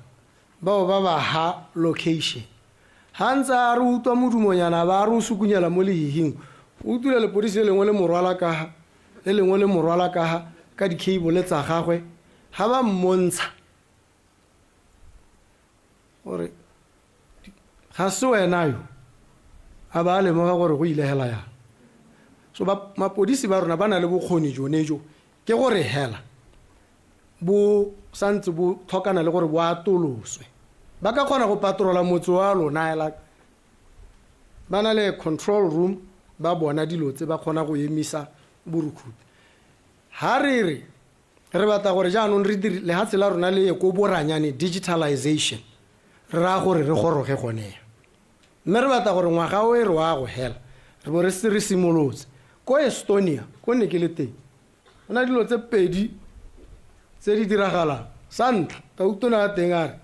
[SPEAKER 2] bao ba ha location ha ntsa re utwa modumonyana ba re o sukunyela mo lehihing o tula le polisi le lengwe le morwala ka ka di-cable tsa gagwe ha ba mmontsha gore ga se wena yo a ba lemoga gore go ile hela ya so mapodisi ba rona ba na le bokgoni jonejo ke gore hela bo santse bo tlhokana le gore bo atoloswe ba ka kgona go patrola motse wa lona ela ba na le control room ba bona dilo tse ba kgona go emisa borukhuti ha re batla gore jaanong re dire le hatse la rona le go boranyane digitalization re ra gore re goroge gone mme re batla gore ngwaga o e re wa go hela re bo re simolotse ko Estonia ko ne ke le teng ona dilo tse pedi tse di diragala santlha ka utona a teng a re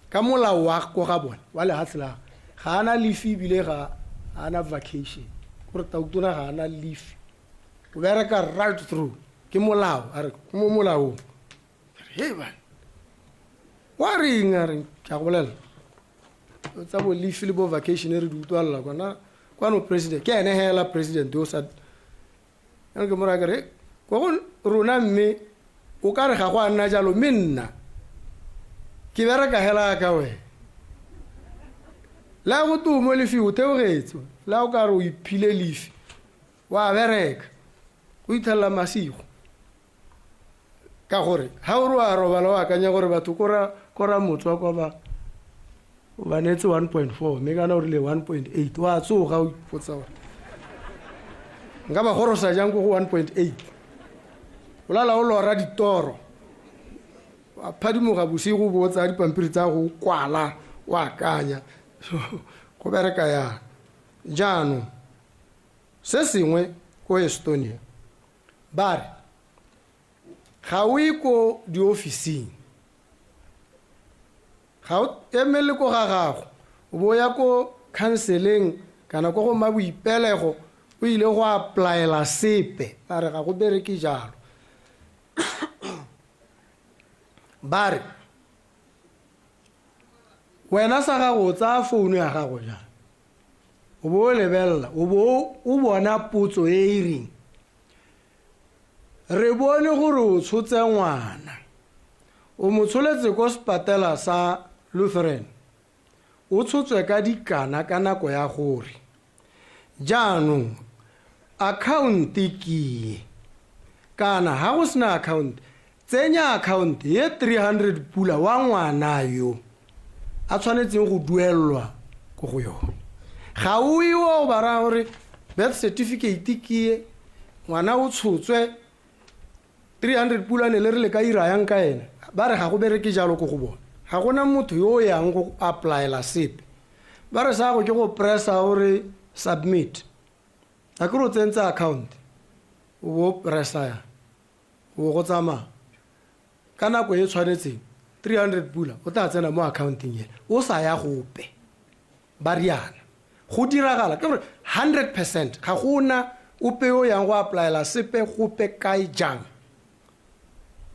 [SPEAKER 2] ka molao wa go ga bona wa le hatse la ga ana leave bile ga ana vacation gore ta utona ga ana leave o bereka right through ke molao a re mo molao hey man wa ring a re ka go bolela tsa bo leave le bo vacation re di utwalla kwa no president ke ene hela president o sa ke mora ka re go rona mme o ka re ga go nna jalo menna ke bereka hela ka we la go tu mo lefi o teogetso la o ka re o iphile lefi wa bereka o ithalla masigo ka gore ha o a robala wa kanya gore batho kora motswa kwa ba netse 1.4 mme kana o rile 1.8 wa tsoga o ipotsa gore nka ba gorosa jang go 1.8 olala o lora ditoro wa phadimoga bosigo bo tsa dipampiri tsa go kwala wa kanya go bereka ya jaanong se sengwe ko Estonia ba re ga o ko diofising ga o emele ko ga gago o bo ya ko counseling kana ko go maboipelego o ile go applyela sepe ba re ga go bereke jalo ba re wena sa gago o tsaya founu ya gago jang o bo o lebelela o bo o bona potso e e reng re bone gore o tshotse ngwana o mo tsholetse ko sepatela sa Lutheran o tshotswe ka dikana ka nako ya gore jaanong account ke kana ha go sena account tsenya account ye 300 pula wa ngwana yo a tshwanetseng go duelwa go go yona ga o iwo ba ra gore birth certificate ke ngwana o tshotswe 300 pula ne le re le ka ira yang ka ena ba re ga go bereke jalo go go bona ga gona motho yo yang go applyela sepe ba re sa go ke go pressa gore submit a ke ro tsentsa account o bo pressa ya o go tsama ka nako e tshwanetseng 300 pula o tla tsena mo accounting ye o sa ya gope ba riana go diragala ke gore 100% ga gona o peo yang go applyela sepe gope kae jang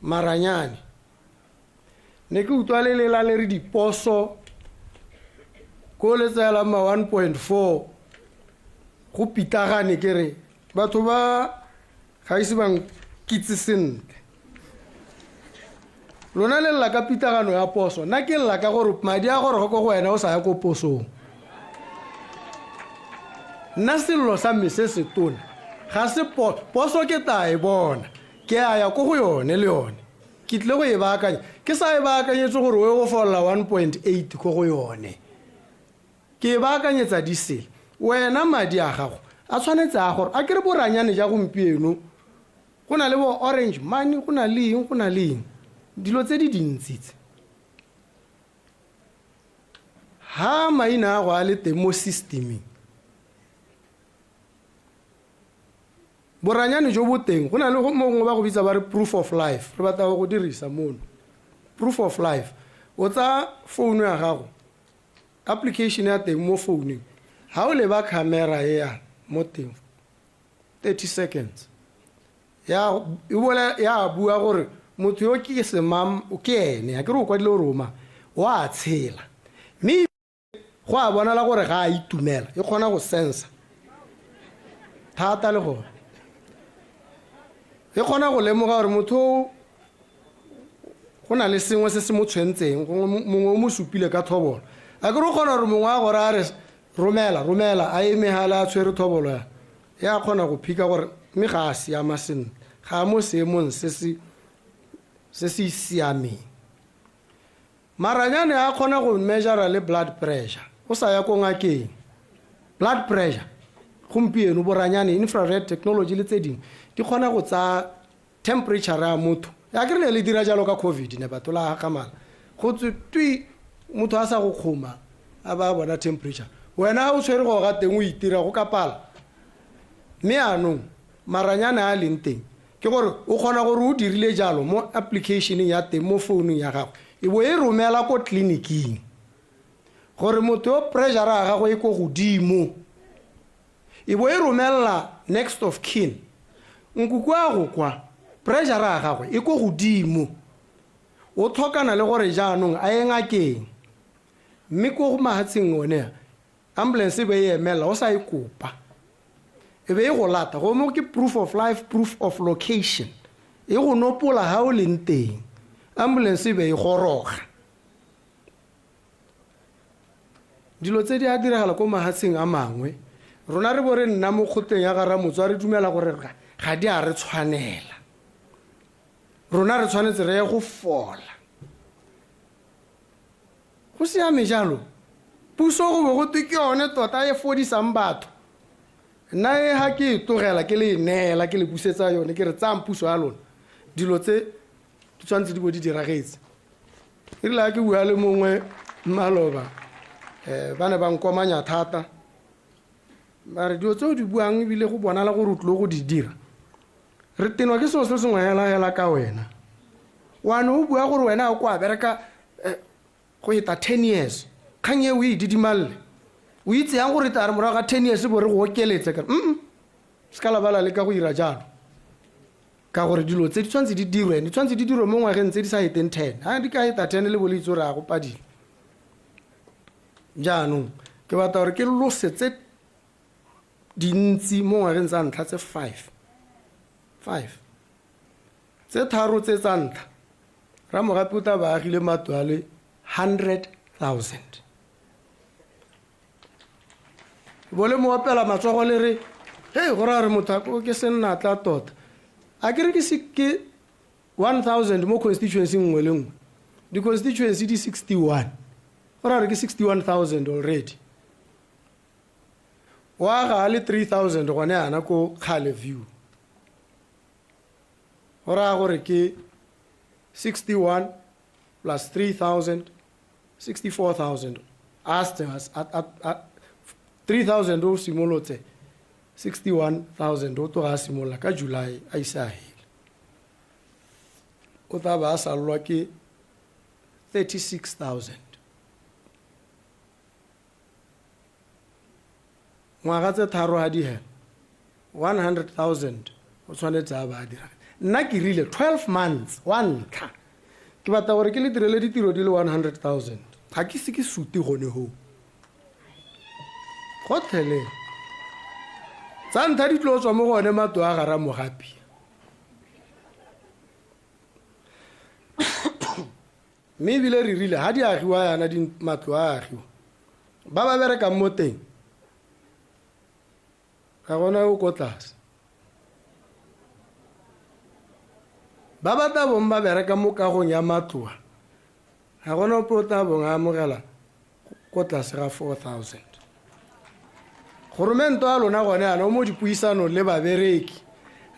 [SPEAKER 2] maranyane ne ke utlwa le lela le re diposo ko le tsela ma 1.4 go pitagane ke re batho ba ga ise bang kitse sentle lona le lla ka pitagano ya poso nna ke lla ka gore madi a gore go wena o sa ya ko posong nna sello sa mise se tona ga se poso ke ta e bona ke a ya ko go yone le yone ke tle go e baakanya ke sa e baakanyetse gore o go folla 1.8 ko go yone ke e baakanyetsa disele wena madi a gago a tshwanetse a gore a kere boranyane ja gompieno go na le bo orange money go na le eng dilo tse di dintsitse ha maina a go a le teng mo systeming boranyane jo bo teng go na le mongwe ba go bitsa ba re proof of life re batla go dirisa mono proof of life o tsa phone ya gago application ya teng mo founung ha o le ba camera ya mo teng 30 seconds ya bua gore motho yo ke semam o ke ene ya ke re o kwa dilo roma wa tshela mme go a bona la gore ga a itumela e kgona go sensa thata le gore e kgona go lemoga gore motho go na le sengwe se se mo tshwentseng mongwe o mo supile ka thobolo a ke re o kgona gore mongwe a gore a re romela a emegala a tshwere thobolo ya kgona go phika gore mme ga a siama sentle ga mo seemong se se siameng maranyane a kgona go measure le blood pressure o sa ya ko ngakeng blood pressure gompieno boranyane infrared technology le tse dingwe di kgona go tsa temperature ya motho ya ke re le dira jalo ka covid ne batho la gamala go tswe motho a sa go khoma a ba bona temperature wena o tshwere go ga teng o itira go kapala mme anong maranyane a leng teng ke gore o kgona gore o dirile jalo mo application ya teng mo founung ya gago e bo e romela ko tleliniking gore motho o pressure ya gago e go godimo e bo e romela next of kin nkuku a go kwa pressure ya gago e go godimo o tlhokana le gore jaanong a e ngakeng mme ko go mahatseng one ambulance be e emela o sa e kopa e be e go lata go mo ke proof of life proof of location e go nopola ha o leng teng ambulance be e goroga dilo tse di a diragala ko mahatseng a mangwe rona re bore nna mo khoteng ya gara motswa re dumela gore ga di a re tshwanela rona re tshwanetse re go fola go siame jalo puso go bo go ke yone tota e fodisang batho nna e ha ke tlogela ke le neela ke le busetsa yone ke re tsang puso ya lona dilo tse di tshwanetse di bo di diragetse e rile ke bua le mongwe maloba ba ne ba nkomanya thata ba re dilo tseo di buang ebile go bonala gore o tlile go di dira re tenwa ke selo se sengwe hela ka wena wane o bua gore wena o kwa bereka go eta 10 years kgang e o e didimalle o itse yang gore tare morago ga 10 years bore go okeletse ka se ka labala le ka go ira jalo ka gore dilo tse di tshwantse di dirwe di tshwantse di dirwe mo ngwageng tse di sa eteng 10 ha di ka eta 10 le bole itse gore a go padile jaanong ke batla gore ke losetse dintsi mo ngwageng tsa ntlha tse 5 tse tharo tse tsa ntlha Ramogape o tla ba agile matlo a le 100,000 bole mo opela matsogo le re hey go ra re motho ke senna tla tota a ke re ke 1,000 mo constituency nngwe le nngwe di constituency di 61 go ra re ke 61,000 already wa ga le 3,000 gone ana ko Khale View go ra gore ke 61 plus 3,000 64,000 at 3,000 o simolotse 61,000 o to ga simolla ka July a isa hele o ta ba salwa ke 36,000 ngwaga tse tharo ha di hela 100,000 o tshwanetse a ba dira nna ke rile 12 months wa ntlha ke batla gore ke le direle ditiro di le 100,000 ga ke se ke suti gone ho gotlhele tsa ntlha di tlo tswa mo gone matlo a ga Ramogape mme ebile re rile ga di agiwa yana matlo a agiwa ba ba berekang mo teng ga gona o ko tlase ba ba tla bong ba bereka mo kagong ya matloa ga gona ope o tla bong a amogela ko tlase ga 4,000 goromento a lona gone yana o mo dipuisanong le babereki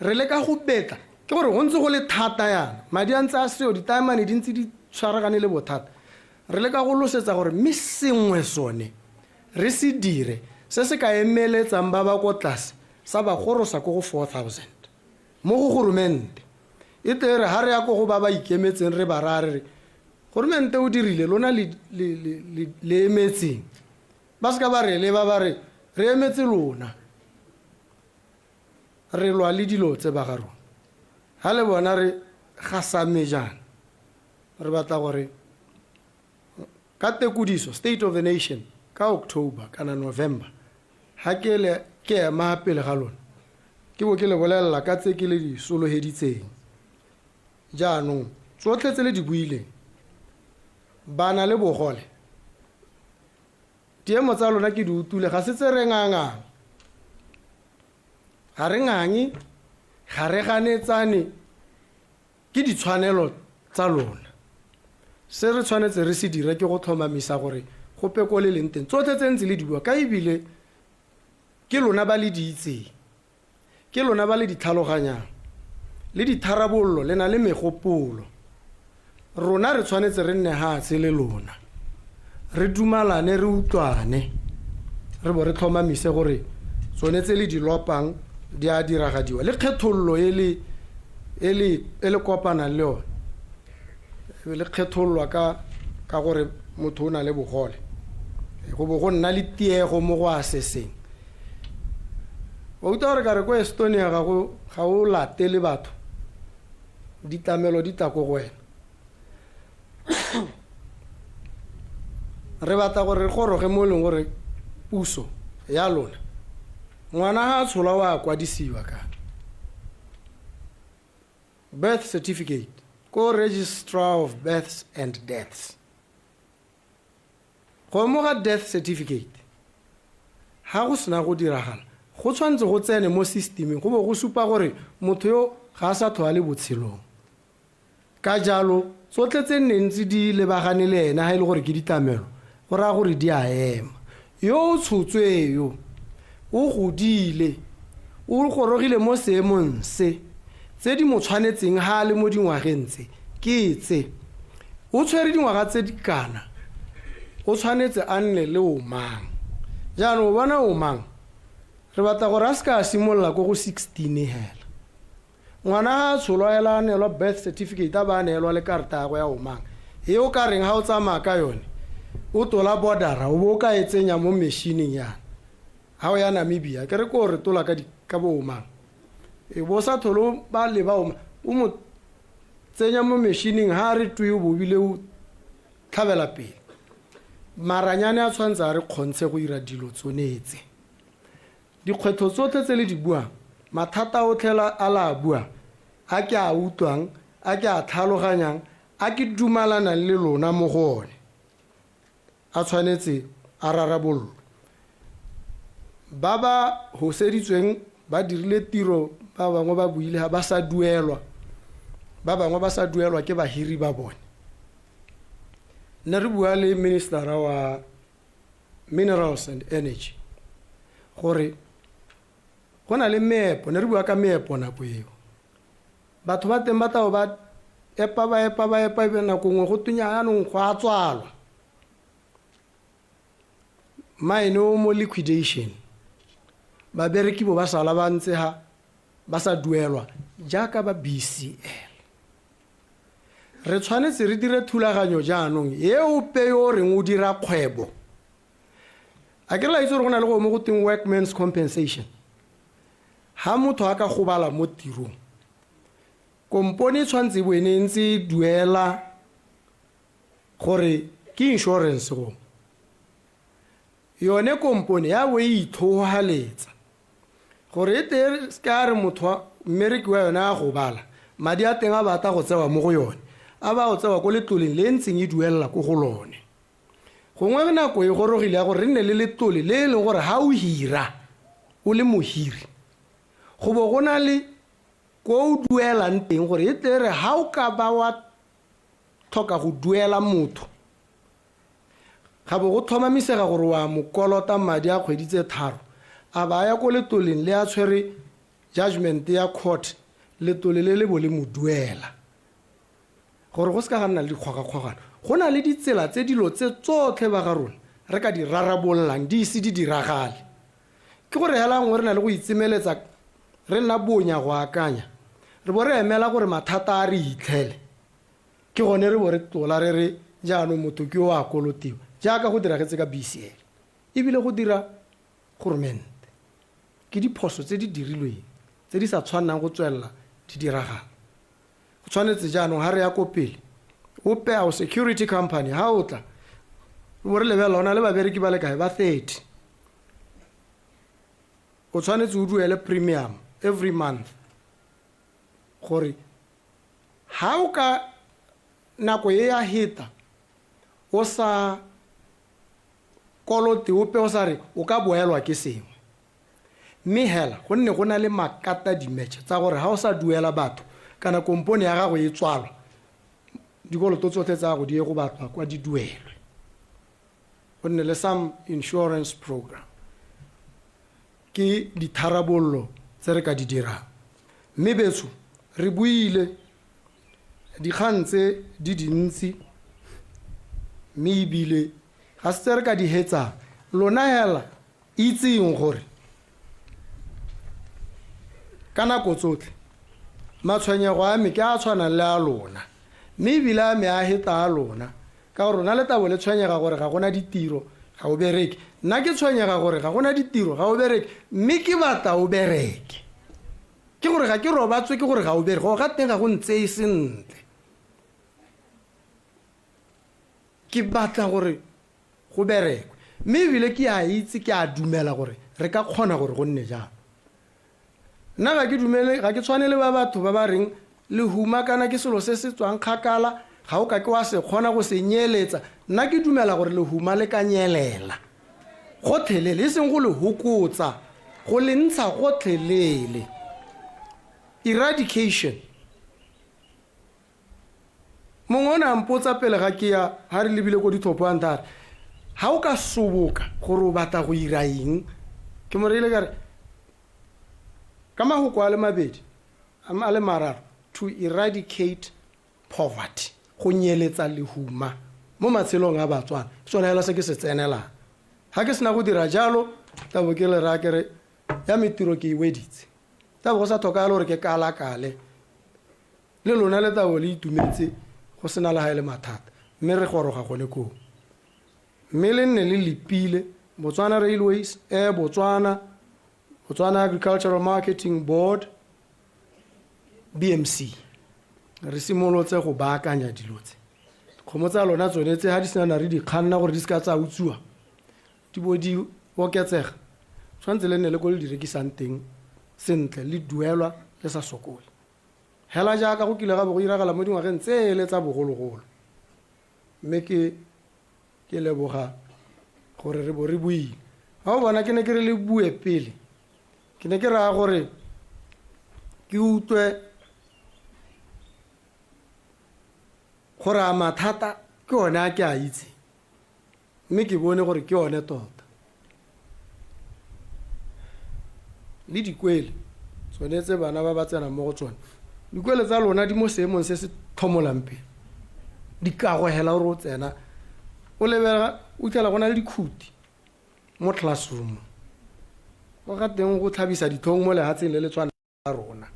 [SPEAKER 2] re le ka go betla ke gore go ntse go le thata yana madi a ntse a seo ditaemane di ntse di tshwaragane le bothata re le ka go losetsa gore mme sengwe sone re se dire se se ka emeletsang ba ba ko tlase sa ba gorosa ko go 4,000 mo go goromente e tere ha re ya ko go ba ba ikemetseng re ba rare goromente o dirile lona le emetseng ba se ka ba re le ba ba re emetse lona re lwa le dilo tse ba ga rona ha le bona re gasame jana re batla gore ka tekodiso State of the Nation ka October kana November ha ke ema pele ga lona ke bo ke le bolela ka tse ke le di soloheditseng jaanong tsotlhe tse le di buileng bana le bogole diemo tsa lona ke di utule ga se tse re ngangang ga re ngange ga re ganetsane ke ditshwanelo tsa lona se re tshwanetse re se dira ke go tlhomamisa gore go peko le leng teng tsotlhe tse ntse le di bua ka ebile ke lona ba le di itseng ke lona ba le di tlhaloganyang le ditharabollo le na le megopolo rona re tshwanetse re nne hatshe le lona re dumalane re utlwane re bo re tlhomamise gore tshwanetse le di lopang di a diragadiwa le kgethollo e le kopana le yone le kgethollwa ka gore motho o na le bogole go bo go nna le tiego mo go a seseng ba utlwa gore ka re ko Estonia ga o late le batho ditlamelo di tla ko go wena re batla gore re goroge mo leng gore puso ya lona ngwana ha tshola wa kwadisiwa ka birth certificate ko registrar of births and deaths go mo ga death certificate ha go sena go diragala go tshwantse go tsene mo systeming go bo go supa gore motho yo ga sa tlhoa le botshelong ka jalo tsotlhe tse ntse di lebagane le ena ha ile gore ke ditlamelo go ra gore di a ema yo o tshotsweyo o godile o gorogile mo seemong se tse di mo tshwanetseng ha le mo dingwageng tse ke tse o tshwere dingwaga tse di kana o tshwanetse a nne le o mang jaanong o bona o mang re batla gore a se ka simolla ko go 16 hela ngwana ha tsholwa ela nelwa birth certificate a ba neelwa le karata ya go ya o mang e o ka reng ha o tsamaya ka yone o tola bordera o bo ka e tsenya mo machining yana ha o ya Namibia ke re ko re tola ka boomang e bo sa tholo ba le ba o mo tsenya mo machining ha re twi o bobile o tlhabela pele maranyane a tshwantsa re khontshe go ira dilo tsonetse dikgwetho tsotlhe tse le di buang mathata o tlhela a la bua a ke a utlwang a ke a tlhaloganyang a ke dumalana le lona mo gone a tshwanetse a rarabollo ba ba hoseditsweng ba dirile tiro ba bangwe ba buile ha ba sa duelwa ba bangwe ba sa duelwa ke bahiri ba bone nna re bua le ministera wa minerals and energy gore go na le meepo ne re bua ka meepo nako eo batho ba teng ba tao ba epa be nako ngwe go tunya yanong go a tswalwa mine o mo liquidation ba bereki bo ba sala ba ntse ha ba sa duelwa jaaka ba BCL re tshwanetse re dire thulaganyo jaanong e o pe yo re ngo dira kgwebo a ke la itse re gona le go mo go teng workmen's compensation ha motho a ka gobala mo tirong kompone tshwantse bo ene ntse duela gore ke insurance go yone kompone ya bo ithohaletsa gore ete ska re motho mmereki wa yona a gobala madi a teng a bata go tsewa mo go yone a ba o tsewa ko letloleng le ntseng e duelela ko go lone gongwe re nako e gorogile ya gore re nne le letlole le e leng gore ha o hira o le mohiri go bo go na le ko o duelang teng gore e tle re ha o ka ba wa tlhoka go duela motho ga bo go thomamisega gore wa mo kolota madi a kgweditse tharo a ba ya ko letloleng le a tshwere judgment ya court letlole le bo le mo duela gore go se ka ga nna le dikgwagakgwagano go na le ditsela tse dilo tse tsotlhe ba ga rona re ka di rarabollang di ise di diragale ke gore hela ngwe re na le go itsemeletsa re nna bonya go akanya re bo re emela gore mathata a re itlhele ke gone re bo re tlola re re jaanong motho ke o a kolotiwa jaaka go diragetse ka BCL ebile go dira government ke diphoso tse di dirilweng tse di sa tshwanang go tswella di diragala go tshwanetse jaanong ha re ya ko pele o pe a security company ha o tla bo re lebela ona le babereki ba le kae ba 30 o tshwanetse o duele premium every month gore ha o ka nako e ya hita o sa koloti o pe o sa re o ka boelwa ke sengwe mme hela gonne go na le makata di match tsa gore ha o sa duela batho kana kompone ya gago e tswalwa dikoloto tsotlhe tsa go di go batho kwa di duelwe gonne le some insurance program ke ditharabollo tse re ka di dirang mme betso re buile dikgantse di dintsi mme ebile ga se re ka di hetsa lona hela itseng gore ka nako tsotlhe matshwenyego a me ke a tshwanang le a lona mme ebile a me a heta a lona ka gore rona le tabo le tshwenyega gore ga gona ditiro ga o bereke nna ke tshwenyega gore ga gona ditiro ga o bereke mme ke batla o bereke ke gore ga ke robatswe ke gore ga o bereke go ga teng ga go ntse e sentle ke batla gore go berekwe mme ebile ke a itse ke a dumela gore re ka kgona gore go nne jalo nna ga ke dumele ga ke tshwane le ba batho ba ba reng lehuma kana ke selo se se tswang kgakala ga o ka ke wa se kgona go se nyeletsa nna ke dumela gore lehuma le ka nyelela gotlhelele e seng go le hokotsa go le ntsha gotlhelele eradication mongwe o ne a mpotsa pele ga ke ya ga re lebile ko dithopo a ntare ga o ka soboka gore o batla go ira eng ke mo reile kare ka mahoko a le mabedi a le mararo to eradicate poverty go nyeletsa lehuma mo matshelong a batswana ke tsona hela se ke se tsenelang ga ke sena go dira jalo tabo ke le ra kere ya metiro ke iweditse tabo go sa tlhokagale gore ke kalakale le lona le tabo le itumetse go sena le ga e le mathata mme re goroga gone koo mme le nne le lepile Botswana Railways, Air Botswana, Botswana Agricultural Marketing Board, BMC. Re simolotse go baakanya dilo tse. Kgomo tsa lona tsone tse ha di sena re di kganna gore di ska tsa utsuwa. Di bo di oketsega. Tshwantse le nne le go le di rekisang teng sentle le duelwa le sa sokole. Hela jaaka go kile ga bo go iragala mo dingwageng tse le tsa bogologolo. Mme ke leboga gore re bo re bui. Ha o bona ke ne ke re le bue pele. Ke ne ke ra gore ke utwe gore a mathata ke one a ke a itse. Mme ke bone gore ke one tota. Le dikwele tsone tse bana ba tsena mo go tsone. Dikwele tsa lona di mo seemong se se thomolang pele. Di ka go hela gore o tsena o lebega o tla gona le dikhuti mo classroom. Go ga teng go tlhabisa dithong mo lehatseng le le tswana la rona.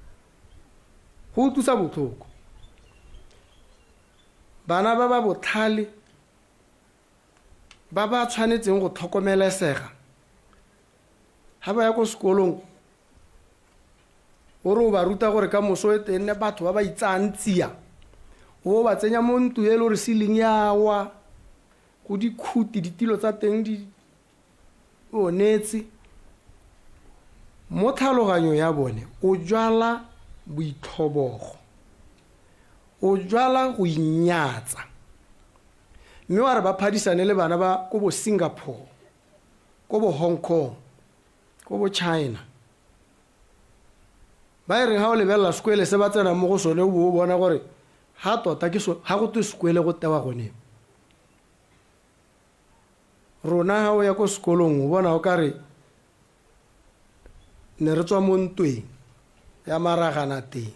[SPEAKER 2] Go tusa botlhoko. Bana ba ba botlhale ba ba tshwanetseng go tlhokomelesega ha ba ya ko sekolong o re o ba ruta gore ka moso e tenne batho ba ba itsang tsia o ba tsenya mo ntu e le gore ceiling ya wa go dikhuti ditilo tsa teng di onetse mo tlhaloganyo ya bone o jwala boithobogo o jwala go inyatsa mme wa re ba phadisane le bana ba ko bo Singapore ko bo Hong Kong ko bo China ba re ha o lebella sekwele se ba tsena mo go sone o bona gore ha tota ke so ha go te sekwele go tewa gone rona ha o ya ko sekolong o bona o kare ne re tswa mo ntweng ya maragana teng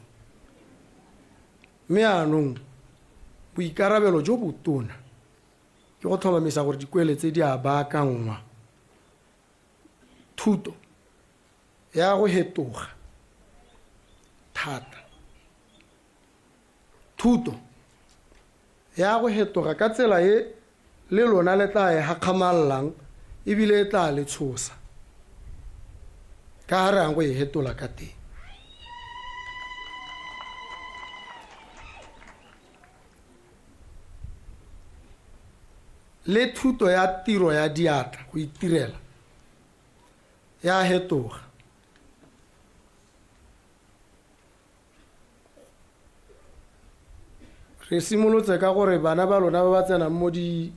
[SPEAKER 2] mme anong boikarabelo jo botona ke go tlhomamisa gore dikwele tse di a baakangwa thuto ya go hetoga thata thuto ya go hetoga ka tsela e le lona le tla e gakgamallang ebile e tla le tshosa ka re ang go e hetola ka teng le thuto ya tiro ya diatla go itirela ya hetoga re simolotse ka gore bana ba lona ba ba tsena mo di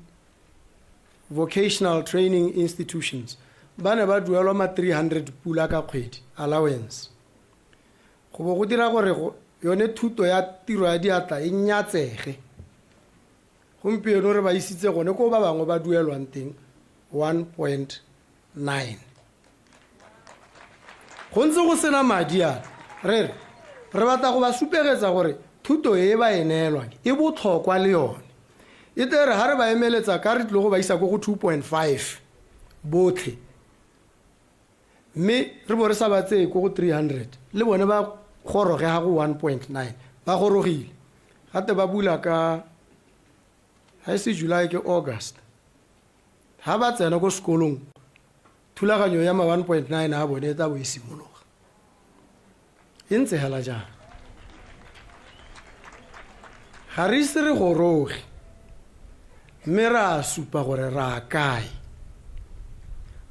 [SPEAKER 2] vocational training institutions ba ne ba duelwa ma 300 pula ka kgwedi allowance go bo go dira gore yone thuto ya tiro ya diatla e nyatsege gompieno re ba isitse gone ko ba bangwe ba duelwang teng 1.9 go ntse go sena madi a re batla go ba supegetsa gore thuto e ba enelwa e botlhokwa le yone e tere ha re ba emeletsa ka re tlile go ba isa go 2.5 botlhe mme re bo re sa ba tseye go 300 le bone ba goroge ha go 1.9 ba gorogile gate ba bula ka ha se July ke August ha ba tsena go sekolong thulaganyo ya ma 1.9 a bone e tla bo e simologa e ntse hela jang ga re se re goroge mme ra supa gore ra kae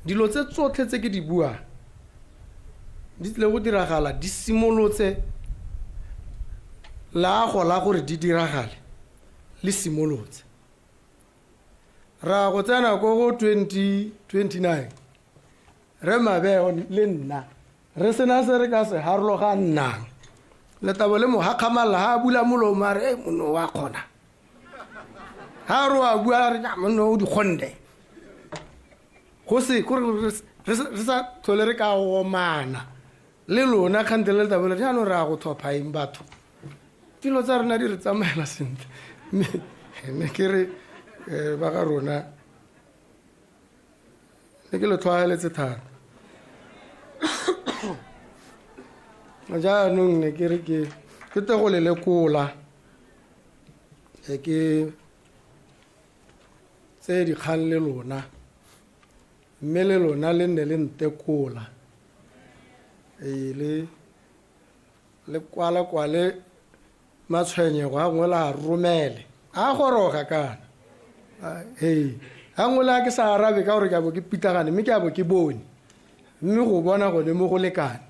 [SPEAKER 2] dilo tse tsotlhe tse ke di bua di tle go diragala di simolotse la go la gore di diragale le simolotse ra go tsena go 2029 re mabeo le nna re sena se re ka se harloga nnang le tabo le mo hakgamalla ha bula molomo a re mono wa kgona ha ro a bua re ja mono o di kgonde go se re sa tlhole re ka go mana le lona kgantele le tabo le ja no ra go thopa eng batho dilo tsa rena di re tsamaela sentle me ke re ba ga rona le ke le tlhoaeletse thata jaanong ne ke re ke te go le lekola ke tse di kgang le lona mme le lona le nne le ntekola le kwale matshwenyego a ngwe la romele a goroga kana a ngwe la ke sa arabe ka gore ke abo ke pitagane mme ke abo ke bone mme go bona gone mo go lekane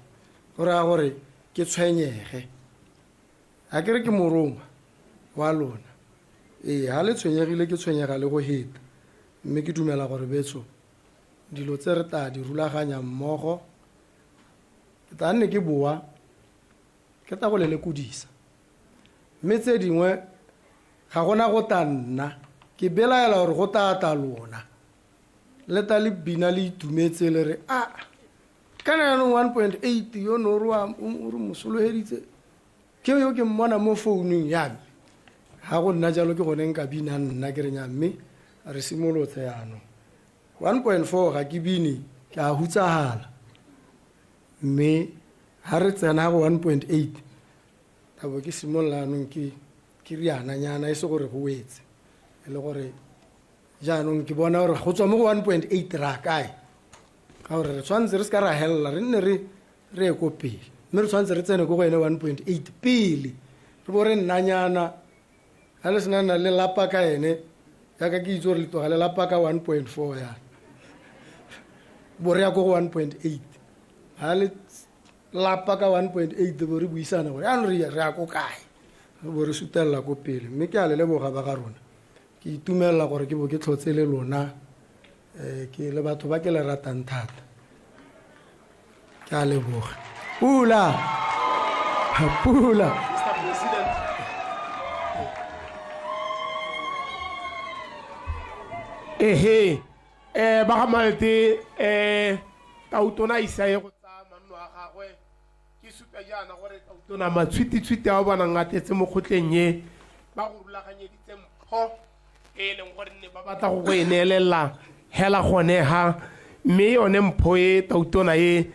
[SPEAKER 2] gore a gore ke tshwenyege a ke re ke morongwa wa lona ga le tshwenyegile ke tshwenyega le go heta mme ke dumela gore betso dilo tse re tla di rulaganya mmogo ke tla nne ke boa ke tla go le lekudisa mme tse dingwe ga gona go ta nna ke belaela gore go tata lona le ta le bina le itumetse le re ka nanong 1.8 yo no re mosologeditse ke yo ke mmona mo founung ya me ga go nna jalo ke gone nka bina nna ke re nya mme re simolotse yanong 1.4 ga ke bine ke a hutsagala mme ga re tsena go 1.8 tabo ke simolola anong ke riananyana e se gore go wetse e le gore jaanong ke bona gore go tswa mo go 1.8 ra kae ka gore re tshwanetse re se ka ra helela re nne re ye ko pele mme re tshwanetse re tsene ko go ene 1.8 pele re bo re nnanyana ga le senana le lapa ka ene yaka ke itse gore le toga le lapa ka 1.4 yana bo re ya ko go 1.8 ga le lapa ka 1.8 bo re buisana gore yaanong re ya ko kae re bo re sutelela ko pele mme ke a le leboga ba ga rona ke itumelela gore ke bo ke tlhotse le lona ke le batho ba ke le ratang thata ke a leboga pula
[SPEAKER 3] ba ga Malete tautona Isaia go tsa manno a gagwe ke supa jana gore tautona matshwiti a bona ngatetse mo khotleng ye ba go rulaganyeditse mpho e leng gore ne ba batla go enelela hela gone ha mme yone mpho e tautona e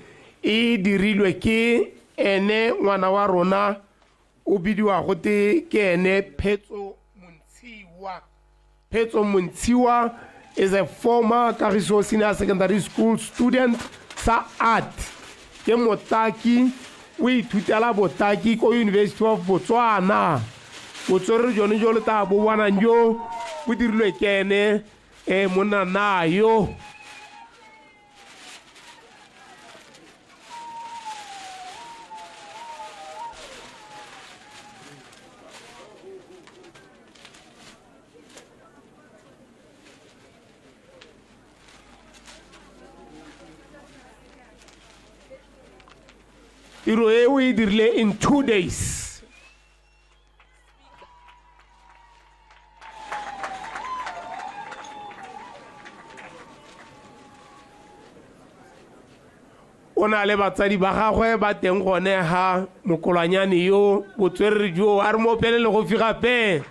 [SPEAKER 3] dirilwe ke ene ngwana wa rona o bidiwa gote ke ene Phetso Montshiwa is a former Kagiso Senior Secondary School student sa art ke motaki o ithutela botaki ko University of Botswana botswerere jone jo le ta bo bona njo bo dirilwe ke ene monna nayo tiro e o e dirile in 2 days. O na le batsadi ba gagwe ba teng gone ha mokolanyane yo botswerere jo a re mo pele le go figa pe.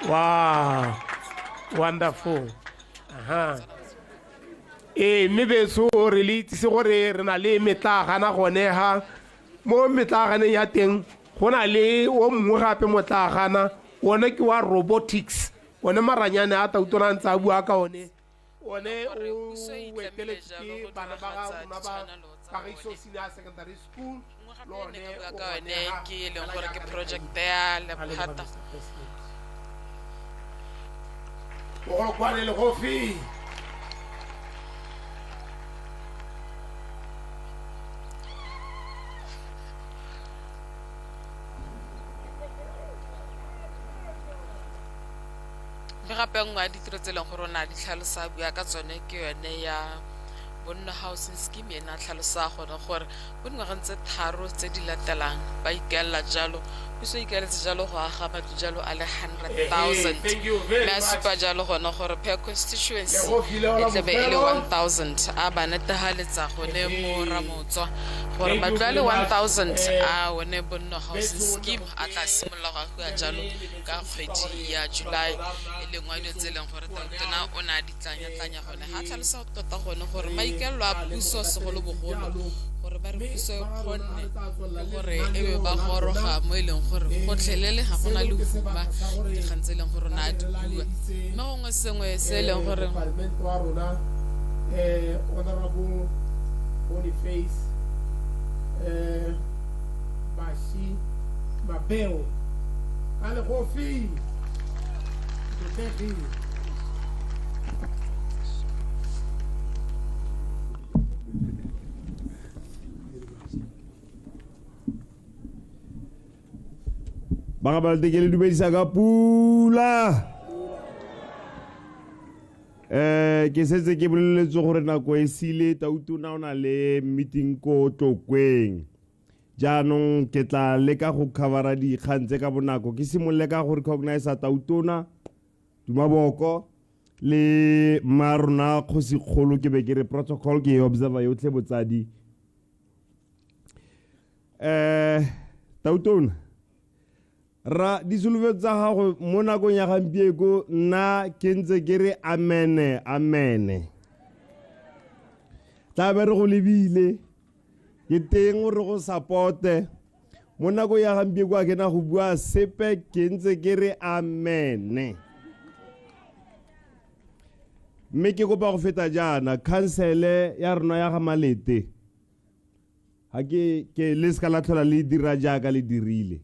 [SPEAKER 3] Wow, wonderful. Mme beso re le itse gore re na le metlagana gone ha mo metlaganeng ya teng go na le o mongwe gape motlagana one ke wa robotics one maranyane a tautona ntse a bua ka one o weteletse bana ba ga rona ba Kagiso Senior Secondary School lone
[SPEAKER 4] ka one ke le gore ke project ya lephata
[SPEAKER 3] go kwane le go fi
[SPEAKER 4] gape ngwe a ditiro tse leng gore o na di tlhalosa bua ka tsone ke yone ya bonna housing scheme ena tlhalosa gone gore bo dingwageng tse tharo tse di latelang ba ikaelela jalo puso ikaeletse jalo go aga matlo jalo a le 100,000 mme a supa jalo gone gore per constituency e tlebe e le 1,000 a ba netegaletsa gone mo Ramotswa gore matlo a le 1,000 a one bonna housing scheme a tla simolola go ya jalo ka kgwedi ya July e le ngwa dilo tse leng gore tautona o na di tlanya gone ga tlhalosa tota gone gore maikelo a puso segolobogolo gore ba re puso e kgonne gore e be ba goroga mo e leng gore gotlhelele ga gona le huma dikgang tse e leng gore na di bua mme gongwe sengwe se e leng gore
[SPEAKER 3] Honorable Boniface Bashi Mabeo ale go fi
[SPEAKER 5] Banga balde ke le dumedisa ka pula. Ke setse ke boleletse gore nako e sile Tautona o na le meeting ko Tlokweng. Jaanong ke tla leka go covera dikgang tse ka bonako ke simolle ka go recognize Tautona Dumaboko le marona Kgosikgolo ke be ke re protocol ke observer yotlhe botsadi. Tautona ra disolve tsa gago mo nakong ya gampieko nna ke ntse ke re amene tla be re go lebile ke teng gore go supporte mo nakong ya gampieko a kena go bua sepe ke ntse ke re amene mme ke kopa go feta jaana councile ya rona ya Gamalete ha ke le ska la tlhola le dira jaaka le dirile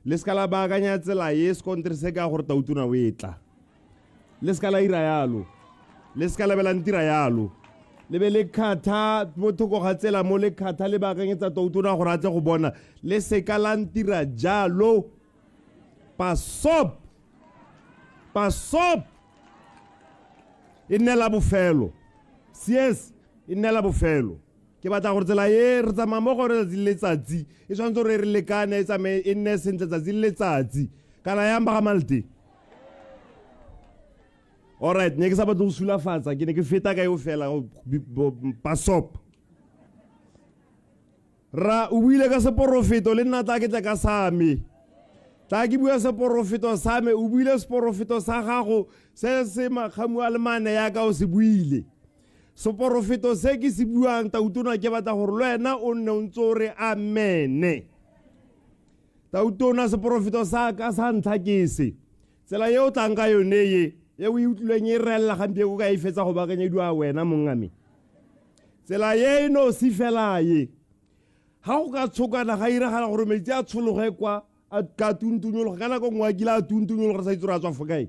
[SPEAKER 5] le ska la baakanya tsela yes kontre se ka gore Tautona o etla le ska la ira yalo le ska la bela ntira yalo le be le khatha mothoko ga tsela mo le khatha le baakanyetsa Tautona gore a tle go bona le se ka la ntira jalo pasop inela bofelo yes inela bofelo ke batla gore tsela ye re tsamaya mo gore letsatsi e tshwanetse gore re lekane e tsamaye e nne sentle tsatsi le letsatsi kana yamba Gamalete alright ne ke sa batla go sulafatsa ke ne ke feta ka yo fela pasop ra o buile ka seporofeto le nna tla ke tla ka same tla ke bua seporofeto same o buile seporofeto sa gago se makgamu a le mane ya ka o se buile seporofeto se ke se buang Tautona ke batla gore le wena o nne o ntse o re amene Tautona seporofeto sa ka sa ntlha ke se tsela ye o tlang ka yone ye o utlwileng e rela gampieko ka e fetsa go baakanyediwa wena mongame tsela ye no se fela ye ga go ka tshokana ga iragala gore metsi a tshologe kwa a ka tuntunyologa ka nako ngwe a kile a tuntunyologa re sa itse re a tswa fokae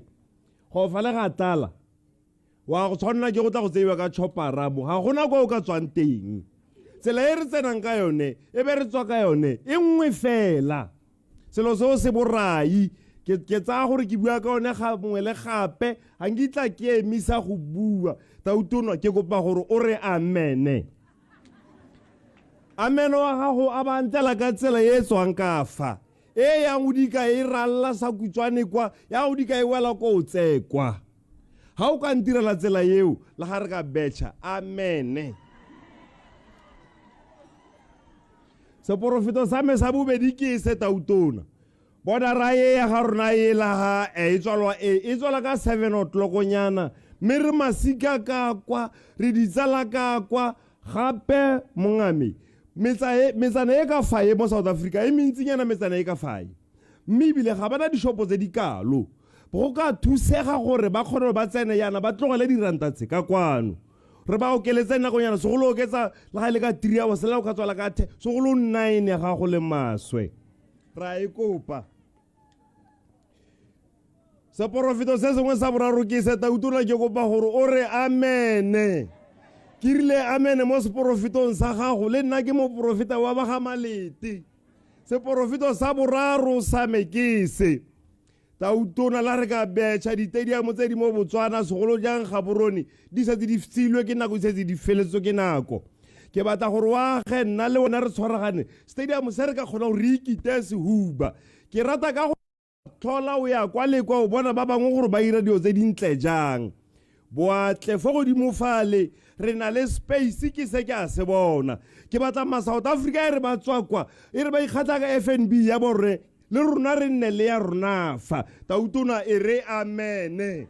[SPEAKER 5] go fa le ga tala wa go tshwanela ke go tla go tseiwa ka choparamo ga gona go o ka tswang teng tsela e re tsenang ka yone e be re tswa ka yone e nngwe fela selo seo se borai ke tsaya gore ke bua ka yone gangwe le gape ga nkitla ke emisa go bua Tautona ke kopa gore o re amene ameno wa gago a ba ntela ka tsela e tswang ka fa e yang o dika e ralla sa kutswane kwa ya o dika e wela ko o tsekwa ha o ka ntirela tsela yeo la ga re ka betšha amene seporofeto sa me sa bobedi ke se Tautona bona ra ye ya ga rona e la ga e tswala ka 7 o'clock nyana mme re masika ka kwa re ditsala ka kwa gape mongame metsana e ka fae mo South Africa e mentsinyana metsana e ka fae mme ebile ga bana dishopo tse di kalo go ka thusega gore ba kgone ba tsene yana ba tlogele diranta tse ka kwano re ba okeletse nakonyana segolo oketsa le ga le ka 3 hours le o ka tswala ka 10 segolo 9 ya ga go le maswe ra e kopa seporofeto se sengwe sa boraro ke se Tautona ke kopa gore o re amene ke rile amene mo seporofetong sa gago le nna ke mo profeta wa ba Gamalete seporofeto sa boraro sa me ke se Tautona la re ka betšha ditadiamo tse di mo Botswana segolo jang Gaborone di setse di silwe ke nako di setse di feletswe ke nako ke batla gore wa ge nna le wena re tshwaragane stadium se re ka kgona go re ikite sehuba ke rata ka go tlhola o ya kwa le kwa o bona ba bangwe gore ba ira dio tse dintle jang boatle fo godimo fale re na le space ke se ke a se bona ke batla ma South Africa e re ba tswa kwa e re ba ikgatla ka FNB ya borre le rona re nne le ya rona fa Tautona e re amene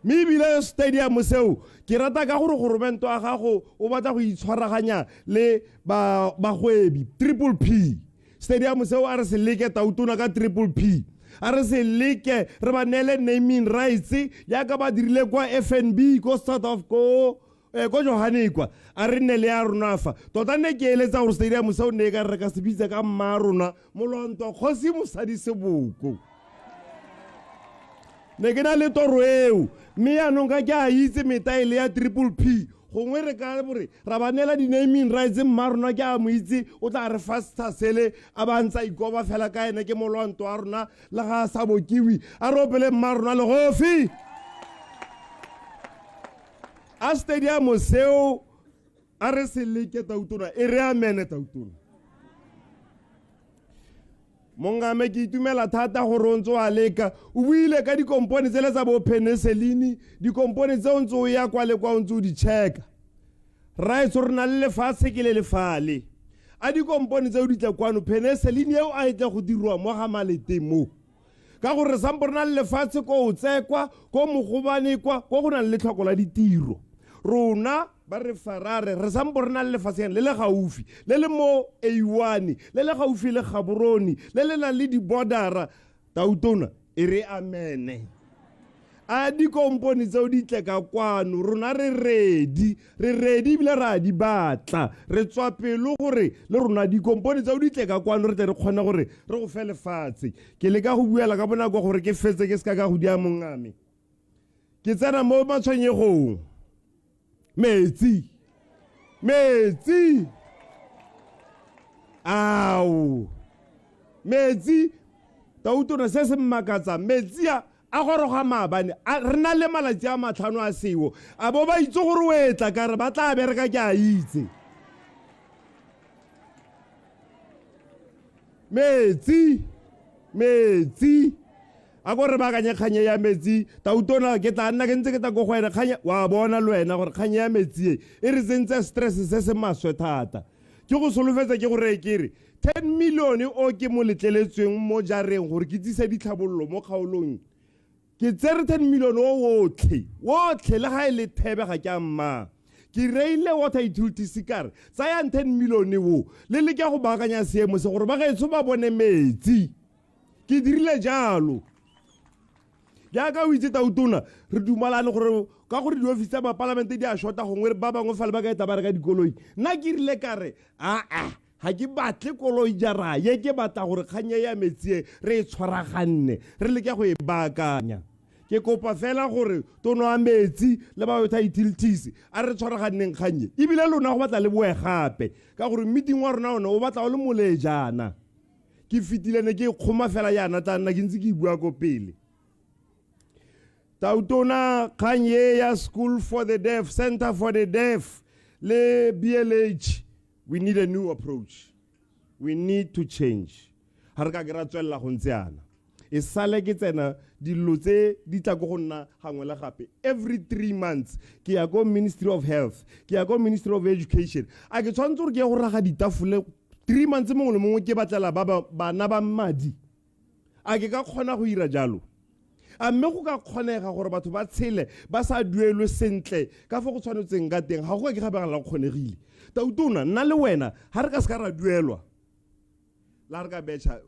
[SPEAKER 5] mme ebile stadium seo ke rata ka gore goromento a gago o batla go itshwaraganya le bagwebi Triple P stadium seo a re se leke Tautona ka Triple P a re se leke re ba neele naming rights yaka ba dirile kwa FNB ko South of ko Johannesburg a re nne le ya rona fa tota ne ke eletsa gore stadium seo ne ka re ka se bitsa ka mma rona Molonto Kgosi Mosadi Seboko ne ke na le toro eo mme yaanong ka ke a itse metaele ya Triple P gongwe re ka bore ra ba nela di-naming rights mma rona ke a mo itse o tla re fasta sele a ba ntsa ikoba fela ka ene ke Molwanto wa rona le ga sa bokiwi a re opele mma rona le gofi a stadium seo a re se leke Tautona e re amene Tautona Mongame ke itumela thata gore o ntse wa leka o buile ka dikompone tse le tsa bo penicillin dikompone tse o ntse o ya kwa le kwa o ntse o di checka right re na le lefatshe ke le lefale a dikompone tse o di tla kwano penicillin eo a etla go dirwa mo ga Maleteng mo ka gore sampo re na le lefatshe ko o tsekwa ko mogobane kwa go na le tlhoko la ditiro rona ba re Farare re sampo re na le lefatshe le le gaufi le le mo A1 le le gaufi le Gaborone le le na le di bordera Tautona e re amene a dikompone tseo di tle ka kwano rona re ready bile ra di batla re tswa pelo gore le rona dikompone tseo di tle ka kwano re tle re kgona gore re go fe lefatshe ke le ka go buela ka bonako gore ke fetse ke ska ka go dia mongame ke tsena mo matshwenyegong metsi au metsi Tautona se se mmakatsa metsi a goroga maabane re na le malatsi a matlhano a seo a bo ba itse gore o etla ka re ba tla bereka ke a itse metsi a go re bakanye kganye ya metsi Tautona ke tla nna ke ntse ke tla go go ena kganye wa bona le wena gore kganye ya metsi e re tsentse stress se se maswe thata ke go solofetsa ke gore ke re 10 million o ke mo letleletsweng mo jareng gore ke tsise ditlhabololo mo kgaolong ke tsere 10 million o wotlhe le ga e le thebe ga ke a mma ke reile water utility sikare tsaya 10 million wo le le ke go baakanya seemo se gore ba gaetso ba bone metsi ke dirile jalo jaaka o itse Tautona re dumalane gore ka gore di-office tsa mapalamente di a shota gongwe ba bangwe fale ba ka eta ba reka dikoloi nna ke rile kare ga ke batle koloi jara ye ke batla gore kganye ya metsi re e tshwaraganne re le ke go e baakanya ke kopa fela gore tono a metsi le ba water utilities a re tshwaraganneng kganye ebile lona go batla le boe gape ka gore meeting wa rona ona o batla o le molejana ke fitilene ke kgoma fela yana tla nna ke ntse ke bua ko pele Tautona kganye ya School for the Deaf, Center for the Deaf, le BLH, we need a new approach. We need to change. Harka ke ra tswella go ntseana. E sale ke tsena dilo tse di tla go nna gangwe le gape. Every 3 months ke ya go Ministry of Health, ke ya go Ministry of Education. A ke tshwantse gore ke go raga ditafole 3 months mongwe le mongwe ke batlela bana ba madi. A ke ka kgona go ira jalo. A mme go ka kgonega gore batho ba tshele ba sa duelwe sentle ka fo go tshwanetseng ka teng ga go ke ga ba la kgonegile Tautona nna le wena ha re ka se ka ra duelwa la re ka betšha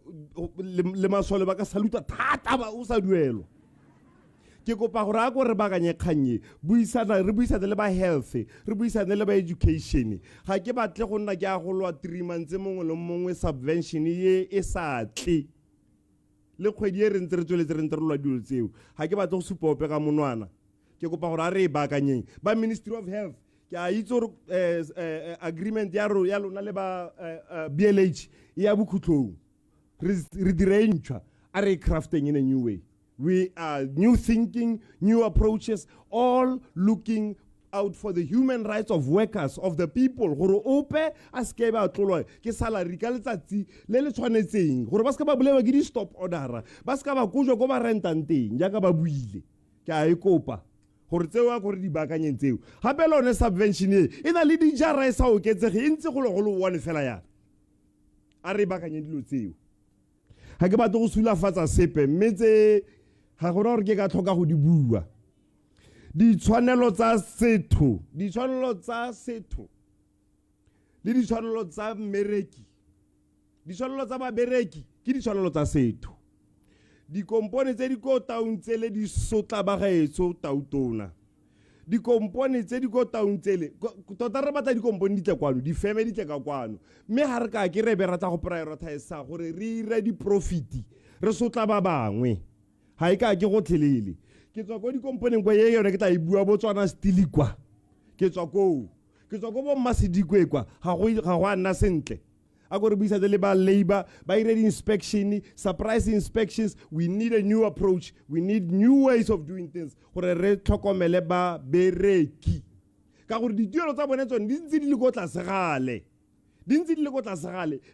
[SPEAKER 5] le masole ba ka saluta thata ba o sa duelwa ke kopa gore a go re bakanye kganye re buisane le ba health re buisane le ba education ga ke batle go nna ke a go lwa 3 months mongwe le mongwe subvention ye e sa tle le kgwedi e re ntse re tsweletse re ntse re lwa dilo tseo ga ke batla go supa ope ka monwana ke kopa gore a re e baakanyeng ba Ministry of Health ke a itse gore agreement ya lona le ba BLH ya bokhutlong re dire ntšhwa a re crafting in a new way. We are new thinking, new approaches, all looking out for the human rights of workers, of the people. Gore ope a ske ba tlolwa ke salary ka letsatsi le le tshwanetseng gore ba ska ba bolewa ke di stop order ba ska ba kujwa go ba rentang teng jaaka ba buile ke a e kopa gore tseo a gore di baakanyeng tseo gape le one subvention e na le dijara e sa oketsege e ntse go le one fela yana a re baakanyeng dilo tseo ga ke batle go sulafatsa sepe mme tse ga gona gore ke ka tlhoka go di bua ditshwanelo tsa setho le ditshwanelo tsa mmereki ditshwanelo tsa babereki ke ditshwanelo tsa setho dikompone tse di ko taung tsele di sotla ba gaetso tautona dikompone tse di ko taung tsele tota re batla dikompone di tle kwano difeme di tle ka kwano mme ga re ka ke re be rata go prioritize gore re ire di-profiti re sotla ba bangwe ga e ka ke go tlhelele ke tswa ko dikomponeng kwa ye yone ke tla e bua Botswana stili kwa ke tswa ko bo Mmasedikwe kwa ga go a nna sentle a go re buisane le ba labor ba ire di-inspection surprise inspections. We need a new approach, we need new ways of doing things gore re tlhokomele ba bereki ka gore dituelo tsa bone tsone di ntse di le ko tlasegale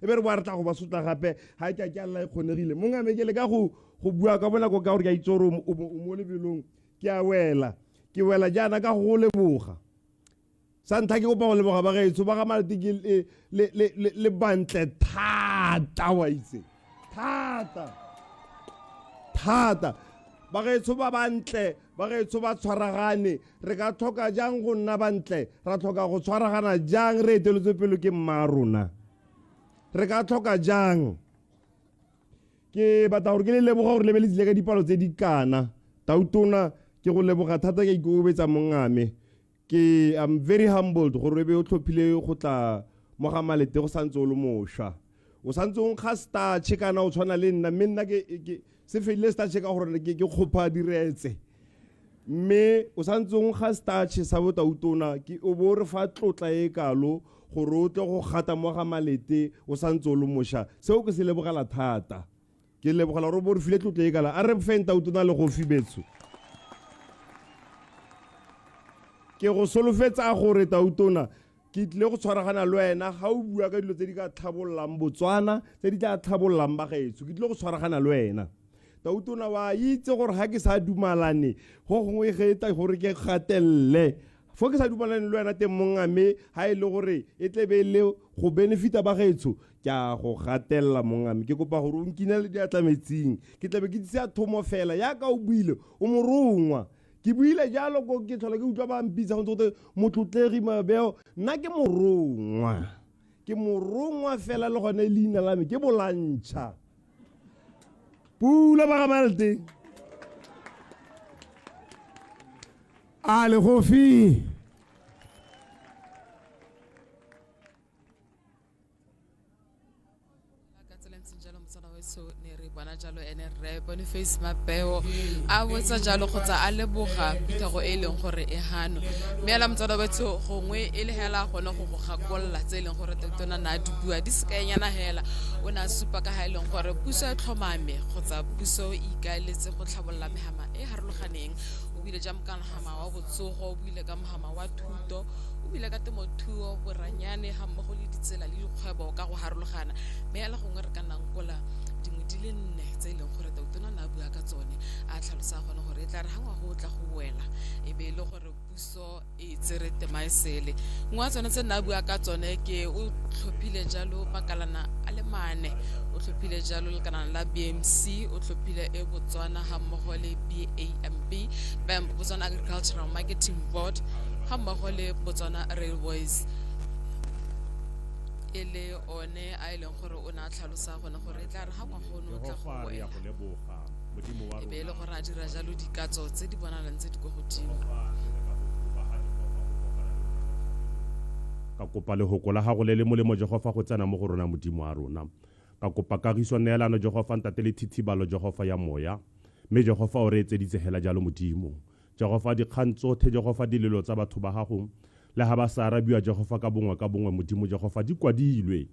[SPEAKER 5] e be re ba re tla go ba sotla gape ga ke a alla e kgonegile mongamekele ka go bua ka bonako ka gore ke a itse gore o mo lebelong ke wela jaana ka go leboga sa ntlha ke kopa go leboga ba gaetso ba ga Malete le bantle thata wa itse thata ba gaetso ba bantle ba gaetso ba tshwaragane re ka tlhoka jang go nna bantle ra tlhoka go tshwaragana jang re eteletswe pelo ke mma rona re ka tlhoka jang ke batla gore ke le leboga gore lebe le tsile ka dipalo tse di kana tautona ke go leboga thata ke ikobetsa mongame ke I'm very humbled gore be o tlhophile go tla mo ga Malete go santse o le mošwa o santse o nkga starch kana o tshwana le nna mme nna ke se feile starch ka gore ke kgopha diretse mme o santse o nkga starch sa botautona ke o bo re fa tlotla e kalo gore o tle go gata mo ga Malete o santse o le mošwa seo ke se lebogela thata ke lebogela gore bo re file tlotla e kala a re feng tautona le go fibetso ke go solofetsa gore tautona ke tle go tshwaragana le wena ga o bua ka dilo tse di ka tlhabollang Botswana tse di tla tlhabollang ba gaetso ke tle go tshwaragana le wena tautona wa itse gore ga ke sa dumalane go gongwe ge eta gore ke gatelle fo ke sa dumalane le wena teng mongame ha e le gore e tlebe le go benefita ba gaetso ke a go gatella mongame ke kopa gore o nkine le diatlametsing ke tlabe ke ditse a thomo fela ya ka o buile o morongwa ke buile jalo go ke tlhola ke utlwa ba mpitsa go ntse motlotlegi mabeo nna ke morongwa fela le gone leina la me ke bolantšha pula ba ga Malete
[SPEAKER 3] a le gofi
[SPEAKER 4] jalo ene re Boniface Mapeo a botsa jalo kgotsa a leboga phetogo e leng gore e hano mme ala motsana betso gongwe e le hela gona go gakolla tse leng gore tautona na di bua di sekaenyana hela o na supa ka ha e leng gore puso e tlhomame kgotsa puso e ikaeletse go tlhabolla mehama e harologaneng o bile jam ka mahama wa botsogo o bile ka mahama wa thuto o bile ka temothuo boranyane ha mmogo le ditsela le dikgwebo ka go harologana mme ala gongwe re ka nang kola dingwe di le nne tse e leng gore tautona na bua ka tsone a tlhalosa gone gore e tla re gangwa go tla go wela e be e le gore puso e tsere temaesele ngwe wa tsone tse nna bua ka tsone ke o tlhophile jalo makalana a le mane o tlhophile jalo lekanana la BMC o tlhophile e Botswana ha mmogo le BAMB Botswana Agricultural Marketing Board ha mmogo le Botswana Railways ele one a ileng gore o na tlhalosa gone gore e tla re ha ngwa go no tla go wela e be le gore a dira jalo dikatso tse di bonalang tse di go godimo
[SPEAKER 6] ka kopa le hokola ha go le molemo Jehova go tsena mo go rona modimo wa rona ka kopa kagiso neelano Jehova ntate le thithibalo Jehova ya moya mme Jehova o re etseditse hela jalo modimo Jehova di kgantso the Jehova dilelo tsa batho ba gago le ha ba sa arabiwa Jehova ka bongwe modimo Jehova di kwadilwe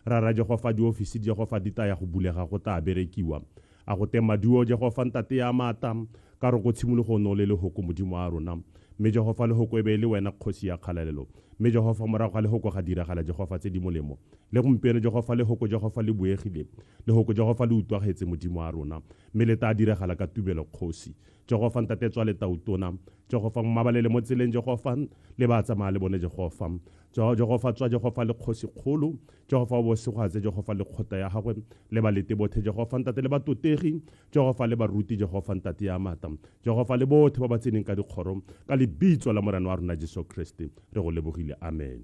[SPEAKER 6] ra Jehova di ofisi Jehova di taya go bulega go ta berekiwa a go tema duo Jehova ntate ya mata ka re go tshimologo no le hoko modimo wa rona mme Jehova le hoko e be le wena kgosi ya kgalalelo mme Jehova morago ga le hoko ga diragala Jehova tse di molemo le gompieno Jehova le hoko Jehova le buegile le hoko Jehova le utwagetse modimo wa rona mme le ta diragala ka tubelo kgosi Jehova ntate tswa le tautona Jehova mmabalele mo tseleng Jehova le ba tsamaya le bone Jehova Jehova tswa Jehova le kgosi kgolo Jehova bo se gwa tse Jehova le khota ya gagwe le ba lete bothe Jehova ntate le batotegi Jehova le baruti Jehova ntate ya mata Jehova le bothe ba ba tseneng ka dikgoro ka lebitso la morana wa rona Jesu Kriste re go lebogile amen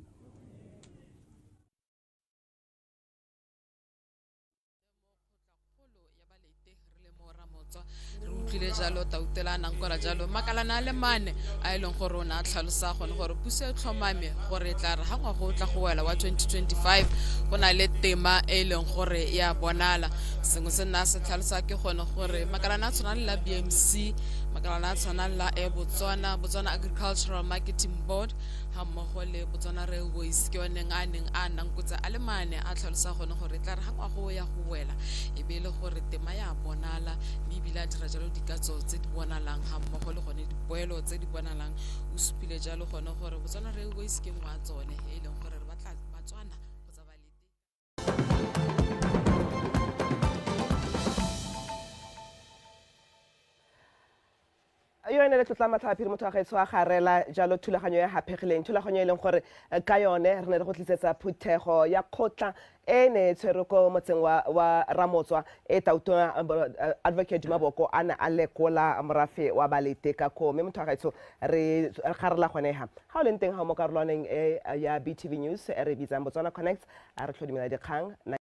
[SPEAKER 4] supile jalo tautela nankora jalo makalana le mane a ileng gore o na tlhalosa gone gore puso e tlhomame gore tla re hangwa go tla go wela wa 2025 go na le tema e leng gore ya bonala sengwe se nna se tlhalosa ke gone gore makalana a tshwana le la BMC makalana a tshwana le la Botswana Agricultural Marketing Board ha mmogo le Botswana Railways ke one a neng a nankotse a le mane a tlhalosa gone gore tla re hangwa go ya go wela e be le gore tema ya bonala mme ebile a dira jalo dikatso tse di bonalang ha mmogo le gone dipoelo tse di bonalang o supile jalo gone gore Botswana Railways ke ngwa tsone e leng gore re batla Batswana go tsa balete
[SPEAKER 7] yo ene le tlotla matlhapi re motho wa gaetsho a garela jalo thulaganyo ya hapegileng thulaganyo e leng gore ka yone re ne re go tlisetsa phuthego ya kgotla e ne tshwere ko motseng wa Ramotswa e tautona advocate Maboko a ne a lekola morafe wa balete ka ko mme motho wa gaetsho re garela gone ha o leng teng ha mo karolwaneng ya BTV News re bitsang Botswana Connect a re tlhodimela dikgang